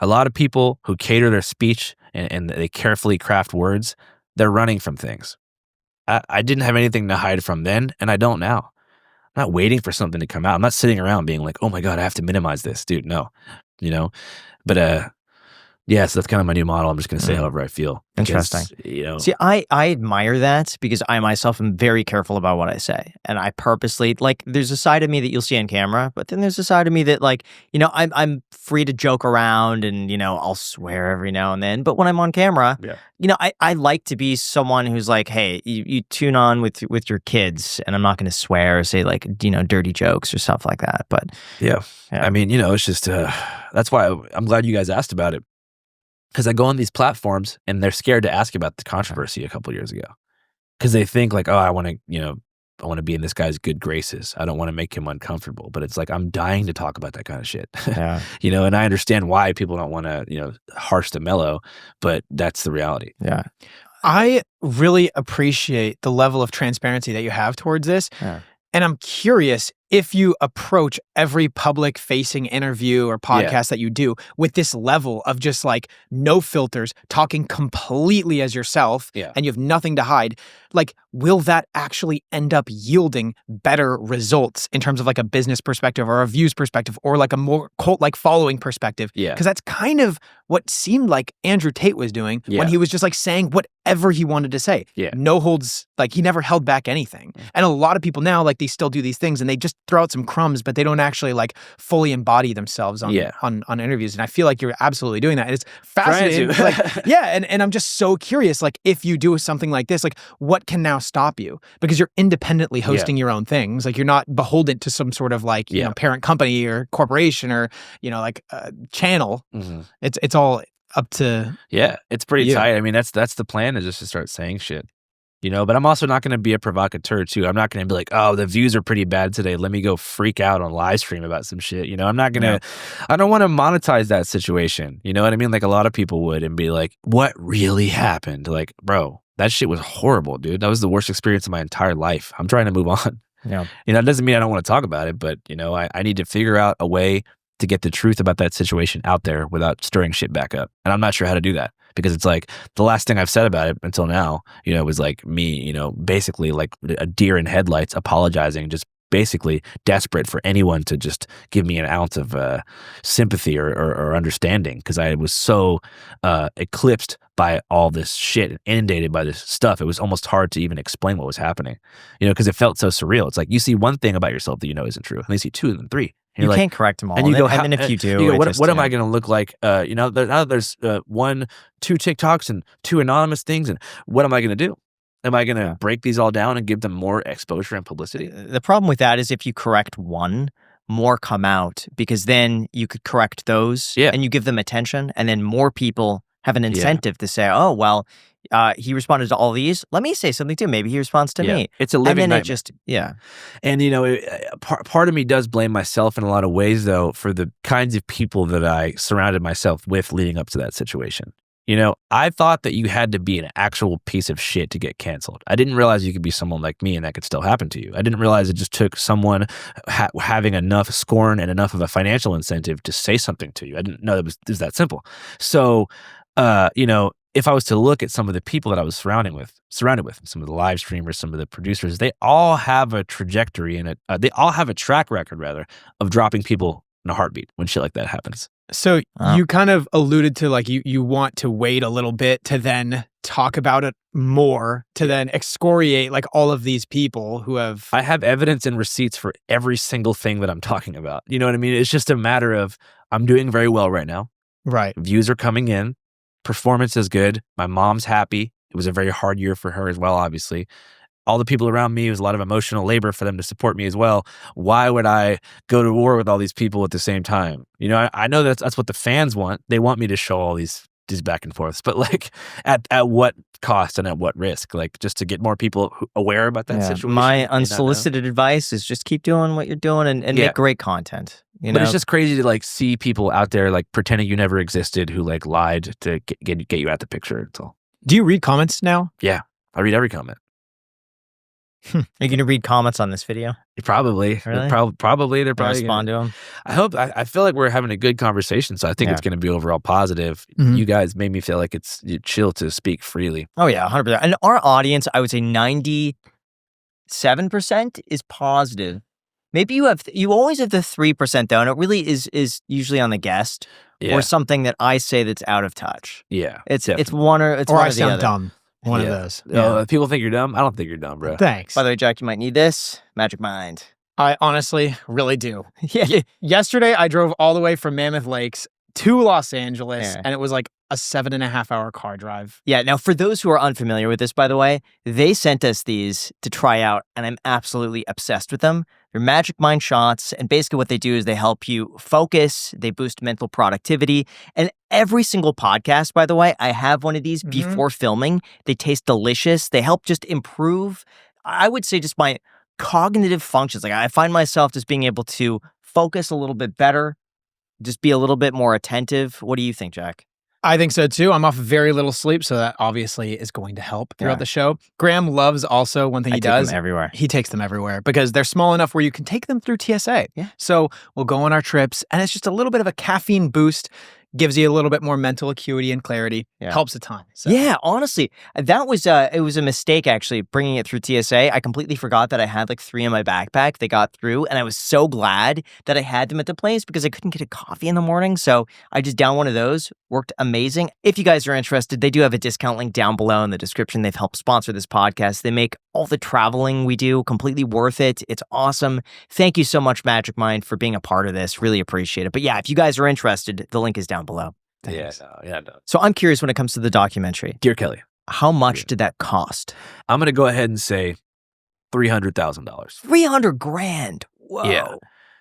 A lot of people who cater their speech and they carefully craft words, they're running from things. I didn't have anything to hide from then, and I don't now. I'm not waiting for something to come out. I'm not sitting around being like, oh my God, I have to minimize this. Dude, no. But so that's kind of my new model. I'm just going to say however I feel. Interesting. See, I admire that because I myself am very careful about what I say. And I purposely, like, there's a side of me that you'll see on camera, but then there's a side of me that, like, I'm free to joke around and, I'll swear every now and then. But when I'm on camera, I like to be someone who's like, hey, you tune on with your kids and I'm not going to swear or say, like, dirty jokes or stuff like that. But yeah. I mean, it's just, that's why I'm glad you guys asked about it. Because I go on these platforms and they're scared to ask about the controversy a couple years ago. Because they think like, oh, I want to be in this guy's good graces. I don't want to make him uncomfortable. But it's like, I'm dying to talk about that kind of shit. Yeah. And I understand why people don't want to, harsh the mellow, but that's the reality. Yeah. I really appreciate the level of transparency that you have towards this. Yeah. And I'm curious if you approach every public facing interview or podcast that you do with this level of just like no filters, talking completely as yourself and you have nothing to hide, like, will that actually end up yielding better results in terms of like a business perspective or a views perspective or like a more cult-like following perspective? Yeah. Because that's kind of what seemed like Andrew Tate was doing when he was just like saying whatever he wanted to say. Yeah. No holds, like he never held back anything. And a lot of people now, like they still do these things and they just throw out some crumbs, but they don't actually like fully embody themselves on interviews. And I feel like you're absolutely doing that. And it's fascinating. And I'm just so curious, like if you do something like this, like what can now stop you? Because you're independently hosting your own things. Like you're not beholden to some sort of like, parent company or corporation or, like channel. Mm-hmm. It's all up to it's pretty tight. I mean, that's the plan, is just to start saying shit. But I'm also not going to be a provocateur too. I'm not going to be like, oh, the views are pretty bad today. Let me go freak out on live stream about some shit. I'm not going to, I don't want to monetize that situation. You know what I mean? Like a lot of people would and be like, what really happened? Like, bro, that shit was horrible, dude. That was the worst experience of my entire life. I'm trying to move on. Yeah. It doesn't mean I don't want to talk about it, but I need to figure out a way to get the truth about that situation out there without stirring shit back up. And I'm not sure how to do that. Because it's like the last thing I've said about it until now, was like me, basically like a deer in headlights apologizing just basically desperate for anyone to just give me an ounce of sympathy or understanding, because I was so eclipsed by all this shit and inundated by this stuff. It was almost hard to even explain what was happening, because it felt so surreal. It's like you see one thing about yourself that you know isn't true, and you see two and then three. You can't correct them all. And you go, and then if you do, you go, what am I going to look like? Now there's 2 TikToks and 2 anonymous things, and what am I going to do? Am I going to break these all down and give them more exposure and publicity? The problem with that is if you correct one, more come out, because then you could correct those and you give them attention, and then more people have an incentive to say, oh, well, he responded to all these. Let me say something too. Maybe he responds to me. It's a living nightmare. It just, And, part of me does blame myself in a lot of ways, though, for the kinds of people that I surrounded myself with leading up to that situation. I thought that you had to be an actual piece of shit to get canceled. I didn't realize you could be someone like me and that could still happen to you. I didn't realize it just took someone having enough scorn and enough of a financial incentive to say something to you. I didn't know it was that simple. So, if I was to look at some of the people that I was surrounded with, some of the live streamers, some of the producers, they all have a trajectory and they all have a track record, rather, of dropping people in a heartbeat when shit like that happens. So you kind of alluded to like you want to wait a little bit to then talk about it more, to then excoriate like all of these people who have... I have evidence and receipts for every single thing that I'm talking about. You know what I mean? It's just a matter of I'm doing very well right now. Right. Views are coming in. Performance is good. My mom's happy. It was a very hard year for her as well, obviously. All the people around me, it was a lot of emotional labor for them to support me as well. Why would I go to war with all these people at the same time? I know that's what the fans want. They want me to show all these back and forths, but like at what cost and at what risk? Like just to get more people aware about that situation. My unsolicited advice is just keep doing what you're doing and make great content. But it's just crazy to like see people out there like pretending you never existed who like lied to get you out the picture. That's all. Do you read comments now? Yeah, I read every comment. Are you going to read comments on this video? Probably. Really? Probably. They're probably respond to them. I hope. I feel like we're having a good conversation, so I think it's going to be overall positive. Mm-hmm. You guys made me feel like it's chill to speak freely. Oh yeah, 100%. And our audience, I would say 97% is positive. Maybe you always have the 3% though, and it really is usually on the guest or something that I say that's out of touch. Yeah, it's one or it's or one I or the sound other. dumb. One of those. People think you're dumb. I don't think you're dumb, bro. Thanks. By the way, Jack, you might need this Magic Mind. I honestly really do. Yeah. Yesterday, I drove all the way from Mammoth Lakes to Los Angeles, and it was like a 7.5-hour car drive. Yeah. Now, for those who are unfamiliar with this, by the way, they sent us these to try out, and I'm absolutely obsessed with them. They're Magic Mind shots, and basically what they do is they help you focus, they boost mental productivity, and every single podcast, by the way, I have one of these before filming. They taste delicious. They help just improve, I would say, just my cognitive functions. Like I find myself just being able to focus a little bit better, just be a little bit more attentive. What do you think, Jack? I think so too. I'm off very little sleep, so that obviously is going to help throughout the show. Graham loves also one thing he does. Take them everywhere. He takes them everywhere because they're small enough where you can take them through TSA. Yeah. So we'll go on our trips, and it's just a little bit of a caffeine boost. Gives you a little bit more mental acuity and clarity. Yeah. Helps a ton. So. Yeah, honestly, that was it was a mistake actually bringing it through TSA. I completely forgot that I had like 3 in my backpack. They got through, and I was so glad that I had them at the place because I couldn't get a coffee in the morning. So I just downed one of those. Worked amazing. If you guys are interested, they do have a discount link down below in the description. They've helped sponsor this podcast. They make all the traveling we do completely worth it. It's awesome. Thank you so much, Magic Mind, for being a part of this. Really appreciate it. But yeah, if you guys are interested, the link is down below. Thanks. Yeah. So I'm curious when it comes to the documentary. Dear Kelly, how much did that cost? I'm going to go ahead and say $300,000. $300,000. Whoa. Yeah.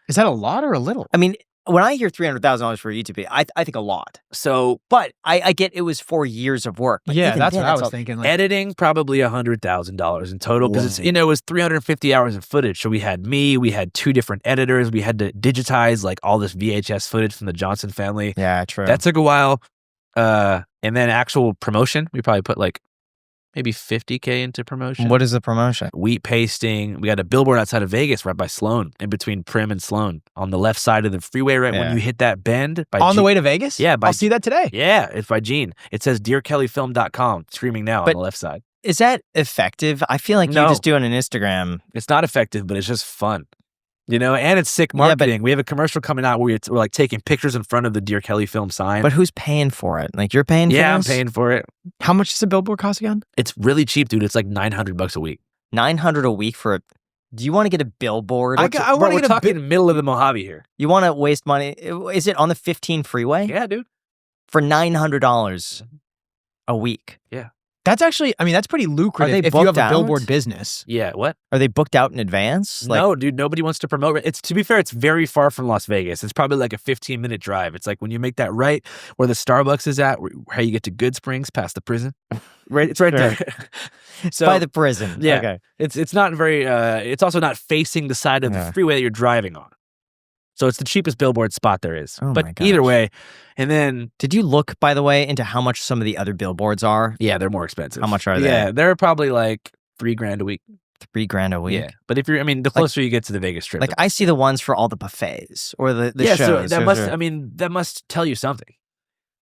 Is that a lot or a little? I mean, when I hear $300,000 for a YouTube video, I think a lot. So, but I get it was 4 years of work. But yeah, that's what I was thinking. Like, editing, probably $100,000 in total because it was 350 hours of footage. So we had 2 different editors. We had to digitize like all this VHS footage from the Johnson family. Yeah, true. That took a while. And then actual promotion, we probably put like maybe $50K into promotion. What is the promotion? Wheat pasting. We got a billboard outside of Vegas right by Sloan, in between Prim and Sloan, on the left side of the freeway, right when you hit that bend. On the way to Vegas? Yeah. I'll see that today. Yeah, it's by Gene. It says DearKellyFilm.com, streaming now on the left side. Is that effective? I feel like you're just doing an Instagram. It's not effective, but it's just fun. You know, and it's sick marketing. We have a commercial coming out where we're like taking pictures in front of the Dear Kelly film sign. But who's paying for it? Like, you're paying for it? Yeah, I'm paying for it. How much does a billboard cost again? It's really cheap, dude. It's like $900 a week. $900 a week for a... Do you want to get a billboard? We're talking middle of the Mojave here. You want to waste money? Is it on the 15 freeway? Yeah, dude. For $900 a week. Yeah. That's actually, I mean, that's pretty lucrative if you have a billboard business. Yeah, what? Are they booked out in advance? No, dude, nobody wants to promote it. To be fair, it's very far from Las Vegas. It's probably like a 15-minute drive. It's like when you make that right where the Starbucks is at, how you get to Good Springs past the prison. Right, it's right there. So by the prison. Yeah. Okay. It's not very it's also not facing the side of the freeway that you're driving on. So it's the cheapest billboard spot there is. Oh but either way, and then... Did you look, by the way, into how much some of the other billboards are? Yeah, they're more expensive. How much are they? Yeah, they're probably like $3,000 a week. $3,000 a week? Yeah. But if you're, I mean, the closer you get to the Vegas Strip. Like, I see the ones for all the buffets or the shows. So that must tell you something.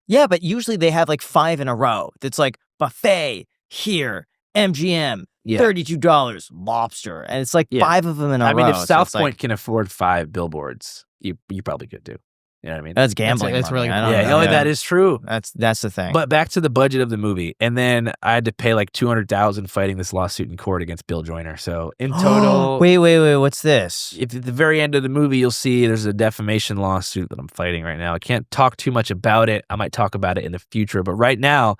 Yeah, but usually they have like 5 in a row. That's like buffet, here, MGM, $32, lobster. And it's like 5 of them in a row. I mean, if South Point can afford 5 billboards, you probably could too. You know what I mean? That's gambling. That's really good. That is true. That's the thing. But back to the budget of the movie, and then I had to pay like $200,000 fighting this lawsuit in court against Bill Joyner. So in total, wait, what's this? If at the very end of the movie, you'll see there's a defamation lawsuit that I'm fighting right now. I can't talk too much about it. I might talk about it in the future, but right now,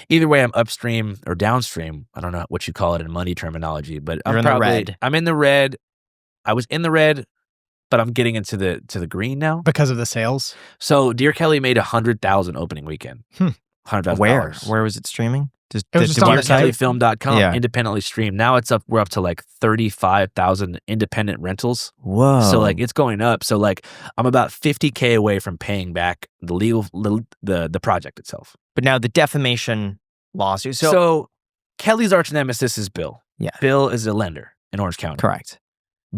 either way, I'm upstream or downstream. I don't know what you call it in money terminology, but You're in the red. I'm in the red. I was in the red. But I'm getting into the green now because of the sales. So Dear Kelly made $100,000 opening weekend. $100,000. Where was it streaming? It was just on DearKellyFilm.com, independently streamed. Now we're up to like 35,000 independent rentals. Whoa! So like it's going up. So like I'm about $50,000 away from paying back the legal the project itself. But now the defamation lawsuit. So Kelly's arch nemesis is Bill. Yeah. Bill is a lender in Orange County. Correct.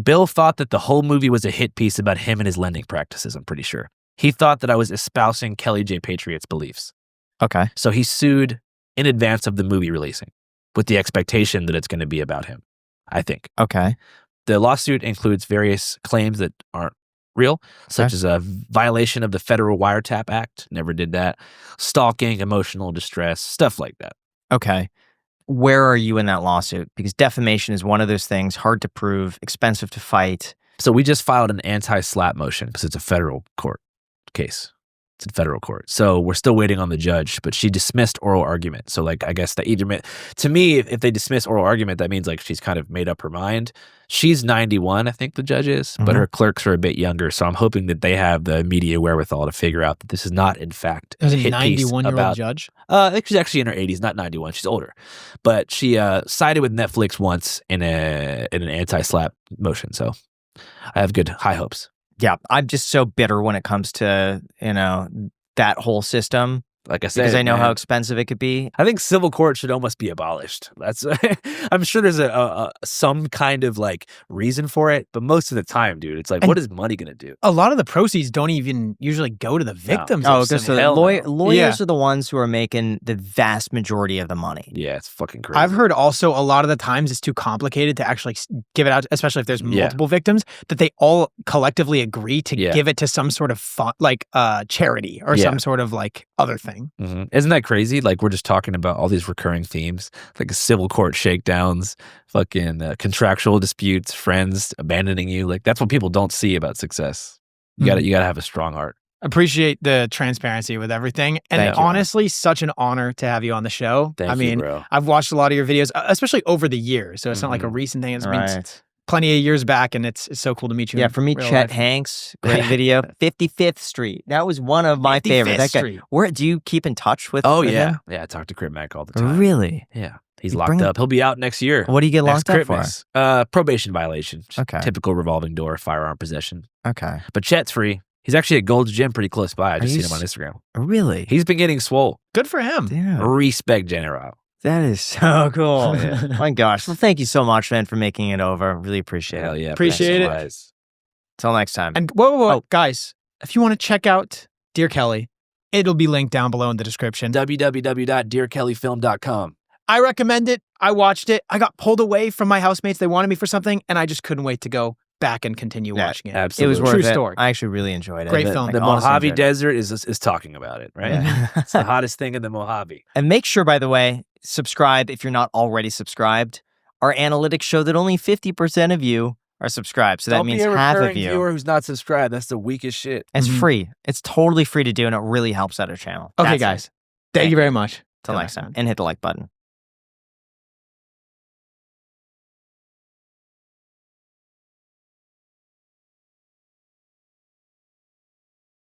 Bill thought that the whole movie was a hit piece about him and his lending practices, I'm pretty sure. He thought that I was espousing Kelly J. Patriot's beliefs. Okay. So he sued in advance of the movie releasing with the expectation that it's going to be about him, I think. Okay. The lawsuit includes various claims that aren't real, such as a violation of the Federal Wiretap Act. Never did that. Stalking, emotional distress, stuff like that. Okay. Where are you in that lawsuit? Because defamation is one of those things, hard to prove, expensive to fight. So we just filed an anti-SLAPP motion because it's a federal court case. It's in federal court. So we're still waiting on the judge, but she dismissed oral argument. So like, I guess that either to me, if they dismiss oral argument, that means like she's kind of made up her mind. She's 91, I think the judge is, but her clerks are a bit younger. So I'm hoping that they have the media wherewithal to figure out that this is not, in fact, a 91-year-old judge. I think she's actually in her 80s, not 91. She's older, but she sided with Netflix once in an anti-SLAPP motion. So I have high hopes. Yeah, I'm just so bitter when it comes to, that whole system. Like I said, because I know how expensive it could be. I think civil court should almost be abolished. That's I'm sure there's some kind of like reason for it, but most of the time, dude, it's like, what is money going to do? A lot of the proceeds don't even usually go to the victims. No. Because lawyers are the ones who are making the vast majority of the money. Yeah, it's fucking crazy. I've heard also a lot of the times it's too complicated to actually give it out, especially if there's multiple victims, that they all collectively agree to give it to some sort of charity or some sort of like other thing. Mm-hmm. Isn't that crazy? Like we're just talking about all these recurring themes, like civil court shakedowns, fucking contractual disputes, friends abandoning you. Like that's what people don't see about success. You gotta have a strong heart. Appreciate the transparency with everything, and honestly, such an honor to have you on the show. Thank you, bro. I've watched a lot of your videos, especially over the years, so it's not like a recent thing. It's been plenty of years back, and it's so cool to meet you. Yeah, for me, Chet Hanks, great video. 55th Street. That was one of my favorites. That guy. Where do you keep in touch with? Oh, him? Yeah, I talk to Crip Mac all the time. Really? Yeah. He's locked up. He'll be out next year. What do you get locked up for? Probation violation. Okay. Typical revolving door, firearm possession. Okay. But Chet's free. He's actually at Gold's Gym pretty close by. I just seen him on Instagram. Really? He's been getting swole. Good for him. Damn. Respect General. That is so cool. My gosh. Well, thank you so much, man, for making it over. Really appreciate it. Hell yeah. Appreciate it. Until next time. And whoa, guys, if you want to check out Dear Kelly, it'll be linked down below in the description. www.dearkellyfilm.com. I recommend it. I watched it. I got pulled away from my housemates. They wanted me for something, and I just couldn't wait to go back and continue watching it. Absolutely. It was worth True it. story. I actually really enjoyed it. Great film. The honestly Mojave enjoyed it. Desert is talking about it, right? Yeah. It's the hottest thing in the Mojave. And make sure, by the way, subscribe if you're not already subscribed. Our analytics show that only 50% of you are subscribed. So that Don't means be a half of recurring you. viewer who's not subscribed. That's the weakest shit. It's free. It's totally free to do, and it really helps out our channel. Okay, That's it. guys. Thank you very much. Till next time. And hit the like button.